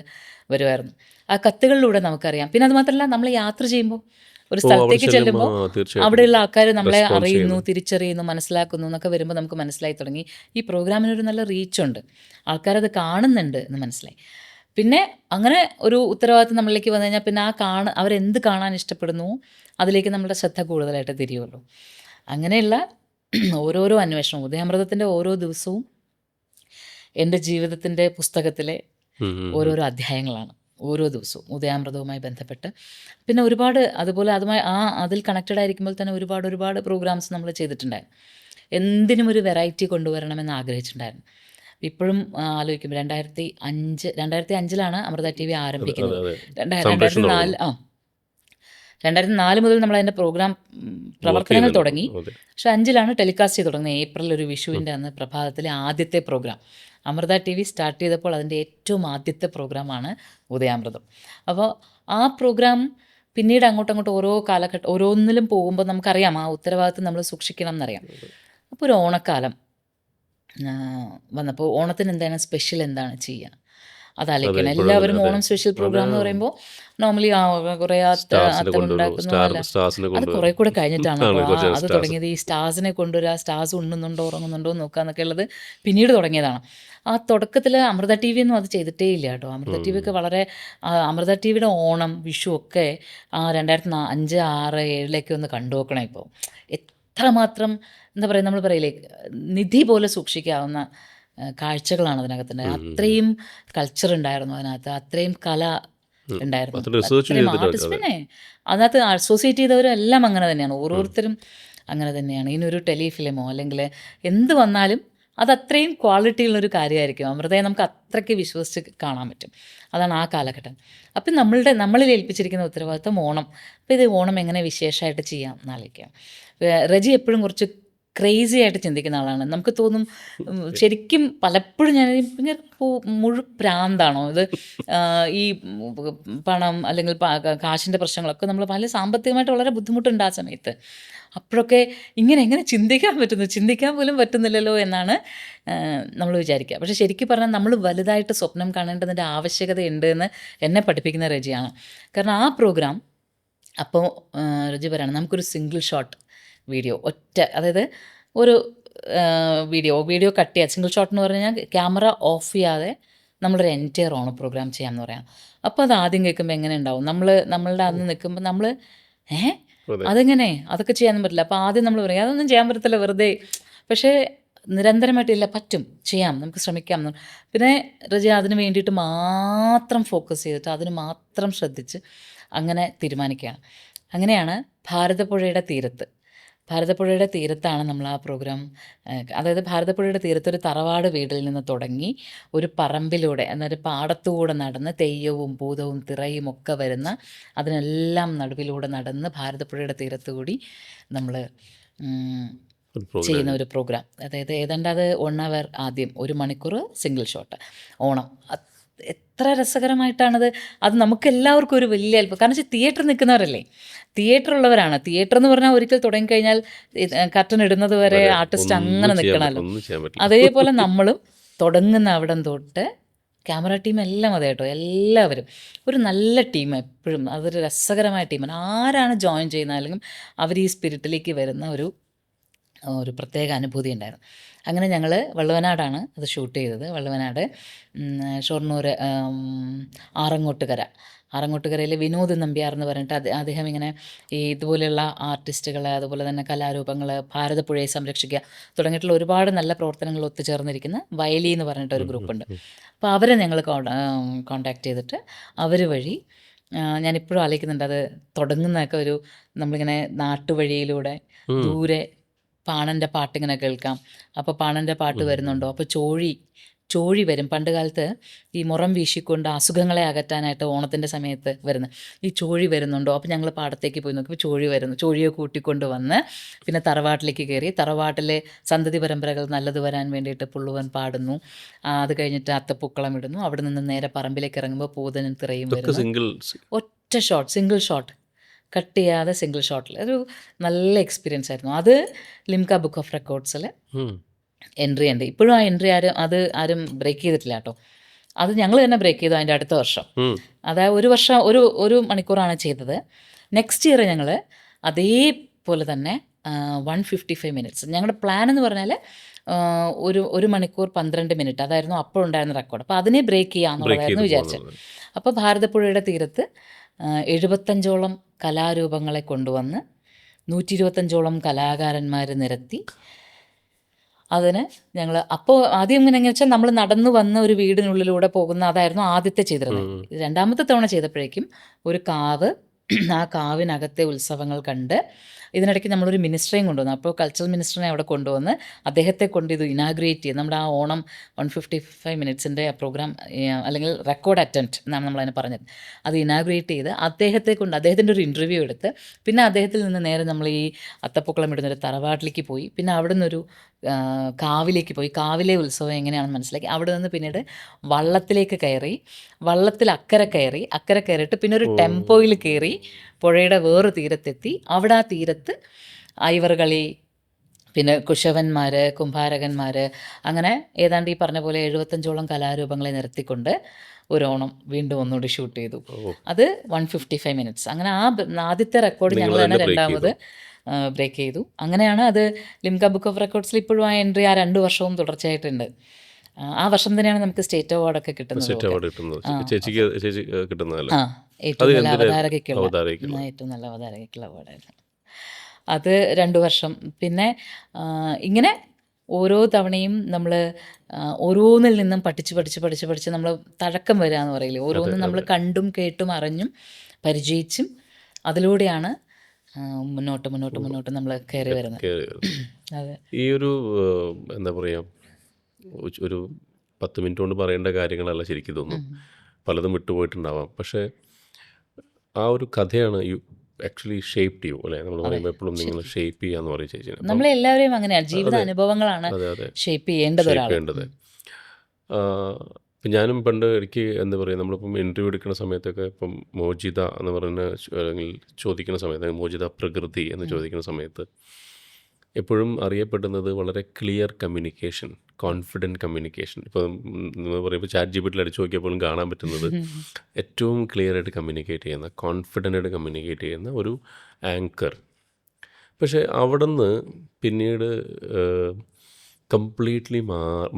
[SPEAKER 2] വരുമായിരുന്നു. ആ കത്തുകളിലൂടെ നമുക്കറിയാം. പിന്നെ അത് മാത്രമല്ല, നമ്മൾ യാത്ര ചെയ്യുമ്പോൾ, ഒരു സ്ഥലത്തേക്ക് ചെല്ലുമ്പോൾ അവിടെയുള്ള ആൾക്കാർ നമ്മളെ അറിയുന്നു, തിരിച്ചറിയുന്നു, മനസ്സിലാക്കുന്നു എന്നൊക്കെ വരുമ്പോൾ നമുക്ക് മനസ്സിലായി തുടങ്ങി ഈ പ്രോഗ്രാമിനൊരു നല്ല റീച്ചുണ്ട്, ആൾക്കാരത് കാണുന്നുണ്ട് എന്ന് മനസ്സിലായി. പിന്നെ അങ്ങനെ ഒരു ഉത്തരവാദിത്വം നമ്മളിലേക്ക് വന്നു കഴിഞ്ഞാൽ പിന്നെ അവരെന്ത് കാണാൻ ഇഷ്ടപ്പെടുന്നു അതിലേക്ക് നമ്മുടെ ശ്രദ്ധ കൂടുതലായിട്ട് തിരിയുള്ളൂ. അങ്ങനെയുള്ള ഓരോരോ അന്വേഷണവും, ഉദയാമൃതത്തിൻ്റെ ഓരോ ദിവസവും എൻ്റെ ജീവിതത്തിൻ്റെ പുസ്തകത്തിലെ ഓരോരോ അധ്യായങ്ങളാണ്. ഓരോ ദിവസവും ഉദയാമൃതവുമായി ബന്ധപ്പെട്ട്. പിന്നെ ഒരുപാട് അതുപോലെ അതിൽ കണക്റ്റഡ് ആയിരിക്കുമ്പോൾ തന്നെ ഒരുപാട് പ്രോഗ്രാംസ് നമ്മൾ ചെയ്തിട്ടുണ്ടായിരുന്നു. എന്തിനും ഒരു വെറൈറ്റി കൊണ്ടുവരണമെന്ന് ആഗ്രഹിച്ചിട്ടുണ്ടായിരുന്നു. ഇപ്പോഴും ആലോചിക്കും, 2005 അമൃത ടി വി ആരംഭിക്കുന്നത്. 2004 മുതൽ നമ്മൾ അതിൻ്റെ പ്രോഗ്രാം പ്രവർത്തനങ്ങൾ തുടങ്ങി. പക്ഷെ 5 ടെലികാസ്റ്റ് ചെയ്ത് തുടങ്ങുന്നത്. ഏപ്രിൽ ഒരു വിഷുവിൻ്റെ അന്ന് പ്രഭാതത്തിലെ ആദ്യത്തെ program Amrita T V start ചെയ്തപ്പോൾ അതിൻ്റെ ഏറ്റവും ആദ്യത്തെ പ്രോഗ്രാമാണ് ഉദയാമൃതം. അപ്പോൾ ആ പ്രോഗ്രാം പിന്നീട് അങ്ങോട്ടങ്ങോട്ട് ഓരോ ഓരോന്നിലും പോകുമ്പോൾ നമുക്കറിയാം ആ ഉത്തരവാദിത്വം നമ്മൾ സൂക്ഷിക്കണം എന്നറിയാം. അപ്പോൾ ഒരു ഓണക്കാലം വന്നപ്പോൾ ഓണത്തിന് എന്താണ് സ്പെഷ്യൽ, എന്താണ് ചെയ്യുക, അതാലോചിക്കണം. എല്ലാവരും ഓണം സ്പെഷ്യൽ പ്രോഗ്രാം എന്ന് പറയുമ്പോൾ നോർമലി കുറേ അത്തം ഉണ്ടാക്കുന്നു. അത് കുറേ കൂടെ കഴിഞ്ഞിട്ടാണ് അത് തുടങ്ങിയത്. ഈ സ്റ്റാർസിനെ കൊണ്ടുവരിക, സ്റ്റാർസ് ഉണ്ണുന്നുണ്ടോ ഉറങ്ങുന്നുണ്ടോ നോക്കുക എന്നൊക്കെ ഉള്ളത് പിന്നീട് തുടങ്ങിയതാണ്. ആ തുടക്കത്തിൽ അമൃത ടി വി ഒന്നും അത് ചെയ്തിട്ടേ ഇല്ല കേട്ടോ. അമൃത ടി വി ഒക്കെ വളരെ, അമൃത ടി വിയുടെ ഓണം വിഷു ഒക്കെ 2005, 2006, 2007 ഒന്ന് കണ്ടു നോക്കണം. ഇപ്പോൾ എത്രമാത്രം എന്താ പറയുക, നമ്മൾ പറയില്ലേ, നിധി പോലെ സൂക്ഷിക്കാവുന്ന കാഴ്ചകളാണ് അതിനകത്തുണ്ടായത്. അത്രയും കൾച്ചർ ഉണ്ടായിരുന്നു അതിനകത്ത്, അത്രയും കല ഉണ്ടായിരുന്നു,
[SPEAKER 1] അത്ര റിസർച്ച്
[SPEAKER 2] അത്രയും
[SPEAKER 1] ചെയ്തിട്ട്
[SPEAKER 2] ആർട്ടിസ്റ്റ്. പിന്നെ അതിനകത്ത് അസോസിയേറ്റ് ചെയ്തവരും എല്ലാം അങ്ങനെ തന്നെയാണ്, ഓരോരുത്തരും അങ്ങനെ തന്നെയാണ്. ഇനിയൊരു ടെലിഫിലിമോ അല്ലെങ്കിൽ എന്ത് വന്നാലും അത് അത്രയും ക്വാളിറ്റി ഉള്ളൊരു കാര്യമായിരിക്കും. അമൃതയെ നമുക്ക് അത്രയ്ക്ക് വിശ്വസിച്ച് കാണാൻ പറ്റും. അതാണ് ആ കാലഘട്ടം. അപ്പം നമ്മളിൽ ഏൽപ്പിച്ചിരിക്കുന്ന ഉത്തരവാദിത്വം ഓണം. അപ്പോൾ ഇത് ഓണം എങ്ങനെ വിശേഷമായിട്ട് ചെയ്യാം എന്നാലോചിക്കാം. റജി എപ്പോഴും കുറച്ച് ക്രേസി ആയിട്ട് ചിന്തിക്കുന്ന ആളാണ്. നമുക്ക് തോന്നും ശരിക്കും പലപ്പോഴും ഞാൻ പ്രാന്താണോ ഇത്, ഈ പണം അല്ലെങ്കിൽ കാശിൻ്റെ പ്രശ്നങ്ങളൊക്കെ നമ്മൾ പല സാമ്പത്തികമായിട്ട് വളരെ ബുദ്ധിമുട്ടുണ്ട് ആ സമയത്ത്. അപ്പോഴൊക്കെ എങ്ങനെ ചിന്തിക്കാൻ പറ്റുന്നു, ചിന്തിക്കാൻ പോലും പറ്റുന്നില്ലല്ലോ എന്നാണ് നമ്മൾ വിചാരിക്കുക. പക്ഷേ ശരിക്കും പറഞ്ഞാൽ നമ്മൾ വലുതായിട്ട് സ്വപ്നം കാണേണ്ടതിൻ്റെ ആവശ്യകതയുണ്ട് എന്ന് എന്നെ പഠിപ്പിക്കുന്ന റജിയാണ്. കാരണം ആ പ്രോഗ്രാം അപ്പോൾ റജി പറയണം, നമുക്കൊരു സിംഗിൾ ഷോട്ട് വീഡിയോ, അതായത് ഒരു വീഡിയോ കട്ട് ചെയ്യാം. സിംഗിൾ ഷോട്ട് എന്ന് പറഞ്ഞു കഴിഞ്ഞാൽ ക്യാമറ ഓഫ് ചെയ്യാതെ നമ്മളൊരു എൻറ്റയർ ഓണ പ്രോഗ്രാം ചെയ്യാമെന്ന് പറയാം. അപ്പോൾ അത് ആദ്യം കേൾക്കുമ്പോൾ എങ്ങനെ ഉണ്ടാവും, നമ്മളുടെ അന്ന് നിൽക്കുമ്പോൾ നമ്മൾ അതെങ്ങനെ, അതൊക്കെ ചെയ്യാനൊന്നും പറ്റില്ല. അപ്പോൾ ആദ്യം നമ്മൾ പറയും അതൊന്നും ചെയ്യാൻ പറ്റത്തില്ല വെറുതെ. പക്ഷേ നിരന്തരമായിട്ടില്ല, പറ്റും, ചെയ്യാം, നമുക്ക് ശ്രമിക്കാം. പിന്നെ റജി അതിന് വേണ്ടിയിട്ട് മാത്രം ഫോക്കസ് ചെയ്തിട്ട് അതിന് മാത്രം ശ്രദ്ധിച്ച് അങ്ങനെ തീരുമാനിക്കുകയാണ്. അങ്ങനെയാണ് ഭാരതപ്പുഴയുടെ തീരത്താണ് നമ്മൾ ആ പ്രോഗ്രാം. അതായത് ഭാരതപ്പുഴയുടെ തീരത്ത് ഒരു തറവാട് വീട്ടിൽ നിന്ന് തുടങ്ങി ഒരു പറമ്പിലൂടെ, എന്നൊരു പാടത്തുകൂടെ നടന്ന് തെയ്യവും ഭൂതവും തിറയും ഒക്കെ വരുന്ന അതിനെല്ലാം നടുവിലൂടെ നടന്ന് ഭാരതപ്പുഴയുടെ തീരത്ത് കൂടി നമ്മൾ ചെയ്യുന്ന ഒരു പ്രോഗ്രാം. അതായത് ഏതാണ്ട് അത് 1 hour, ആദ്യം 1 മണിക്കൂർ സിംഗിൾ ഷോട്ട് ഓണം. എത്ര രസകരമായിട്ടാണത്. അത് നമുക്ക് എല്ലാവർക്കും ഒരു വലിയ അല്പം, കാരണം വെച്ചാൽ തിയേറ്ററിൽ നിൽക്കുന്നവരല്ലേ, തിയേറ്ററുള്ളവരാണ്. തിയേറ്റർ എന്ന് പറഞ്ഞാൽ ഒരിക്കൽ തുടങ്ങിക്കഴിഞ്ഞാൽ കർട്ടൻ ഇടുന്നത് വരെ ആർട്ടിസ്റ്റ് അങ്ങനെ നിൽക്കണമല്ലോ. അതേപോലെ നമ്മളും തുടങ്ങുന്ന അവിടം തൊട്ട് ക്യാമറ ടീം എല്ലാം അതെ കേട്ടോ, എല്ലാവരും ഒരു നല്ല ടീം. എപ്പോഴും അതൊരു രസകരമായ ടീമാണ്. ആരാണ് ജോയിൻ ചെയ്യുന്നത് അല്ലെങ്കിൽ അവർ ഈ സ്പിരിറ്റിലേക്ക് വരുന്ന ഒരു പ്രത്യേക അനുഭൂതി ഉണ്ടായിരുന്നു. അങ്ങനെ ഞങ്ങൾ വള്ളുവനാടാണ് അത് ഷൂട്ട് ചെയ്തത്. വള്ളുവനാട്, ഷൊർണൂർ, ആറങ്ങോട്ടുകരയിൽ വിനോദ് നമ്പ്യാർ എന്ന് പറഞ്ഞിട്ട് അദ്ദേഹം ഇങ്ങനെ ഈ ഇതുപോലെയുള്ള ആർട്ടിസ്റ്റുകളെ, അതുപോലെ തന്നെ കലാരൂപങ്ങൾ, ഭാരതപ്പുഴയെ സംരക്ഷിക്കുക തുടങ്ങിയിട്ടുള്ള ഒരുപാട് നല്ല പ്രവർത്തനങ്ങൾ ഒത്തുചേർന്നിരിക്കുന്ന വയലി എന്ന് പറഞ്ഞിട്ടൊരു ഗ്രൂപ്പുണ്ട്. അപ്പോൾ അവരെ ഞങ്ങൾ കോണ്ടാക്ട് ചെയ്തിട്ട് അവർ വഴി ഞാനിപ്പോഴും ആലോചിക്കുന്നുണ്ട്, അത് തുടങ്ങുന്നതൊക്കെ ഒരു നമ്മളിങ്ങനെ നാട്ടുവഴിയിലൂടെ ദൂരെ പാണൻ്റെ പാട്ടിങ്ങനെ കേൾക്കാം. അപ്പോൾ പാണൻ്റെ പാട്ട് വരുന്നുണ്ടോ, അപ്പോൾ ചോഴി വരും. പണ്ട് കാലത്ത് ഈ മുറം വീശിക്കൊണ്ട് അസുഖങ്ങളെ അകറ്റാനായിട്ട് ഓണത്തിൻ്റെ സമയത്ത് വരുന്ന ഈ ചോഴി വരുന്നുണ്ടോ, അപ്പോൾ ഞങ്ങൾ പാടത്തേക്ക് പോയി നോക്കിയപ്പോൾ ചോഴി വരുന്നു. ചോഴിയെ കൂട്ടിക്കൊണ്ട് വന്ന് പിന്നെ തറവാട്ടിലേക്ക് കയറി, തറവാട്ടിലെ സന്തതി പരമ്പരകൾ നല്ലത് വരാൻ വേണ്ടിയിട്ട് പുള്ളുവൻ പാടുന്നു. അത് കഴിഞ്ഞിട്ട് അത്തപ്പൂക്കളം ഇടുന്നു. അവിടെ നിന്ന് നേരെ പറമ്പിലേക്ക് ഇറങ്ങുമ്പോൾ പൂതനും തിറയും വരുന്നു. ഒറ്റ ഷോട്ട്, സിംഗിൾ ഷോട്ട്, കട്ട് ചെയ്യാതെ സിംഗിൾ ഷോട്ടിൽ. ഒരു നല്ല എക്സ്പീരിയൻസ് ആയിരുന്നു. അത് ലിംക ബുക്ക് ഓഫ് റെക്കോർഡ്സിൽ എൻട്രി ഉണ്ട്. ഇപ്പോഴും ആ എൻട്രി ആരും ബ്രേക്ക് ചെയ്തിട്ടില്ല കേട്ടോ. അത് ഞങ്ങൾ തന്നെ ബ്രേക്ക് ചെയ്തു അതിൻ്റെ അടുത്ത വർഷം. അതായത് ഒരു വർഷം ഒരു മണിക്കൂറാണ് ചെയ്തത്. നെക്സ്റ്റ് ഇയർ ഞങ്ങൾ അതേപോലെ തന്നെ 155 minutes. ഞങ്ങളുടെ പ്ലാൻ എന്ന് പറഞ്ഞാൽ 1 മണിക്കൂർ 12 minute അതായിരുന്നു അപ്പോൾ ഉണ്ടായിരുന്ന റെക്കോർഡ്. അപ്പോൾ അതിനെ ബ്രേക്ക് ചെയ്യാമെന്നുള്ളതായിരുന്നു വിചാരിച്ചത്. അപ്പോൾ ഭാരതപ്പുഴയുടെ തീരത്ത് 75ഓളം കലാരൂപങ്ങളെ കൊണ്ടുവന്ന് 125ഓളം കലാകാരന്മാർ നിരത്തി അതിന് ഞങ്ങൾ അപ്പോൾ ആദ്യം എങ്ങനെയാണെന്ന് വെച്ചാൽ നമ്മൾ നടന്നു വന്ന ഒരു വീടിനുള്ളിലൂടെ പോകുന്ന അതായിരുന്നു ആദ്യത്തെ ചെയ്തിരുന്നത്. രണ്ടാമത്തെ തവണ ചെയ്തപ്പോഴേക്കും ഒരു കാവ്, ആ കാവിനകത്തെ ഉത്സവങ്ങൾ കണ്ട് ഇതിനിടയ്ക്ക് നമ്മളൊരു മിനിസ്റ്ററേയും കൊണ്ടുവന്നു. അപ്പോൾ കൾച്ചറൽ മിനിസ്റ്ററിനെ അവിടെ കൊണ്ടുവന്ന് അദ്ദേഹത്തെ കൊണ്ട് ഇത് ഇനാഗ്രേറ്റ് ചെയ്ത് നമ്മുടെ ആ ഓണം 155 minutesൻ്റെ പ്രോഗ്രാം അല്ലെങ്കിൽ റെക്കോർഡ് അറ്റംപ്റ്റ് എന്നാണ് നമ്മളതിനെ പറഞ്ഞത്. അത് ഇനാഗ്രേറ്റ് ചെയ്ത് അദ്ദേഹത്തെ കൊണ്ട് അദ്ദേഹത്തിൻ്റെ ഒരു ഇൻ്റർവ്യൂ എടുത്ത് പിന്നെ അദ്ദേഹത്തിൽ നിന്ന് നേരെ നമ്മൾ ഈ അത്തപ്പൂക്കളം ഇടുന്നൊരു തറവാട്ടിലേക്ക് പോയി. പിന്നെ അവിടെ നിന്നൊരു കാവിലേക്ക് പോയി. കാവിലെ ഉത്സവം എങ്ങനെയാണെന്ന് മനസ്സിലാക്കി. അവിടെ നിന്ന് പിന്നീട് വള്ളത്തിലേക്ക് കയറി, വള്ളത്തിൽ അക്കരെ കയറിയിട്ട് പിന്നെ ഒരു ടെമ്പോയിൽ കയറി പുഴയുടെ വേറെ തീരത്തെത്തി. അവിടെ ആ തീരത്ത് ഐവർ കളി, പിന്നെ കുശവന്മാർ, കുംഭാരകന്മാർ, അങ്ങനെ ഏതാണ്ട് ഈ പറഞ്ഞ പോലെ 75ഓളം കലാരൂപങ്ങളെ നിരത്തിക്കൊണ്ട് ഒരു ഓണം വീണ്ടും ഒന്നുകൂടി ഷൂട്ട് ചെയ്തു. അത് 155 minutes. അങ്ങനെ ആദ്യത്തെ റെക്കോർഡ് ഞങ്ങൾ തന്നെ രണ്ടാമത് ബ്രേക്ക് ചെയ്തു. അങ്ങനെയാണ് അത് ലിംക ബുക്ക് ഓഫ് റെക്കോർഡ്സിൽ ഇപ്പോഴും ആ എൻട്രി ആ 2 വർഷവും തുടർച്ചയായിട്ടുണ്ട്. ആ വർഷം തന്നെയാണ് നമുക്ക് സ്റ്റേറ്റ് അവാർഡൊക്കെ കിട്ടുന്നത്. ഏറ്റവും നല്ല അവതാരകയ്ക്കുള്ള അവാർഡായിരുന്നു അത്. 2 വർഷം. പിന്നെ ഇങ്ങനെ ഓരോ തവണയും നമ്മൾ ഓരോന്നിൽ നിന്നും പഠിച്ച് നമ്മൾ തഴക്കം വരിക എന്ന് പറയില്ലേ, ഓരോന്നും നമ്മൾ കണ്ടും കേട്ടും അറിഞ്ഞും പരിചയിച്ചും അതിലൂടെയാണ് മുന്നോട്ട് നമ്മൾ കയറി വരുന്നത്. അതെ.
[SPEAKER 1] ഈ ഒരു എന്താ പറയുക, ഒരു 10 മിനിറ്റ് കൊണ്ട് പറയേണ്ട കാര്യങ്ങളല്ല ശരിക്കും തോന്നും, പലതും വിട്ടുപോയിട്ടുണ്ടാവാം. പക്ഷേ ആ ഒരു കഥയാണ് ആക്ച്വലി ഷേപ്ഡ് യു അല്ലേ, നമ്മൾ പറയുമ്പോൾ എപ്പോഴും നിങ്ങൾ ഷേപ്പ് ചെയ്യാന്ന് പറയും ചേച്ചി.
[SPEAKER 2] നമ്മളെല്ലാവരെയും അങ്ങനെയാണ്, ജീവിത അനുഭവങ്ങളാണ്
[SPEAKER 1] അതെ
[SPEAKER 2] ഷേപ്പ് ചെയ്യേണ്ടത് ഒരാൾ.
[SPEAKER 1] വേണ്ടത്. ഇപ്പം ഞാനും പണ്ട് എനിക്ക് എന്താ പറയുക, നമ്മളിപ്പം ഇൻ്റർവ്യൂ എടുക്കുന്ന സമയത്തൊക്കെ ഇപ്പം മോചിത എന്ന് പറയുന്ന അല്ലെങ്കിൽ ചോദിക്കുന്ന സമയത്ത്, മോചിത പ്രകൃതി എന്ന് ചോദിക്കുന്ന സമയത്ത് എപ്പോഴും അറിയപ്പെടുന്നത് വളരെ ക്ലിയർ കമ്മ്യൂണിക്കേഷൻ, കോൺഫിഡൻറ്റ് കമ്മ്യൂണിക്കേഷൻ. ഇപ്പം നമ്മൾ പറയുമ്പോൾ ChatGPT അടിച്ചു നോക്കിയപ്പോഴും കാണാൻ പറ്റുന്നത് ഏറ്റവും ക്ലിയർ ആയിട്ട് കമ്മ്യൂണിക്കേറ്റ് ചെയ്യുന്ന, കോൺഫിഡൻ്റ് ആയിട്ട് കമ്മ്യൂണിക്കേറ്റ് ചെയ്യുന്ന ഒരു ആങ്കർ. പക്ഷേ അവിടെ നിന്ന് പിന്നീട് കംപ്ലീറ്റ്ലി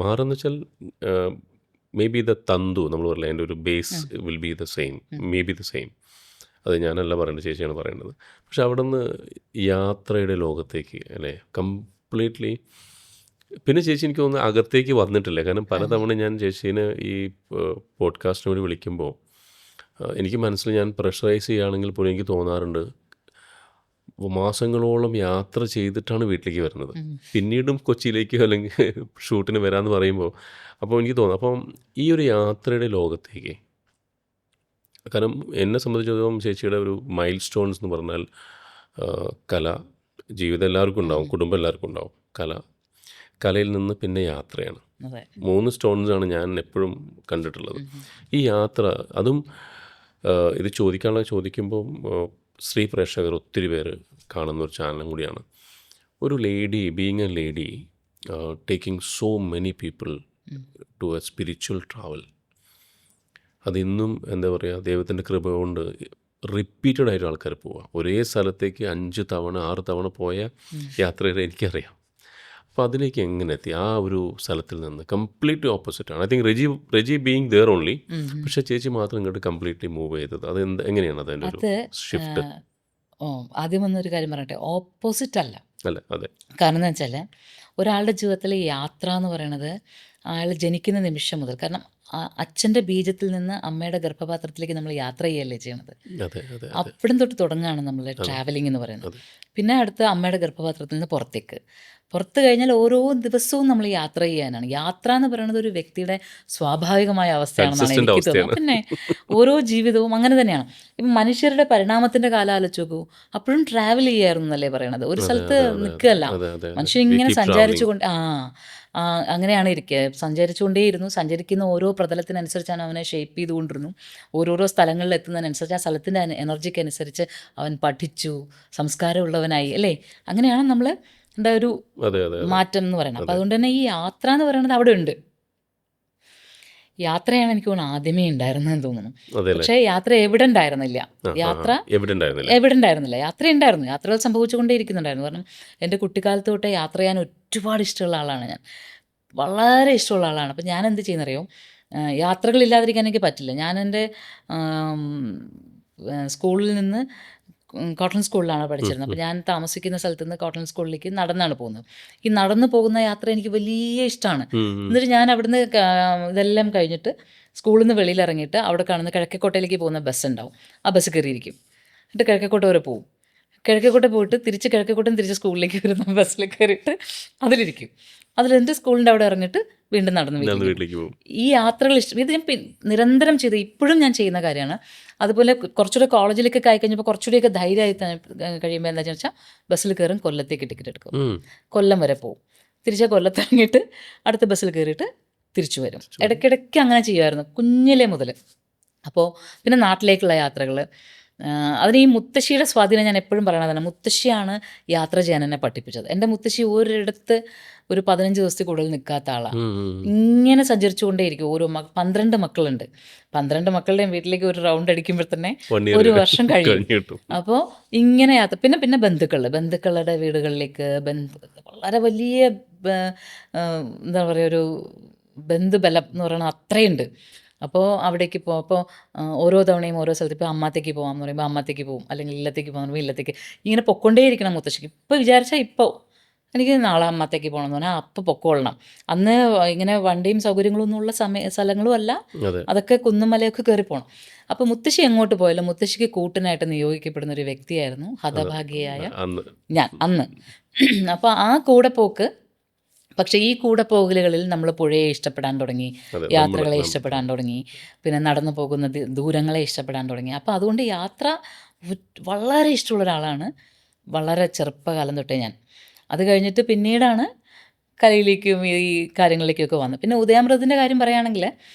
[SPEAKER 1] മാറുന്ന വെച്ചാൽ മേ ബി ദ തന്തു നമ്മൾ പറയില്ല, അതിൻ്റെ ഒരു base will be the same, may be the same. അത് ഞാനല്ല പറയേണ്ടത്, ചേച്ചിയാണ് പറയേണ്ടത്. പക്ഷെ അവിടെ നിന്ന് യാത്രയുടെ ലോകത്തേക്ക് അല്ലേ, കംപ്ലീറ്റ്ലി. പിന്നെ ചേച്ചി എനിക്ക് തോന്നുന്നു അകത്തേക്ക് വന്നിട്ടില്ല. കാരണം പലതവണ ഞാൻ ചേച്ചീനെ ഈ പോഡ്കാസ്റ്റിന് വേണ്ടി വിളിക്കുമ്പോൾ എനിക്ക് മനസ്സിൽ ഞാൻ പ്രഷറൈസ് ചെയ്യുകയാണെങ്കിൽ പോലും എനിക്ക് തോന്നാറുണ്ട്, മാസങ്ങളോളം യാത്ര ചെയ്തിട്ടാണ് വീട്ടിലേക്ക് വരുന്നത്, പിന്നീടും കൊച്ചിയിലേക്ക് അല്ലെങ്കിൽ ഷൂട്ടിന് വരാമെന്ന് പറയുമ്പോൾ അപ്പോൾ എനിക്ക് തോന്നും, അപ്പം ഈ ഒരു യാത്രയുടെ ലോകത്തേക്ക്. കാരണം എന്നെ സംബന്ധിച്ചിടത്തോളം ചേച്ചിയുടെ ഒരു മൈൽ സ്റ്റോൺസ് എന്ന് പറഞ്ഞാൽ കല, ജീവിതം എല്ലാവർക്കും ഉണ്ടാവും, കുടുംബം എല്ലാവർക്കും ഉണ്ടാവും, കലയിൽ നിന്ന് പിന്നെ യാത്രയാണ്. 3 സ്റ്റോൺസാണ് ഞാൻ എപ്പോഴും കണ്ടിട്ടുള്ളത്. ഈ യാത്ര, അതും ഇത് ചോദിക്കുമ്പോൾ സ്ത്രീ പ്രേക്ഷകർ ഒത്തിരി പേര് കാണുന്ന ഒരു ചാനലും കൂടിയാണ്. ഒരു lady, being a lady, taking so many people to a spiritual travel. അതിന്നും എന്താ പറയുക, ദൈവത്തിൻ്റെ കൃപ കൊണ്ട് റിപ്പീറ്റഡ് ആയിട്ട് ആൾക്കാർ പോവുക. ഒരേ സ്ഥലത്തേക്ക് 5 തവണ 6 തവണ പോയ യാത്രയിൽ എനിക്കറിയാം. അപ്പോൾ അതിലേക്ക് എങ്ങനെ എത്തി? ആ ഒരു സ്ഥലത്തിൽ നിന്ന് കംപ്ലീറ്റ്ലി ഓപ്പോസിറ്റാണ്. I think Reji being there only, പക്ഷേ ചേച്ചി മാത്രം ഇങ്ങോട്ട് കംപ്ലീറ്റ്ലി മൂവ് ചെയ്തത്. അത് എങ്ങനെയാണ് അതിൻ്റെ ഒരു ഷിഫ്റ്റ്?
[SPEAKER 2] ആദ്യം വന്നൊരു കാര്യം പറയട്ടെ, ഓപ്പോസിറ്റ് അല്ല.
[SPEAKER 1] അതെ.
[SPEAKER 2] കാരണം എന്ന് വെച്ചാൽ ഒരാളുടെ ജീവിതത്തിൽ യാത്ര എന്ന് പറയുന്നത് അയാൾ ജനിക്കുന്ന നിമിഷം മുതൽ, കാരണം അച്ഛൻ്റെ ബീജത്തിൽ നിന്ന് അമ്മയുടെ ഗർഭപാത്രത്തിലേക്ക് നമ്മൾ യാത്ര ചെയ്യല്ലേ ചെയ്യണത്. അപ്പോഴും തൊട്ട് തുടങ്ങുകയാണ് നമ്മൾ ട്രാവലിംഗ് എന്ന് പറയുന്നത്. പിന്നെ അടുത്ത അമ്മയുടെ ഗർഭപാത്രത്തിൽ നിന്ന് പുറത്ത് കഴിഞ്ഞാൽ ഓരോ ദിവസവും നമ്മൾ യാത്ര ചെയ്യാനാണ്. യാത്ര എന്ന് പറയുന്നത് ഒരു വ്യക്തിയുടെ സ്വാഭാവികമായ അവസ്ഥയാണെന്നാണ് എനിക്ക് തോന്നുന്നത്. പിന്നെ ഓരോ ജീവിതവും അങ്ങനെ തന്നെയാണ്. ഇപ്പം മനുഷ്യരുടെ പരിണാമത്തിൻ്റെ കാലം ആലോചിച്ച് നോക്കൂ, അപ്പോഴും ട്രാവൽ ചെയ്യായിരുന്നു എന്നല്ലേ പറയണത്, ഒരു സ്ഥലത്ത് നിൽക്കുകയല്ല. മനുഷ്യൻ ഇങ്ങനെ സഞ്ചരിച്ചുകൊണ്ട് അങ്ങനെയാണ് ഇരിക്കുക, സഞ്ചരിച്ചുകൊണ്ടേയിരുന്നു. സഞ്ചരിക്കുന്ന ഓരോ പ്രതലത്തിനനുസരിച്ചാണ് അവനെ ഷേപ്പ് ചെയ്തുകൊണ്ടിരുന്നു. ഓരോരോ സ്ഥലങ്ങളിൽ എത്തുന്നതിനനുസരിച്ച് ആ സ്ഥലത്തിൻ്റെ എനർജിക്ക് അനുസരിച്ച് അവൻ പഠിച്ചു, സംസ്കാരമുള്ളവനായി, അല്ലേ? അങ്ങനെയാണ് നമ്മൾ ഒരു മാറ്റം എന്ന് പറയുന്നത്. അപ്പം അതുകൊണ്ട് തന്നെ ഈ യാത്ര എന്ന് പറയുന്നത് അവിടെ ഉണ്ട്. യാത്രയാണ് എനിക്ക് തോന്നുന്നു ആദ്യമേ ഉണ്ടായിരുന്നതെന്ന് തോന്നുന്നു. പക്ഷേ യാത്ര എവിടെ ഉണ്ടായിരുന്നില്ല. യാത്ര ഉണ്ടായിരുന്നു, യാത്രകൾ സംഭവിച്ചുകൊണ്ടേ ഇരിക്കുന്നുണ്ടായിരുന്നു. കാരണം എൻ്റെ കുട്ടിക്കാലത്ത് തൊട്ടേ യാത്ര ചെയ്യാൻ ഒരുപാട് ഇഷ്ടമുള്ള ആളാണ് ഞാൻ, വളരെ ഇഷ്ടമുള്ള ആളാണ്. അപ്പം ഞാൻ എന്ത് ചെയ്യുന്നറിയോ, യാത്രകളില്ലാതിരിക്കാൻ എനിക്ക് പറ്റില്ല. ഞാൻ എൻ്റെ സ്കൂളിൽ നിന്ന് കോട്ടൺ സ്കൂളിലാണ് പഠിച്ചിരുന്നത്. അപ്പോൾ ഞാൻ താമസിക്കുന്ന സ്ഥലത്ത് നിന്ന് കോട്ടൺ സ്കൂളിലേക്ക് നടന്നാണ് പോകുന്നത്. ഈ നടന്നു പോകുന്ന യാത്ര എനിക്ക് വലിയ ഇഷ്ടമാണ്. എന്നിട്ട് ഞാൻ അവിടുന്ന് ഇതെല്ലാം കഴിഞ്ഞിട്ട് സ്കൂളിൽ നിന്ന് വെളിയിലിറങ്ങിയിട്ട് അവിടെ കാണുന്ന കിഴക്കേക്കോട്ടയിലേക്ക് പോകുന്ന ബസ് ഉണ്ടാവും, ആ ബസ് കയറിയിരിക്കും. എന്നിട്ട് കിഴക്കേക്കോട്ട വരെ പോകും. കിഴക്കേക്കോട്ട പോയിട്ട് തിരിച്ച് കിഴക്കേക്കോട്ടം തിരിച്ച് സ്കൂളിലേക്ക് വരുന്ന ബസ്സിൽ കയറിയിട്ട് അതിലിരിക്കും. അതിലെൻ്റെ സ്കൂളിൻ്റെ അവിടെ ഇറങ്ങിയിട്ട് വീണ്ടും നടന്ന് വീട്ടിലേക്ക് പോകും. ഈ യാത്രകൾ ഇഷ്ടം, ഇത് ഞാൻ നിരന്തരം ചെയ്ത് ഇപ്പോഴും ഞാൻ ചെയ്യുന്ന കാര്യമാണ്. അതുപോലെ കുറച്ചുകൂടെ കോളേജിലേക്ക് ആയി കഴിഞ്ഞപ്പോൾ കുറച്ചുകൂടിയൊക്കെ ധൈര്യമായി കഴിയുമ്പോൾ എന്താ വെച്ചാൽ ബസ്സിൽ കയറും, കൊല്ലത്തേക്ക് ടിക്കറ്റ് എടുക്കും, കൊല്ലം വരെ പോകും, തിരിച്ച് കൊല്ലത്തിറങ്ങിയിട്ട് അടുത്ത ബസ്സിൽ കയറിയിട്ട് തിരിച്ചു വരും. ഇടയ്ക്കിടയ്ക്ക് അങ്ങനെ ചെയ്യുമായിരുന്നു കുഞ്ഞിലേ മുതൽ. അപ്പോൾ പിന്നെ നാട്ടിലേക്കുള്ള യാത്രകൾ, അതിന് ഈ മുത്തശ്ശിയുടെ സ്വാധീനം ഞാൻ എപ്പോഴും പറയണതാണ്. മുത്തശ്ശിയാണ് യാത്ര ചെയ്യാൻ എന്നെ പഠിപ്പിച്ചത്. എൻ്റെ മുത്തശ്ശി ഒരിടത്ത് ഒരു 15 ദിവസത്തിൽ കൂടുതൽ നിൽക്കാത്ത ആളാണ്. ഇങ്ങനെ സഞ്ചരിച്ചുകൊണ്ടേയിരിക്കും. 12 മക്കളുണ്ട്. 12 മക്കളുടെയും വീട്ടിലേക്ക് ഒരു റൗണ്ട് അടിക്കുമ്പോൾ തന്നെ 1 വർഷം കഴിയും. അപ്പോൾ ഇങ്ങനെ യാത്ര. പിന്നെ ബന്ധുക്കളുടെ വീടുകളിലേക്ക്, വളരെ വലിയ എന്താ പറയുക, ഒരു ബന്ധുബലം എന്ന് പറയുന്നത് അത്രയുണ്ട്. അപ്പോൾ അവിടേക്ക് പോകും. അപ്പോൾ ഓരോ തവണയും ഓരോ സ്ഥലത്ത്, ഇപ്പോൾ അമ്മത്തേക്ക് പോകാമെന്ന് പറയുമ്പോൾ അമ്മത്തേക്ക് പോകും, അല്ലെങ്കിൽ ഇല്ലത്തേക്ക് പോകാൻ പറയുമ്പോൾ ഇല്ലത്തേക്ക്, ഇങ്ങനെ പൊക്കൊണ്ടേ ഇരിക്കണം മുത്തശ്ശിക്ക്. ഇപ്പോൾ വിചാരിച്ചാൽ ഇപ്പോൾ എനിക്ക് നാളെ അമ്മത്തേക്ക് പോകണമെന്ന് പറഞ്ഞാൽ അപ്പം പൊക്കോളണം. അന്ന് ഇങ്ങനെ വണ്ടിയും സൗകര്യങ്ങളൊന്നും ഉള്ള സ്ഥലങ്ങളും അല്ല,
[SPEAKER 1] അതെ.
[SPEAKER 2] അതൊക്കെ കുന്നും മലയൊക്കെ കയറി പോകണം. അപ്പോൾ മുത്തശ്ശി എങ്ങോട്ട് പോയാലും മുത്തശ്ശിക്ക് കൂട്ടിനായിട്ട് നിയോഗിക്കപ്പെടുന്ന ഒരു വ്യക്തിയായിരുന്നു ഹതഭാഗിയായ
[SPEAKER 1] അന്ന്
[SPEAKER 2] ഞാൻ അന്ന്. അപ്പോൾ ആ കൂടെ പോക്ക്, പക്ഷേ ഈ കൂടെ പോകലുകളിൽ നമ്മൾ പുഴയെ ഇഷ്ടപ്പെടാൻ തുടങ്ങി,
[SPEAKER 1] അതെ,
[SPEAKER 2] യാത്രകളെ ഇഷ്ടപ്പെടാൻ തുടങ്ങി, പിന്നെ നടന്നു പോകുന്ന ദൂരങ്ങളെ ഇഷ്ടപ്പെടാൻ തുടങ്ങി. അപ്പോൾ അതുകൊണ്ട് യാത്ര വളരെ ഇഷ്ടമുള്ള ഒരാളാണ് വളരെ ചെറുപ്പകാലം തൊട്ടേ ഞാൻ. അത് കഴിഞ്ഞിട്ട് പിന്നീടാണ് കലയിലേക്കും ഈ കാര്യങ്ങളിലേക്കൊക്കെ വന്നു. പിന്നെ ഉദയാമൃതത്തിൻ്റെ കാര്യം പറയുകയാണെങ്കിൽ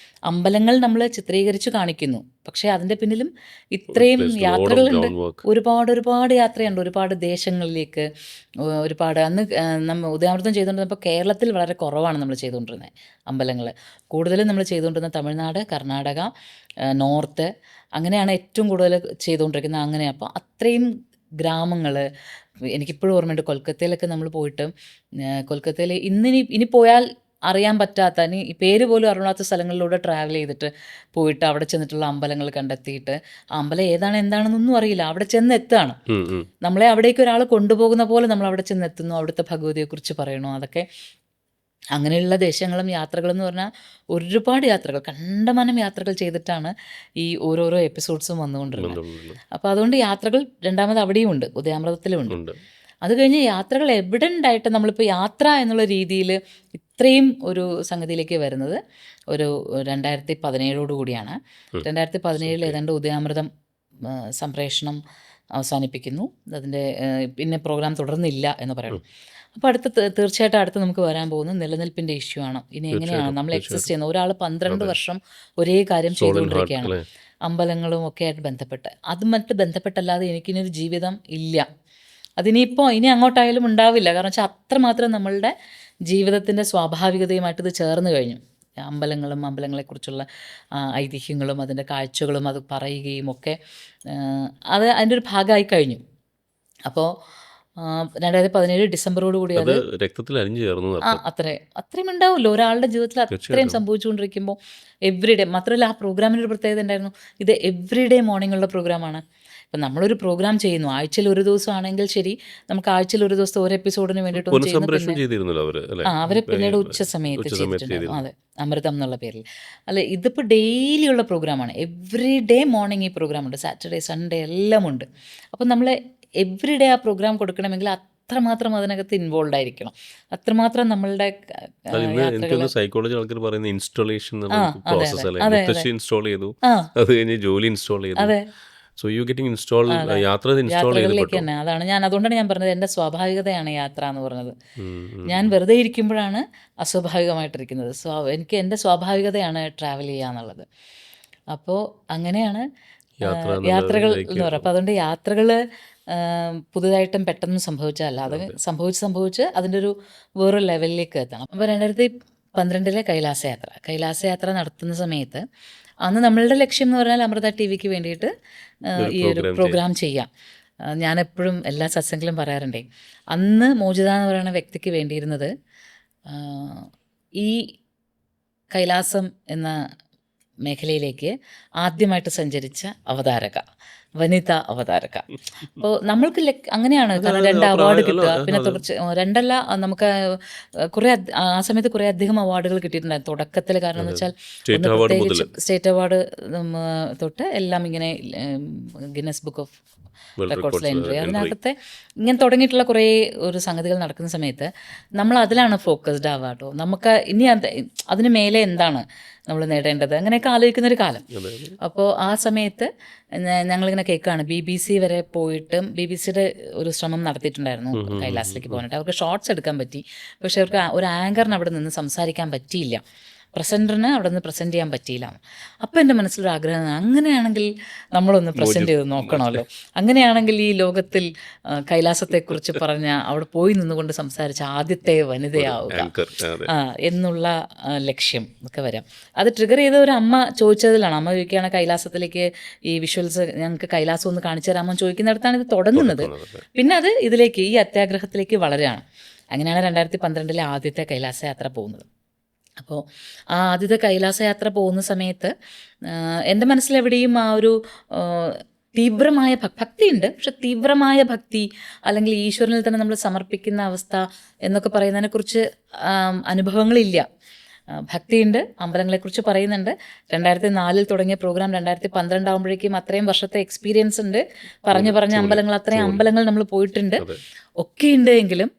[SPEAKER 2] അമ്പലങ്ങൾ നമ്മൾ ചിത്രീകരിച്ച് കാണിക്കുന്നു, പക്ഷേ അതിൻ്റെ പിന്നിലും ഇത്രയും യാത്രകളുണ്ട്. ഒരുപാട് യാത്രയുണ്ട്, ഒരുപാട് ദേശങ്ങളിലേക്ക്, ഒരുപാട്. അന്ന് നമ്മൾ ഉദയാമൃതം ചെയ്തുകൊണ്ടിരുന്നപ്പോൾ കേരളത്തിൽ വളരെ കുറവാണ് നമ്മൾ ചെയ്തുകൊണ്ടിരുന്നത് അമ്പലങ്ങൾ. കൂടുതലും നമ്മൾ ചെയ്തുകൊണ്ടിരുന്നത് തമിഴ്നാട്, കർണാടക, നോർത്ത്, അങ്ങനെയാണ് ഏറ്റവും കൂടുതൽ ചെയ്തുകൊണ്ടിരിക്കുന്നത്. അങ്ങനെ അപ്പോൾ അത്രയും ഗ്രാമങ്ങൾ എനിക്കിപ്പോഴും ഓർമ്മയുണ്ട്. കൊൽക്കത്തയിലൊക്കെ നമ്മൾ പോയിട്ട്, കൊൽക്കത്തയിൽ ഇനി പോയാൽ അറിയാൻ പറ്റാത്ത, ഇനി പേര് പോലും അറിയാത്ത സ്ഥലങ്ങളിലൂടെ ട്രാവൽ ചെയ്തിട്ട് പോയിട്ട് അവിടെ ചെന്നിട്ടുള്ള അമ്പലങ്ങൾ കണ്ടെത്തിയിട്ട്, ആ അമ്പലം ഏതാണ് എന്താണെന്നൊന്നും അറിയില്ല, അവിടെ ചെന്ന് എത്തുകയാണ്. നമ്മളെ അവിടേക്ക് ഒരാൾ കൊണ്ടുപോകുന്ന പോലെ നമ്മൾ അവിടെ ചെന്ന് എത്തുന്നു, അവിടുത്തെ ഭഗവതിയെക്കുറിച്ച് പറയണു. അതൊക്കെ അങ്ങനെയുള്ള ദേശങ്ങളും യാത്രകളെന്ന് പറഞ്ഞാൽ ഒരുപാട് യാത്രകൾ, കണ്ടമാനം യാത്രകൾ ചെയ്തിട്ടാണ് ഈ ഓരോരോ എപ്പിസോഡ്സും വന്നുകൊണ്ടിരുന്നത്. അപ്പോൾ അതുകൊണ്ട് യാത്രകൾ രണ്ടാമത് അവിടെയും ഉണ്ട്, ഉദയാമൃതത്തിലുമുണ്ട്. അത് കഴിഞ്ഞ് യാത്രകൾ എവിഡൻ്റ് ആയിട്ട് നമ്മളിപ്പോൾ യാത്ര എന്നുള്ള രീതിയിൽ ഇത്രയും ഒരു സംഗതിയിലേക്ക് വരുന്നത് ഒരു 2017 കൂടിയാണ്. 2017 ഏതാണ്ട് ഉദയാമൃതം സംപ്രേഷണം അവസാനിപ്പിക്കുന്നു. അതിൻ്റെ പിന്നെ പ്രോഗ്രാം തുടർന്നില്ല എന്ന് പറയുന്നു. അപ്പോൾ തീർച്ചയായിട്ടും അടുത്ത് നമുക്ക് വരാൻ പോകുന്നത് നിലനിൽപ്പിൻ്റെ ഇഷ്യൂ ആണ്. ഇനി എങ്ങനെയാണ് നമ്മൾ എക്സിസ്റ്റ് ചെയ്യുന്നത്? ഒരാൾ 12 വർഷം ഒരേ കാര്യം ചെയ്തുകൊണ്ടിരിക്കുകയാണ്, അമ്പലങ്ങളും ഒക്കെ ആയിട്ട് ബന്ധപ്പെട്ട്. അതുമായിട്ട് ബന്ധപ്പെട്ടല്ലാതെ എനിക്കിനൊരു ജീവിതം ഇല്ല. അതിനിപ്പോൾ ഇനി അങ്ങോട്ടായാലും ഉണ്ടാവില്ല. കാരണം വെച്ചാൽ അത്രമാത്രം നമ്മളുടെ ജീവിതത്തിൻ്റെ സ്വാഭാവികതയുമായിട്ട് ഇത് ചേർന്ന് കഴിഞ്ഞു. അമ്പലങ്ങളും അമ്പലങ്ങളെക്കുറിച്ചുള്ള ഐതിഹ്യങ്ങളും അതിൻ്റെ കാഴ്ചകളും അത് പറയുകയും ഒക്കെ അത് അതിൻ്റെ ഒരു ഭാഗമായി കഴിഞ്ഞു. അപ്പോൾ 2017 ഡിസംബറോടുകൂടി അത്
[SPEAKER 1] രക്തത്തിൽ അലിഞ്ഞു ചേർന്നു.
[SPEAKER 2] അത്രയും ഉണ്ടാവുമല്ലോ ഒരാളുടെ ജീവിതത്തിൽ. അത്രയും സംഭവിച്ചുകൊണ്ടിരിക്കുമ്പോൾ എവ്രിഡേ, മാത്രമല്ല ആ പ്രോഗ്രാമിനൊരു പ്രത്യേകത ഉണ്ടായിരുന്നു. ഇത് എവ്രിഡേ മോർണിംഗുള്ള പ്രോഗ്രാമാണ്. ഇപ്പം നമ്മളൊരു പ്രോഗ്രാം ചെയ്യുന്നു, ആഴ്ചയിൽ ഒരു ദിവസം ആണെങ്കിൽ ശരി, നമുക്ക് ആഴ്ചയിൽ ഒരു ദിവസത്തെ ഒരു എപ്പിസോഡിന് വേണ്ടിയിട്ട് അവരെ പിന്നീട് ഉച്ച സമയത്ത് ചെയ്തിട്ടുണ്ടായിരുന്നു. അതെ, അമൃതം എന്നുള്ള പേരിൽ. അല്ല, ഇതിപ്പോൾ ഡെയിലി ഉള്ള പ്രോഗ്രാമാണ്. എവ്രി ഡേ മോർണിംഗ് ഈ പ്രോഗ്രാമുണ്ട്, സാറ്റർഡേ സൺഡേ എല്ലാം ഉണ്ട്. അപ്പം നമ്മൾ എവ്രി ഡേ ആ പ്രോഗ്രാം കൊടുക്കണമെങ്കിൽ അത്രമാത്രം അതിനകത്ത് ഇൻവോൾവ് ആയിരിക്കണം. അത്രമാത്രം നമ്മളുടെ
[SPEAKER 1] സൈക്കോളജി ആൾക്കാർ പറയുന്ന ഇൻസ്റ്റാളേഷൻ ഇൻസ്റ്റാൾ ചെയ്തു, അത് കഴിഞ്ഞ് ജോലി ഇൻസ്റ്റാൾ ചെയ്തു.
[SPEAKER 2] അതെ,
[SPEAKER 1] സോ യു ഗെറ്റിംഗ് ഇൻസ്റ്റാൾ
[SPEAKER 2] യാത്രകളിലേക്ക് തന്നെ. അതുകൊണ്ടാണ് ഞാൻ പറഞ്ഞത് എൻ്റെ സ്വാഭാവികതയാണ് യാത്ര എന്ന് പറഞ്ഞത്. ഞാൻ വെറുതെ ഇരിക്കുമ്പോഴാണ് അസ്വാഭാവികമായിട്ടിരിക്കുന്നത്. എനിക്ക് എൻ്റെ സ്വാഭാവികതയാണ് ട്രാവൽ ചെയ്യുക എന്നുള്ളത്. അപ്പോൾ അങ്ങനെയാണ് യാത്രകൾ എന്ന് പറയുക. അപ്പോൾ അതുകൊണ്ട് യാത്രകൾ പുതുതായിട്ടും പെട്ടെന്ന് സംഭവിച്ചതല്ല, അത് സംഭവിച്ച് അതിൻ്റെ ഒരു വേറൊരു ലെവലിലേക്ക് എത്തണം. അപ്പോൾ 2012 കൈലാസയാത്ര നടത്തുന്ന സമയത്ത് അന്ന് നമ്മളുടെ ലക്ഷ്യം എന്ന് പറഞ്ഞാൽ അമൃത TV-ക്ക് വേണ്ടിയിട്ട് ഈ ഒരു പ്രോഗ്രാം ചെയ്യാം. ഞാനെപ്പോഴും എല്ലാ സത്സംഗിലും പറയാറുണ്ടേ, അന്ന് മോചിത എന്ന് പറയുന്ന വ്യക്തിക്ക് വേണ്ടിയിരുന്നത് ഈ കൈലാസം എന്ന മേഖലയിലേക്ക് ആദ്യമായിട്ട് സഞ്ചരിച്ച അവതാരക, വനിതാ അവതാരക. അപ്പോൾ നമ്മൾക്ക് അങ്ങനെയാണ്. കാരണം 2 അവാർഡ് കിട്ടുക, പിന്നെ തുടർച്ച 2 നമുക്ക് കുറേ ആ സമയത്ത് കുറേ അധികം അവാർഡുകൾ കിട്ടിയിട്ടുണ്ടായിരുന്നു തുടക്കത്തിൽ. കാരണം എന്ന് വെച്ചാൽ പ്രത്യേകിച്ച് സ്റ്റേറ്റ് അവാർഡ് തൊട്ട് എല്ലാം ഇങ്ങനെ ഗിന്നസ് ബുക്ക് ഓഫ് റെക്കോർഡ്സിലെ എൻട്രി, അതിനകത്തെ ഇങ്ങനെ തുടങ്ങിയിട്ടുള്ള കുറേ ഒരു സംഗതികൾ നടക്കുന്ന സമയത്ത് നമ്മൾ അതിലാണ് ഫോക്കസ്ഡ് ആവുക കേട്ടോ. നമുക്ക് ഇനി അതിന് മേലെ എന്താണ് നമ്മൾ നേടേണ്ടത്, അങ്ങനെയൊക്കെ ആലോചിക്കുന്നൊരു കാലം. അപ്പോൾ ആ സമയത്ത് ഞങ്ങളിങ്ങനെ കേൾക്കുകയാണ്, BBC വരെ പോയിട്ടും BBC-യുടെ ഒരു ശ്രമം നടത്തിയിട്ടുണ്ടായിരുന്നു കൈലാസിലേക്ക് പോകാനായിട്ട്. അവർക്ക് ഷോർട്സ് എടുക്കാൻ പറ്റി, പക്ഷെ അവർക്ക് ഒരു ആങ്കറിന് അവിടെ നിന്ന് സംസാരിക്കാൻ പറ്റിയില്ല, പ്രസൻറ്ററിന് അവിടെ നിന്ന് പ്രസൻറ്റ് ചെയ്യാൻ പറ്റിയില്ല. അപ്പോൾ എൻ്റെ മനസ്സിലൊരു ആഗ്രഹം, അങ്ങനെയാണെങ്കിൽ നമ്മളൊന്ന് പ്രസൻറ്റ് ചെയ്ത് നോക്കണമല്ലോ. അങ്ങനെയാണെങ്കിൽ ഈ ലോകത്തിൽ കൈലാസത്തെക്കുറിച്ച് പറഞ്ഞ, അവിടെ പോയി നിന്നുകൊണ്ട് സംസാരിച്ച ആദ്യത്തെ വനിതയാവുക എന്നുള്ള ലക്ഷ്യം ഒക്കെ വരാം. അത് ട്രിഗർ ചെയ്ത ഒരു അമ്മ ചോദിച്ചതിലാണ്. അമ്മ ചോദിക്കുകയാണ്, കൈലാസത്തിലേക്ക് ഈ വിഷ്വൽസ് ഞങ്ങൾക്ക് കൈലാസം ഒന്ന് കാണിച്ചു തരാമോ ചോദിക്കുന്നിടത്താണ് ഇത് തുടങ്ങുന്നത്. പിന്നെ അത് ഇതിലേക്ക് ഈ അത്യാഗ്രഹത്തിലേക്ക് വളരുകയാണ്. അങ്ങനെയാണ് 2012 ആദ്യത്തെ കൈലാസയാത്ര പോകുന്നത്. അപ്പോൾ ആ ആദ്യത്തെ കൈലാസയാത്ര പോകുന്ന സമയത്ത് എൻ്റെ മനസ്സിലെവിടെയും ആ ഒരു തീവ്രമായ ഭക്തിയുണ്ട്, പക്ഷെ തീവ്രമായ ഭക്തി അല്ലെങ്കിൽ ഈശ്വരനിൽ തന്നെ നമ്മൾ സമർപ്പിക്കുന്ന അവസ്ഥ എന്നൊക്കെ പറയുന്നതിനെക്കുറിച്ച് അനുഭവങ്ങളില്ല. ഭക്തിയുണ്ട്, അമ്പലങ്ങളെക്കുറിച്ച് പറയുന്നുണ്ട്. 2004 തുടങ്ങിയ പ്രോഗ്രാം 2012 ആകുമ്പോഴേക്കും അത്രയും വർഷത്തെ എക്സ്പീരിയൻസ് ഉണ്ട്. പറഞ്ഞ അമ്പലങ്ങൾ, അത്രയും അമ്പലങ്ങൾ നമ്മൾ പോയിട്ടുണ്ട്, ഒക്കെ ഉണ്ട്. എങ്കിലും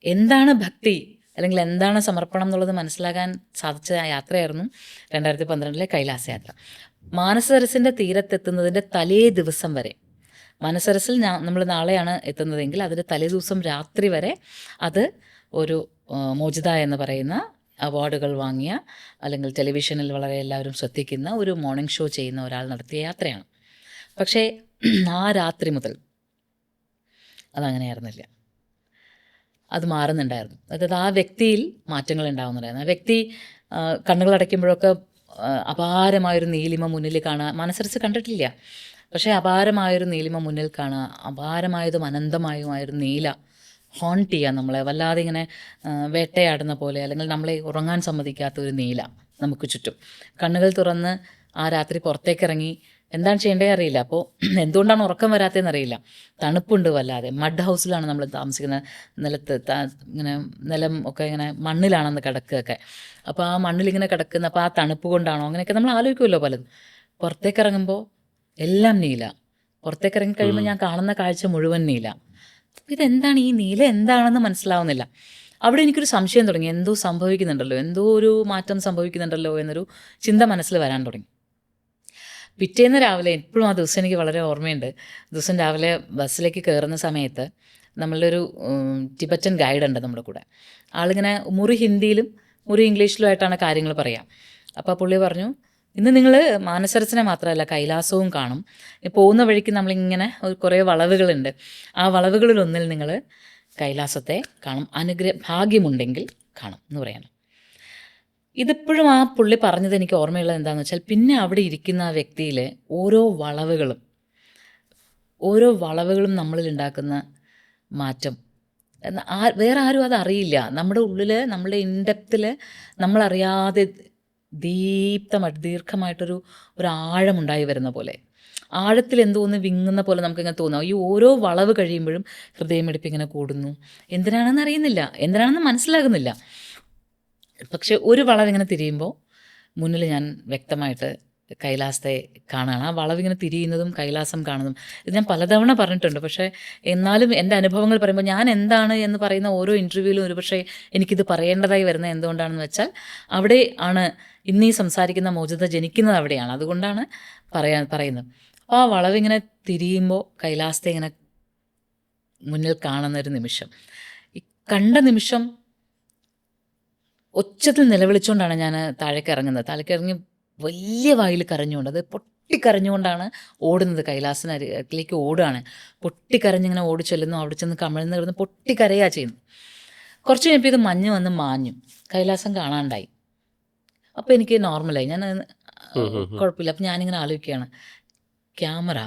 [SPEAKER 2] എന്താണ് ഭക്തി അല്ലെങ്കിൽ എന്താണ് സമർപ്പണം എന്നുള്ളത് മനസ്സിലാക്കാൻ സാധിച്ച യാത്രയായിരുന്നു 2012 കൈലാസ യാത്ര. മാനസരസിൻ്റെ തീരത്തെത്തുന്നതിൻ്റെ തലേ ദിവസം വരെ, മാനസരസിൽ നമ്മൾ നാളെയാണ് എത്തുന്നതെങ്കിൽ അതിൻ്റെ തലേ ദിവസം രാത്രി വരെ അത് ഒരു മോചിത എന്ന് പറയുന്ന അവാർഡുകൾ വാങ്ങിയ അല്ലെങ്കിൽ ടെലിവിഷനിൽ വളരെ എല്ലാവരും ശ്രദ്ധിക്കുന്ന ഒരു മോർണിംഗ് ഷോ ചെയ്യുന്ന ഒരാൾ നടത്തിയ യാത്രയാണ്. പക്ഷേ ആ രാത്രി മുതൽ അതങ്ങനെയായിരുന്നില്ല, അത് മാറുന്നുണ്ടായിരുന്നു. അതായത് ആ വ്യക്തിയിൽ മാറ്റങ്ങൾ ഉണ്ടാകുന്നുണ്ടായിരുന്നു. ആ വ്യക്തി കണ്ണുകളടയ്ക്കുമ്പോഴൊക്കെ അപാരമായൊരു നീലിമ മുന്നിൽ കാണുക. മനസ്സരിച്ച് കണ്ടിട്ടില്ല, പക്ഷേ അപാരമായൊരു നീലിമ മുന്നിൽ കാണുക, അപാരമായതും അനന്തമായുമായൊരു നീല ഹോണ്ട് ചെയ്യുക നമ്മളെ, വല്ലാതെ ഇങ്ങനെ വേട്ടയാടുന്ന പോലെ, അല്ലെങ്കിൽ നമ്മളെ ഉറങ്ങാൻ സമ്മതിക്കാത്ത ഒരു നീല നമുക്ക് ചുറ്റും. കണ്ണുകൾ തുറന്ന് ആ രാത്രി പുറത്തേക്കിറങ്ങി എന്താണ് ചെയ്യേണ്ടത് അറിയില്ല. അപ്പോൾ എന്തുകൊണ്ടാണ് ഉറക്കം വരാത്തതെന്ന് അറിയില്ല. തണുപ്പുണ്ട് വല്ലാതെ. മഡ് ഹൗസിലാണ് നമ്മൾ താമസിക്കുന്നത്, നിലത്ത് ഇങ്ങനെ നിലം ഒക്കെ ഇങ്ങനെ മണ്ണിലാണെന്ന് കിടക്കുകയൊക്കെ. അപ്പോൾ ആ മണ്ണിലിങ്ങനെ കിടക്കുന്ന, അപ്പോൾ ആ തണുപ്പ് കൊണ്ടാണോ അങ്ങനെയൊക്കെ നമ്മൾ ആലോചിക്കുമല്ലോ പലതും. പുറത്തേക്കിറങ്ങുമ്പോൾ എല്ലാം നീല. പുറത്തേക്കിറങ്ങി കഴിയുമ്പോൾ ഞാൻ കാണുന്ന കാഴ്ച മുഴുവൻ നീല. ഇതെന്താണ് ഈ നീല എന്താണെന്ന് മനസ്സിലാവുന്നില്ല. അവിടെ എനിക്കൊരു സംശയം തുടങ്ങി, എന്തോ സംഭവിക്കുന്നുണ്ടല്ലോ, എന്തോ ഒരു മാറ്റം സംഭവിക്കുന്നുണ്ടല്ലോ എന്നൊരു ചിന്ത മനസ്സിൽ വരാൻ തുടങ്ങി. പിറ്റേന്ന് രാവിലെ, എപ്പോഴും ആ ദിവസം എനിക്ക് വളരെ ഓർമ്മയുണ്ട്. ദിവസം രാവിലെ ബസ്സിലേക്ക് കയറുന്ന സമയത്ത് നമ്മളുടെ ഒരു ടിബറ്റൻ ഗൈഡ് ഉണ്ട് നമ്മുടെ കൂടെ. ആളിങ്ങനെ മുറി ഹിന്ദിയിലും മുറി ഇംഗ്ലീഷിലുമായിട്ടാണ് കാര്യങ്ങൾ പറയാം. അപ്പോൾ പുള്ളി പറഞ്ഞു, ഇന്ന് നിങ്ങൾ മാനസരസിനെ മാത്രമല്ല കൈലാസവും കാണും. പോകുന്ന വഴിക്ക് നമ്മളിങ്ങനെ കുറേ വളവുകളുണ്ട്, ആ വളവുകളിലൊന്നിൽ നിങ്ങൾ കൈലാസത്തെ കാണും, ഭാഗ്യമുണ്ടെങ്കിൽ കാണും എന്ന് പറയണം. ഇതിപ്പോഴും ആ പുള്ളി പറഞ്ഞത് എനിക്ക് ഓർമ്മയുള്ളത് എന്താണെന്ന് വെച്ചാൽ, പിന്നെ അവിടെ ഇരിക്കുന്ന ആ വ്യക്തിയിലെ ഓരോ വളവുകളും നമ്മളിൽ ഉണ്ടാക്കുന്ന മാറ്റം വേറെ ആരും അത് അറിയില്ല. നമ്മുടെ ഉള്ളിൽ, നമ്മുടെ ഇൻഡെപ്തിൽ നമ്മളറിയാതെ ദീർഘമായിട്ടൊരു ആഴമുണ്ടായി വരുന്ന പോലെ, ആഴത്തിൽ എന്തോന്ന് വിങ്ങുന്ന പോലെ നമുക്കിങ്ങനെ തോന്നാം. ഈ ഓരോ വളവ് കഴിയുമ്പോഴും ഹൃദയമിടിപ്പ് ഇങ്ങനെ കൂടുന്നു. എന്തിനാണെന്ന് അറിയുന്നില്ല, എന്തിനാണെന്ന് മനസ്സിലാകുന്നില്ല. പക്ഷെ ഒരു വളവിങ്ങനെ തിരിയുമ്പോൾ മുന്നിൽ ഞാൻ വ്യക്തമായിട്ട് കൈലാസത്തെ കാണുകയാണ്. ആ വളവിങ്ങനെ തിരിയുന്നതും കൈലാസം കാണുന്നതും ഇത് ഞാൻ പലതവണ പറഞ്ഞിട്ടുണ്ട്. പക്ഷേ എന്നാലും എൻ്റെ അനുഭവങ്ങൾ പറയുമ്പോൾ ഞാൻ എന്താണ് എന്ന് പറയുന്ന ഓരോ ഇൻ്റർവ്യൂവിലും ഒരു പക്ഷേ എനിക്കിത് പറയേണ്ടതായി വരുന്നത് എന്തുകൊണ്ടാണെന്ന് വെച്ചാൽ, അവിടെ ആണ് ഇന്നീ സംസാരിക്കുന്ന മോചിത ജനിക്കുന്നത് അവിടെയാണ്. അതുകൊണ്ടാണ് പറയുന്നത്. അപ്പോൾ ആ വളവിങ്ങനെ തിരിയുമ്പോൾ കൈലാസത്തെ ഇങ്ങനെ മുന്നിൽ കാണുന്നൊരു നിമിഷം, ഈ കണ്ട നിമിഷം ഒച്ചത്തിൽ നിലവിളിച്ചുകൊണ്ടാണ് ഞാൻ താഴേക്ക് ഇറങ്ങുന്നത്. താഴേക്ക് ഇറങ്ങി വലിയ വായിൽ കരഞ്ഞുകൊണ്ട്, അത് പൊട്ടിക്കരഞ്ഞുകൊണ്ടാണ് ഓടുന്നത്. കൈലാസത്തിലേക്ക് ഓടുകയാണ്, പൊട്ടിക്കരഞ്ഞിങ്ങനെ ഓടി ചെല്ലുന്നു. അവിടെ ചെന്ന് കമിഴ്ന്ന് കിടന്ന് പൊട്ടിക്കരയാണ് ചെയ്യുന്നത്. കുറച്ച് കഴിഞ്ഞപ്പോൾ ഇത് മഞ്ഞ് വന്ന് മാഞ്ഞു, കൈലാസം കാണാണ്ടായി. അപ്പോൾ എനിക്ക് നോർമലായി, ഞാൻ കുഴപ്പമില്ല. അപ്പോൾ ഞാനിങ്ങനെ ആലോചിക്കുകയാണ്, ക്യാമറ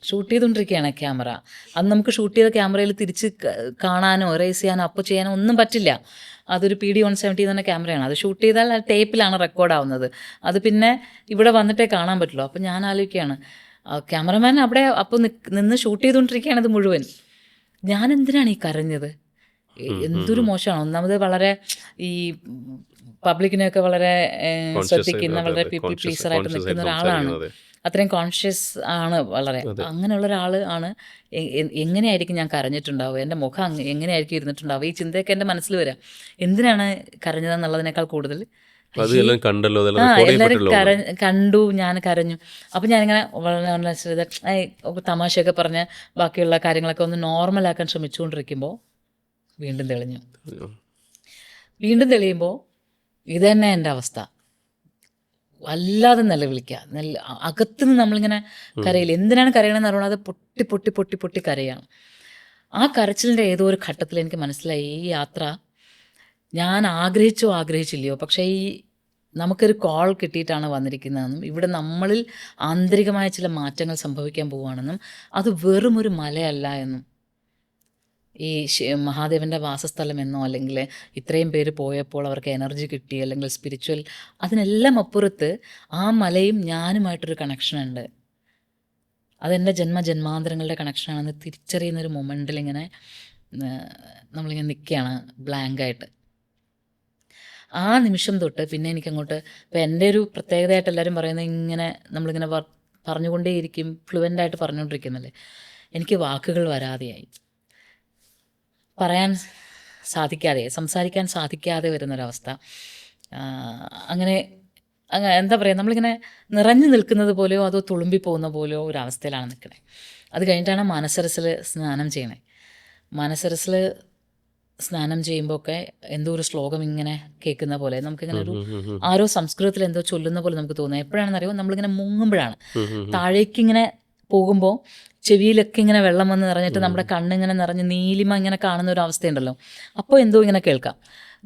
[SPEAKER 2] ഷൂട്ട് ചെയ്തുകൊണ്ടിരിക്കുകയാണ്. ക്യാമറ അന്ന് നമുക്ക് ഷൂട്ട് ചെയ്ത ക്യാമറയിൽ തിരിച്ച് കാണാനോ എറേസ് ചെയ്യാനോ അപ്പോൾ ചെയ്യാനോ ഒന്നും പറ്റില്ല. അതൊരു PD-170 എന്ന് പറഞ്ഞ ക്യാമറയാണ്. അത് ഷൂട്ട് ചെയ്താൽ ടേപ്പിലാണ് റെക്കോർഡാവുന്നത്. അത് പിന്നെ ഇവിടെ വന്നിട്ടേ കാണാൻ പറ്റുള്ളൂ. അപ്പോൾ ഞാൻ ആലോചിക്കുകയാണ്, ക്യാമറമാൻ അവിടെ അപ്പോൾ നിന്ന് ഷൂട്ട് ചെയ്തുകൊണ്ടിരിക്കുകയാണ് ഇത് മുഴുവൻ. ഞാൻ എന്തിനാണ് ഈ കരഞ്ഞത്? എന്തൊരു മോശമാണ്. ഒന്നാമത് വളരെ ഈ പബ്ലിക്കിനെയൊക്കെ വളരെ ശ്രദ്ധിക്കുന്ന, വളരെ പീപ്പിൾ പ്ലീസറായിട്ട് നിൽക്കുന്ന ഒരാളാണ്. അത്രയും കോൺഷ്യസ് ആണ് വളരെ. അങ്ങനെയുള്ള ഒരാൾ ആണ്. എങ്ങനെയായിരിക്കും ഞാൻ കരഞ്ഞിട്ടുണ്ടാവുക? എൻ്റെ മുഖം എങ്ങനെയായിരിക്കും ഇരുന്നിട്ടുണ്ടാവുക? ഈ ചിന്തയൊക്കെ എൻ്റെ മനസ്സിൽ വരാം. എന്തിനാണ് കരഞ്ഞതെന്നുള്ളതിനേക്കാൾ കൂടുതൽ എല്ലാവരും കണ്ടു, ഞാൻ കരഞ്ഞു. അപ്പം ഞാനിങ്ങനെ വളരെ തമാശയൊക്കെ പറഞ്ഞ് ബാക്കിയുള്ള കാര്യങ്ങളൊക്കെ ഒന്ന് നോർമലാക്കാൻ ശ്രമിച്ചുകൊണ്ടിരിക്കുമ്പോൾ വീണ്ടും തെളിയുമ്പോൾ ഇത് തന്നെ എൻ്റെ അവസ്ഥ. വല്ലാതെ നിലവിളിക്കുക, അകത്തുനിന്ന് നമ്മളിങ്ങനെ കരയില്ല. എന്തിനാണ് കരയണമെന്ന് അറിയണം, അത് പൊട്ടി പൊട്ടി പൊട്ടി പൊട്ടി കരയാണ്. ആ കരച്ചിലിൻ്റെ ഏതോ ഒരു ഘട്ടത്തിൽ എനിക്ക് മനസ്സിലായി, ഈ യാത്ര ഞാൻ ആഗ്രഹിച്ചില്ലയോ, പക്ഷേ ഈ നമുക്കൊരു കോൾ കിട്ടിയിട്ടാണ് വന്നിരിക്കുന്നതെന്നും ഇവിടെ നമ്മളിൽ ആന്തരികമായ ചില മാറ്റങ്ങൾ സംഭവിക്കാൻ പോവുകയാണെന്നും അത് വെറും ഒരു മലയല്ല എന്നും, ഈ മഹാദേവൻ്റെ വാസസ്ഥലം എന്നോ അല്ലെങ്കിൽ ഇത്രയും പേര് പോയപ്പോൾ അവർക്ക് എനർജി കിട്ടി അല്ലെങ്കിൽ സ്പിരിച്വൽ, അതിനെല്ലാം അപ്പുറത്ത് ആ മലയും ഞാനുമായിട്ടൊരു കണക്ഷൻ ഉണ്ട്. അതെൻ്റെ ജന്മജന്മാന്തരങ്ങളുടെ കണക്ഷനാണെന്ന് തിരിച്ചറിയുന്നൊരു മൊമെൻറ്റിൽ ഇങ്ങനെ നമ്മളിങ്ങനെ നിൽക്കുകയാണ് ബ്ലാങ്കായിട്ട്. ആ നിമിഷം തൊട്ട് പിന്നെ എനിക്കങ്ങോട്ട് ഇപ്പം എൻ്റെ ഒരു പ്രത്യേകതയായിട്ട് എല്ലാവരും പറയുന്നത് ഇങ്ങനെ നമ്മളിങ്ങനെ പറഞ്ഞുകൊണ്ടേയിരിക്കും, ഫ്ലുവൻ്റായിട്ട് പറഞ്ഞുകൊണ്ടിരിക്കുന്നല്ലേ. എനിക്ക് വാക്കുകൾ വരാതെയായി, പറയാൻ സാധിക്കാതെ, സംസാരിക്കാൻ സാധിക്കാതെ വരുന്നൊരവസ്ഥ. അങ്ങനെ എന്താ പറയുക, നമ്മളിങ്ങനെ നിറഞ്ഞു നിൽക്കുന്നത് പോലെയോ അതോ തുളുമ്പി പോകുന്ന പോലെയോ ഒരവസ്ഥയിലാണ് നിൽക്കണേ. അത് കഴിഞ്ഞിട്ടാണ് മാനസരസിൽ സ്നാനം ചെയ്യണേ. മാനസരസിൽ സ്നാനം ചെയ്യുമ്പോൾ ഒക്കെ എന്തോ ഒരു ശ്ലോകം ഇങ്ങനെ കേൾക്കുന്ന പോലെ നമുക്കിങ്ങനെ ഒരു ആരോ സംസ്കൃതത്തിൽ എന്തോ ചൊല്ലുന്ന പോലെ നമുക്ക് തോന്നുന്നത്. എപ്പോഴാണെന്നറിയോ, നമ്മളിങ്ങനെ മുങ്ങുമ്പോഴാണ്. താഴേക്കിങ്ങനെ പോകുമ്പോൾ ചെവിയിലൊക്കെ ഇങ്ങനെ വെള്ളം വന്ന് നിറഞ്ഞിട്ട് നമ്മുടെ കണ്ണിങ്ങനെ നിറഞ്ഞ് നീലിമ ഇങ്ങനെ കാണുന്ന ഒരു അവസ്ഥയുണ്ടല്ലോ. അപ്പോൾ എന്തോ ഇങ്ങനെ കേൾക്കാം.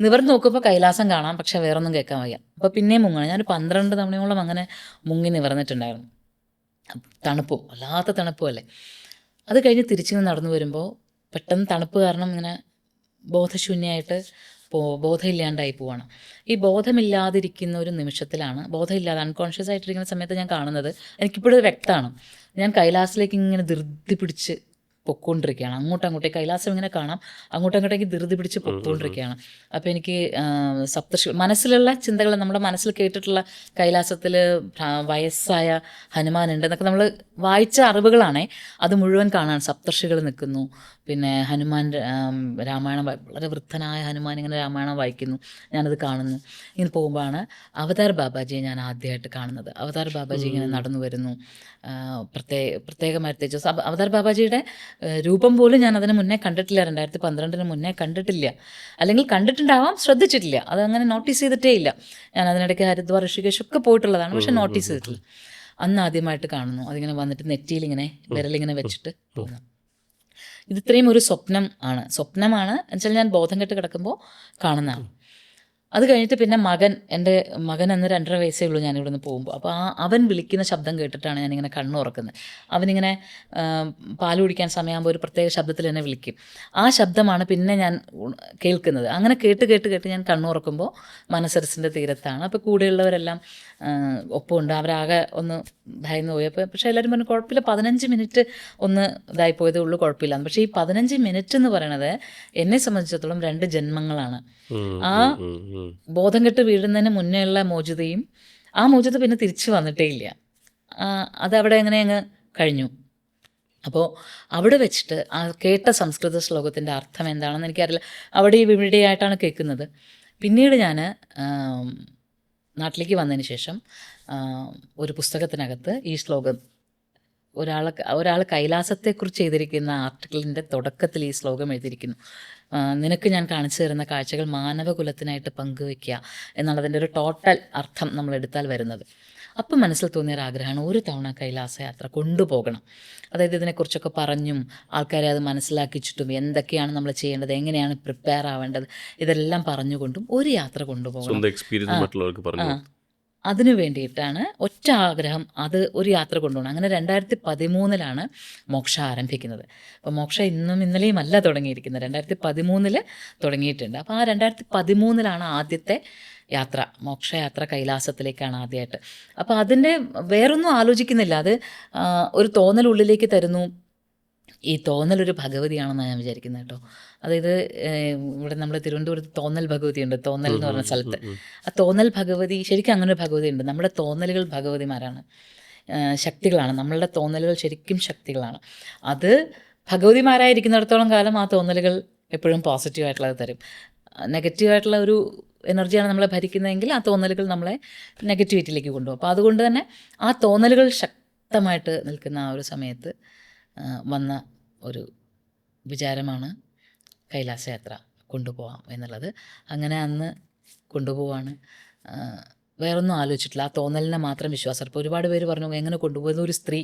[SPEAKER 2] നിവർന്ന് നോക്കുമ്പോൾ കൈലാസം കാണാം, പക്ഷെ വേറൊന്നും കേൾക്കാൻ വയ്യ. അപ്പോൾ പിന്നെയും മുങ്ങണം. ഞാൻ 12 തവണയോളം അങ്ങനെ മുങ്ങി നിവർന്നിട്ടുണ്ടായിരുന്നു. തണുപ്പും, വല്ലാത്ത തണുപ്പും അല്ലേ. അത് കഴിഞ്ഞ് തിരിച്ച് നടന്നു വരുമ്പോൾ പെട്ടെന്ന് തണുപ്പ് കാരണം ഇങ്ങനെ ബോധശൂന്യമായിട്ട് ബോധമില്ലാണ്ടായി പോവാണ്. ഈ ബോധമില്ലാതിരിക്കുന്ന ഒരു നിമിഷത്തിലാണ്, ബോധമില്ലാതെ അൺകോൺഷ്യസ് ആയിട്ടിരിക്കുന്ന സമയത്ത് ഞാൻ കാണുന്നത്, എനിക്കിപ്പോഴും വ്യക്തമാണ്, ഞാൻ കൈലാസിലേക്ക് ഇങ്ങനെ ധൃതി പിടിച്ച് പൊക്കോണ്ടിരിക്കുകയാണ്. അങ്ങോട്ടേ കൈലാസം ഇങ്ങനെ കാണാം, അങ്ങോട്ടേക്ക് ധൃതി പിടിച്ച് പൊക്കോണ്ടിരിക്കുകയാണ്. അപ്പോൾ എനിക്ക് സപ്തർഷി മനസ്സിലുള്ള ചിന്തകൾ, നമ്മുടെ മനസ്സിൽ കേട്ടിട്ടുള്ള കൈലാസത്തിൽ വയസ്സായ ഹനുമാൻ ഉണ്ട് എന്നൊക്കെ നമ്മൾ വായിച്ച അറിവുകളാണേ, അത് മുഴുവൻ കാണാൻ സപ്തർഷികൾ നിൽക്കുന്നു. പിന്നെ ഹനുമാൻ രാമായണം, വളരെ വൃദ്ധനായ ഹനുമാൻ ഇങ്ങനെ രാമായണം വായിക്കുന്നു, ഞാനത് കാണുന്നു. ഇങ്ങനെ പോകുമ്പോഴാണ് അവതാർ ബാബാജിയെ ഞാൻ ആദ്യമായിട്ട് കാണുന്നത്. അവതാർ ബാബാജി ഇങ്ങനെ നടന്നു വരുന്നു. പ്രത്യേകമായി തേജസ്. അവതാർ ബാബാജിയുടെ രൂപം പോലും ഞാൻ അതിന് മുന്നേ കണ്ടിട്ടില്ല, 2012 മുന്നേ കണ്ടിട്ടില്ല. അല്ലെങ്കിൽ കണ്ടിട്ടുണ്ടാവാം, ശ്രദ്ധിച്ചിട്ടില്ല, അതങ്ങനെ നോട്ടീസ് ചെയ്തിട്ടേ ഇല്ല. ഞാൻ അതിനിടയ്ക്ക് ഹരിദ്വാർ, ഋഷികേശ് ഒക്കെ പോയിട്ടുള്ളതാണ്, പക്ഷെ നോട്ടീസ് ചെയ്തിട്ടില്ല. അന്ന് ആദ്യമായിട്ട് കാണുന്നു. അതിങ്ങനെ വന്നിട്ട് നെറ്റിയിലിങ്ങനെ വിരലിങ്ങനെ വെച്ചിട്ട് പോകുന്നു. ഇത് ഇത്രയും ഒരു സ്വപ്നമാണ് എന്നുവെച്ചാൽ ഞാൻ ബോധം കെട്ട് കിടക്കുമ്പോൾ കാണുന്നതാണ്. അത് കഴിഞ്ഞിട്ട് പിന്നെ എൻ്റെ മകൻ അന്ന് 2.5 വയസ്സേ ഉള്ളൂ ഞാനിവിടെ നിന്ന് പോകുമ്പോൾ. അപ്പോൾ അവൻ വിളിക്കുന്ന ശബ്ദം കേട്ടിട്ടാണ് ഞാനിങ്ങനെ കണ്ണുറക്കുന്നത്. അവനിങ്ങനെ പാല് കുടിക്കാൻ സമയമാകുമ്പോൾ ഒരു പ്രത്യേക ശബ്ദത്തിൽ എന്നെ വിളിക്കും. ആ ശബ്ദമാണ് പിന്നെ ഞാൻ കേൾക്കുന്നത്. അങ്ങനെ കേട്ട് ഞാൻ കണ്ണുറക്കുമ്പോൾ മനസരസിൻ്റെ തീരത്താണ്. അപ്പോൾ കൂടെയുള്ളവരെല്ലാം ഒപ്പമുണ്ട്. അവരാകെ ഒന്ന് ഭയന്ന് പോയി. പക്ഷേ എല്ലാവരും പറഞ്ഞു കുഴപ്പമില്ല, 15 മിനിറ്റ് ഒന്ന് ഇതായിപ്പോയതേ ഉള്ളൂ, കുഴപ്പമില്ല. പക്ഷേ ഈ 15 മിനിറ്റ് എന്ന് പറയണത് എന്നെ സംബന്ധിച്ചിടത്തോളം 2 ജന്മങ്ങളാണ്. ആ ബോധം കെട്ട് വീഴുന്നതിന് മുന്നേ ഉള്ള മോചിതയും ആ മോചിത പിന്നെ തിരിച്ചു വന്നിട്ടേ ഇല്ല. അതവിടെ എങ്ങനെ അങ്ങ് കഴിഞ്ഞു. അപ്പോൾ അവിടെ വെച്ചിട്ട് ആ കേട്ട സംസ്കൃത ശ്ലോകത്തിൻ്റെ അർത്ഥം എന്താണെന്ന് എനിക്കറിയില്ല. അവിടെ ഇവിടെയായിട്ടാണ് കേൾക്കുന്നത്. പിന്നീട് ഞാൻ നാട്ടിലേക്ക് വന്നതിന് ശേഷം ഒരു പുസ്തകത്തിനകത്ത് ഈ ശ്ലോകം ഒരാൾ കൈലാസത്തെക്കുറിച്ച് എഴുതിയിരിക്കുന്ന ആർട്ടിക്കിളിൻ്റെ തുടക്കത്തിൽ ഈ ശ്ലോകം എഴുതിയിരിക്കുന്നു. നിനക്ക് ഞാൻ കാണിച്ചു തരുന്ന കാഴ്ചകൾ മാനവകുലത്തിനായിട്ട് പങ്കുവയ്ക്കുക എന്നുള്ളതിൻ്റെ ഒരു ടോട്ടൽ അർത്ഥം നമ്മൾ എടുത്താൽ വരുന്നത്. അപ്പം മനസ്സിൽ തോന്നിയൊരാഗ്രഹമാണ് ഒരു തവണ കൈലാസയാത്ര കൊണ്ടുപോകണം. അതായത് ഇതിനെക്കുറിച്ചൊക്കെ പറഞ്ഞും ആൾക്കാരെ അത് മനസ്സിലാക്കിച്ചിട്ടും എന്തൊക്കെയാണ് നമ്മൾ ചെയ്യേണ്ടത്, എങ്ങനെയാണ് പ്രിപ്പയർ ആവേണ്ടത്, ഇതെല്ലാം പറഞ്ഞുകൊണ്ടും ഒരു യാത്ര കൊണ്ടുപോകണം. അതിനു വേണ്ടിയിട്ടാണ് ഒറ്റ ആഗ്രഹം, അത് ഒരു യാത്ര കൊണ്ടുപോകണം. അങ്ങനെ 2013 മോക്ഷ ആരംഭിക്കുന്നത്. അപ്പോൾ മോക്ഷ ഇന്നും ഇന്നലെയും അല്ല തുടങ്ങിയിരിക്കുന്നത്, 2013 തുടങ്ങിയിട്ടുണ്ട്. അപ്പോൾ ആ 2013 ആദ്യത്തെ യാത്ര, മോക്ഷയാത്ര കൈലാസത്തിലേക്കാണ് ആദ്യമായിട്ട്. അപ്പോൾ അതിൻ്റെ വേറൊന്നും ആലോചിക്കുന്നില്ല, അത് ഒരു തോന്നൽ ഉള്ളിലേക്ക് തരുന്നു. ഈ തോന്നലൊരു ഭഗവതിയാണെന്നാണ് ഞാൻ വിചാരിക്കുന്നത് കേട്ടോ. അതായത് ഇവിടെ നമ്മൾ തിരുവനന്തപുരത്ത് തോന്നൽ ഭഗവതി ഉണ്ട്, തോന്നൽ എന്ന് പറഞ്ഞ സ്ഥലത്ത്. ആ തോന്നൽ ഭഗവതി ശരിക്കും അങ്ങനെ ഒരു ഭഗവതി ഉണ്ട്. നമ്മുടെ തോന്നലുകൾ ഭഗവതിമാരാണ്, ശക്തികളാണ്. നമ്മളുടെ തോന്നലുകൾ ശരിക്കും ശക്തികളാണ്. അത് ഭഗവതിമാരായിരിക്കുന്നിടത്തോളം കാലം ആ തോന്നലുകൾ എപ്പോഴും പോസിറ്റീവായിട്ടുള്ളത് തരും. നെഗറ്റീവായിട്ടുള്ള ഒരു എനർജിയാണ് നമ്മളെ ഭരിക്കുന്നതെങ്കിൽ ആ തോന്നലുകൾ നമ്മളെ നെഗറ്റിവിറ്റിയിലേക്ക് കൊണ്ടുപോകും. അപ്പോൾ അതുകൊണ്ട് തന്നെ ആ തോന്നലുകൾ ശക്തമായിട്ട് നിൽക്കുന്ന ആ ഒരു സമയത്ത് വന്ന ഒരു വിചാരമാണ് കൈലാസയാത്ര കൊണ്ടുപോകാം എന്നുള്ളത്. അങ്ങനെ അന്ന് കൊണ്ടുപോവാണ്. വേറൊന്നും ആലോചിച്ചിട്ടില്ല, ആ തോന്നലിനെ മാത്രം വിശ്വാസം. ഇപ്പോൾ ഒരുപാട് പേര് പറഞ്ഞു എങ്ങനെ കൊണ്ടുപോകുന്നത്, ഒരു സ്ത്രീ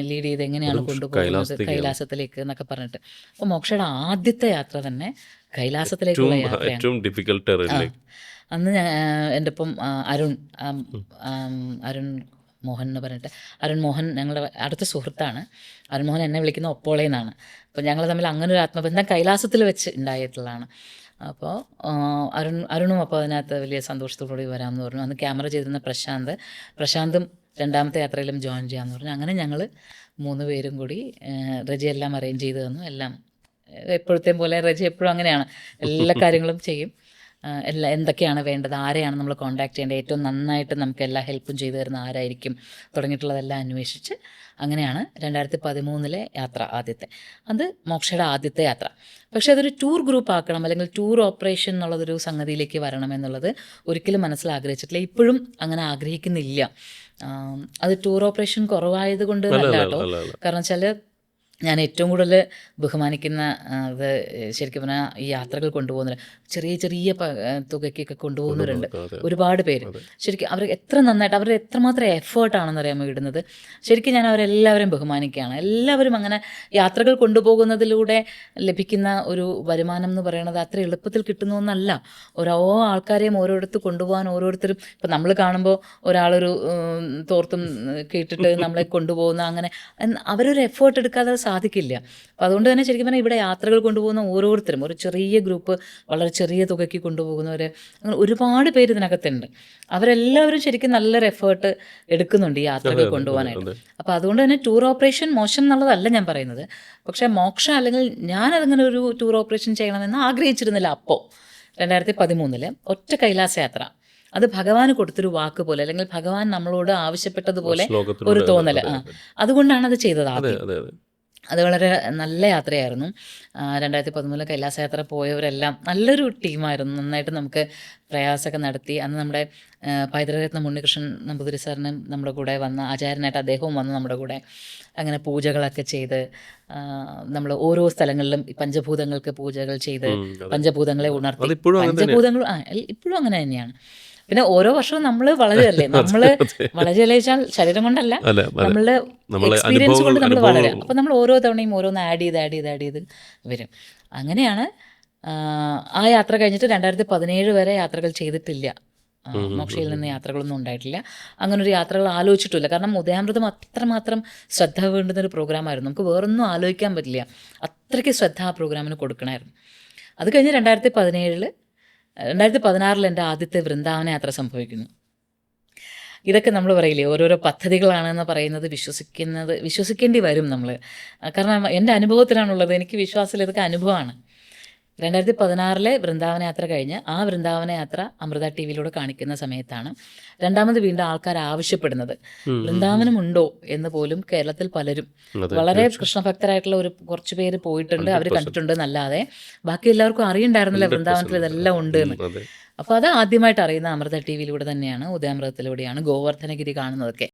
[SPEAKER 2] ലീഡ് ചെയ്ത് എങ്ങനെയാണ് കൊണ്ടുപോകുന്നത് കൈലാസത്തിലേക്ക് എന്നൊക്കെ പറഞ്ഞിട്ട്. അപ്പോൾ മോക്ഷയുടെ ആദ്യത്തെ യാത്ര തന്നെ കൈലാസത്തിലേക്കുള്ള യാത്രയാണ്. അന്ന് എൻ്റെ ഒപ്പം അരുൺ മോഹൻ എന്ന് പറഞ്ഞിട്ട്, അരുൺ മോഹൻ ഞങ്ങളുടെ അടുത്ത സുഹൃത്താണ്. അരുൺ മോഹൻ എന്നെ വിളിക്കുന്ന ഒപ്പോളയിൽ നിന്നാണ്. അപ്പോൾ ഞങ്ങൾ തമ്മിൽ അങ്ങനെ ഒരു ആത്മബന്ധം കൈലാസത്തിൽ വെച്ച് ഉണ്ടായിട്ടുള്ളതാണ്. അപ്പോൾ അരുണും അപ്പോൾ അതിനകത്ത് വലിയ സന്തോഷത്തോടുകൂടി വരാമെന്ന് പറഞ്ഞു. അന്ന് ക്യാമറ ചെയ്തിരുന്ന പ്രശാന്തും 2ാമത്തെ യാത്രയിലും ജോയിൻ ചെയ്യാമെന്ന് പറഞ്ഞു. അങ്ങനെ ഞങ്ങൾ 3 പേരും കൂടി റജി എല്ലാം അറേഞ്ച് ചെയ്ത് തന്നു. എല്ലാം എപ്പോഴത്തെയും പോലെ റജി എപ്പോഴും അങ്ങനെയാണ്, എല്ലാ കാര്യങ്ങളും ചെയ്യും. എന്തൊക്കെയാണ് വേണ്ടത്, ആരെയാണ് നമ്മൾ കോൺടാക്ട് ചെയ്യേണ്ടത്, ഏറ്റവും നന്നായിട്ട് നമുക്ക് എല്ലാ ഹെൽപ്പും ചെയ്തു തരുന്ന ആരായിരിക്കും തുടങ്ങിയിട്ടുള്ളതെല്ലാം അന്വേഷിച്ച് അങ്ങനെയാണ് 2013 യാത്ര ആദ്യത്തെ. അത് മോക്ഷയുടെ ആദ്യത്തെ യാത്ര. പക്ഷേ അതൊരു ടൂർ ഗ്രൂപ്പ് ആക്കണം അല്ലെങ്കിൽ ടൂർ ഓപ്പറേഷൻ എന്നുള്ളതൊരു സംഗതിയിലേക്ക് വരണം എന്നുള്ളത് ഒരിക്കലും മനസ്സിൽ ആഗ്രഹിച്ചിട്ടില്ല, ഇപ്പോഴും അങ്ങനെ ആഗ്രഹിക്കുന്നില്ല. അത് ടൂർ ഓപ്പറേഷൻ കുറവായത് കൊണ്ട് നല്ല കേട്ടോ. കാരണം വെച്ചാൽ ഞാൻ ഏറ്റവും കൂടുതൽ ബഹുമാനിക്കുന്ന അത് ശരിക്കും പറഞ്ഞാൽ ഈ യാത്രകൾ കൊണ്ടുപോകുന്നവർ, ചെറിയ ചെറിയ തുകയ്ക്കൊക്കെ കൊണ്ടുപോകുന്നവരുണ്ട് ഒരുപാട് പേര്. ശരിക്കും അവർ എത്ര നന്നായിട്ട്, അവർ എത്രമാത്രം എഫേർട്ടാണെന്ന് അറിയാമോ ഇടുന്നത്. ശരിക്കും ഞാൻ അവരെല്ലാവരെയും ബഹുമാനിക്കുകയാണ്. എല്ലാവരും അങ്ങനെ യാത്രകൾ കൊണ്ടുപോകുന്നതിലൂടെ ലഭിക്കുന്ന ഒരു വരുമാനം എന്ന് പറയുന്നത് അത്ര എളുപ്പത്തിൽ കിട്ടുന്ന ഒന്നല്ല. ഓരോ ആൾക്കാരെയും ഓരോരുത്തർ കൊണ്ടുപോകാൻ ഓരോരുത്തരും, ഇപ്പം നമ്മൾ കാണുമ്പോൾ ഒരാളൊരു തോർത്തും കേട്ടിട്ട് നമ്മളെ കൊണ്ടുപോകുന്ന അങ്ങനെ അവരൊരു എഫേർട്ട് എടുക്കാതെ സാധിക്കില്ല. അപ്പോൾ അതുകൊണ്ട് തന്നെ ശരിക്കും പറഞ്ഞാൽ ഇവിടെ യാത്രകൾ കൊണ്ടുപോകുന്ന ഓരോരുത്തരും, ഒരു ചെറിയ ഗ്രൂപ്പ് വളരെ ചെറിയ തുകയ്ക്ക് കൊണ്ടുപോകുന്നവർ, അങ്ങനെ ഒരുപാട് പേര് ഇതിനകത്തുണ്ട്. അവരെല്ലാവരും ശരിക്കും നല്ലൊരു എഫേർട്ട് എടുക്കുന്നുണ്ട് ഈ യാത്രകൾ കൊണ്ടുപോകാനായിട്ട്. അപ്പോൾ അതുകൊണ്ട് തന്നെ ടൂർ ഓപ്പറേഷൻ മോശം എന്നുള്ളതല്ല ഞാൻ പറയുന്നത്. പക്ഷേ മോക്ഷ അല്ലെങ്കിൽ ഞാനതങ്ങനെ ഒരു ടൂർ ഓപ്പറേഷൻ ചെയ്യണമെന്ന് ആഗ്രഹിച്ചിരുന്നില്ല. അപ്പോൾ 2013 ഒറ്റ കൈലാസ യാത്ര, അത് ഭഗവാന് കൊടുത്തൊരു വാക്ക് പോലെ, അല്ലെങ്കിൽ ഭഗവാൻ നമ്മളോട് ആവശ്യപ്പെട്ടതുപോലെ ഒരു തോന്നൽ. അതുകൊണ്ടാണ് അത് ചെയ്തത് ആദ്യം. അത് വളരെ നല്ല യാത്രയായിരുന്നു. 2013 കൈലാസ യാത്ര പോയവരെല്ലാം നല്ലൊരു ടീമായിരുന്നു. നന്നായിട്ട് നമുക്ക് പ്രയാസമൊക്കെ നടത്തി. അന്ന് നമ്മുടെ പൈതൃകരത്നം ഉണ്ണികൃഷ്ണൻ നമ്പൂതിരി സാറിനും നമ്മുടെ കൂടെ വന്ന ആചാര്യനായിട്ട് അദ്ദേഹവും വന്ന് നമ്മുടെ കൂടെ അങ്ങനെ പൂജകളൊക്കെ ചെയ്ത്, നമ്മൾ ഓരോ സ്ഥലങ്ങളിലും പഞ്ചഭൂതങ്ങൾക്ക് പൂജകൾ ചെയ്ത് പഞ്ചഭൂതങ്ങളെ ഉണർത്തി. പഞ്ചഭൂതങ്ങൾ ഇപ്പോഴും അങ്ങനെ തന്നെയാണ്. പിന്നെ ഓരോ വർഷവും നമ്മൾ വളരെയല്ലേ, നമ്മൾ വളരെയല്ലേ വെച്ചാൽ ശരീരം കൊണ്ടല്ല, നമ്മളുടെ എക്സ്പീരിയൻസ് കൊണ്ട് നമ്മൾ വളരാം. അപ്പം നമ്മൾ ഓരോ തവണയും ഓരോന്ന് ആഡ് ചെയ്ത് വരും. അങ്ങനെയാണ് ആ യാത്ര കഴിഞ്ഞിട്ട് 2017 വരെ യാത്രകൾ ചെയ്തിട്ടില്ല. മോക്ഷയിൽ നിന്ന് യാത്രകളൊന്നും ഉണ്ടായിട്ടില്ല. അങ്ങനൊരു യാത്രകൾ ആലോചിച്ചിട്ടില്ല. കാരണം ഉദയാമൃതം അത്രമാത്രം ശ്രദ്ധ വേണ്ടുന്നൊരു പ്രോഗ്രാമായിരുന്നു. നമുക്ക് വേറൊന്നും ആലോചിക്കാൻ പറ്റില്ല, അത്രയ്ക്ക് ശ്രദ്ധ ആ പ്രോഗ്രാമിന് കൊടുക്കണമായിരുന്നു. അത് കഴിഞ്ഞ് 2016 എൻ്റെ ആദ്യത്തെ വൃന്ദാവന യാത്ര സംഭവിക്കുന്നു. ഇതൊക്കെ നമ്മൾ പറയില്ലേ, ഓരോരോ പദ്ധതികളാണെന്ന് പറയുന്നത് വിശ്വസിക്കേണ്ടി വരും നമ്മൾ. കാരണം എൻ്റെ അനുഭവത്തിലാണുള്ളത്, എനിക്ക് വിശ്വാസത്തിൽ ഇതൊക്കെ അനുഭവമാണ്. 2016 വൃന്ദാവന യാത്ര കഴിഞ്ഞ് ആ വൃന്ദാവന യാത്ര അമൃത ടി വിയിലൂടെ കാണിക്കുന്ന സമയത്താണ് രണ്ടാമത് വീണ്ടും ആൾക്കാർ ആവശ്യപ്പെടുന്നത് വൃന്ദാവനമുണ്ടോ എന്ന് പോലും. കേരളത്തിൽ പലരും വളരെ കൃഷ്ണഭക്തരായിട്ടുള്ള കുറച്ച് പേര് പോയിട്ടുണ്ട്, അവർ കണ്ടിട്ടുണ്ട് എന്നല്ലാതെ ബാക്കി എല്ലാവർക്കും അറിയണ്ടായിരുന്നില്ല വൃന്ദാവനത്തിൽ ഇതെല്ലാം ഉണ്ട് എന്ന്. അപ്പോൾ അത് ആദ്യമായിട്ട് അറിയുന്ന അമൃത ടി വിയിലൂടെ തന്നെയാണ്, ഉദയാമൃതത്തിലൂടെയാണ്, ഗോവർദ്ധനഗിരി കാണുന്നതൊക്കെ.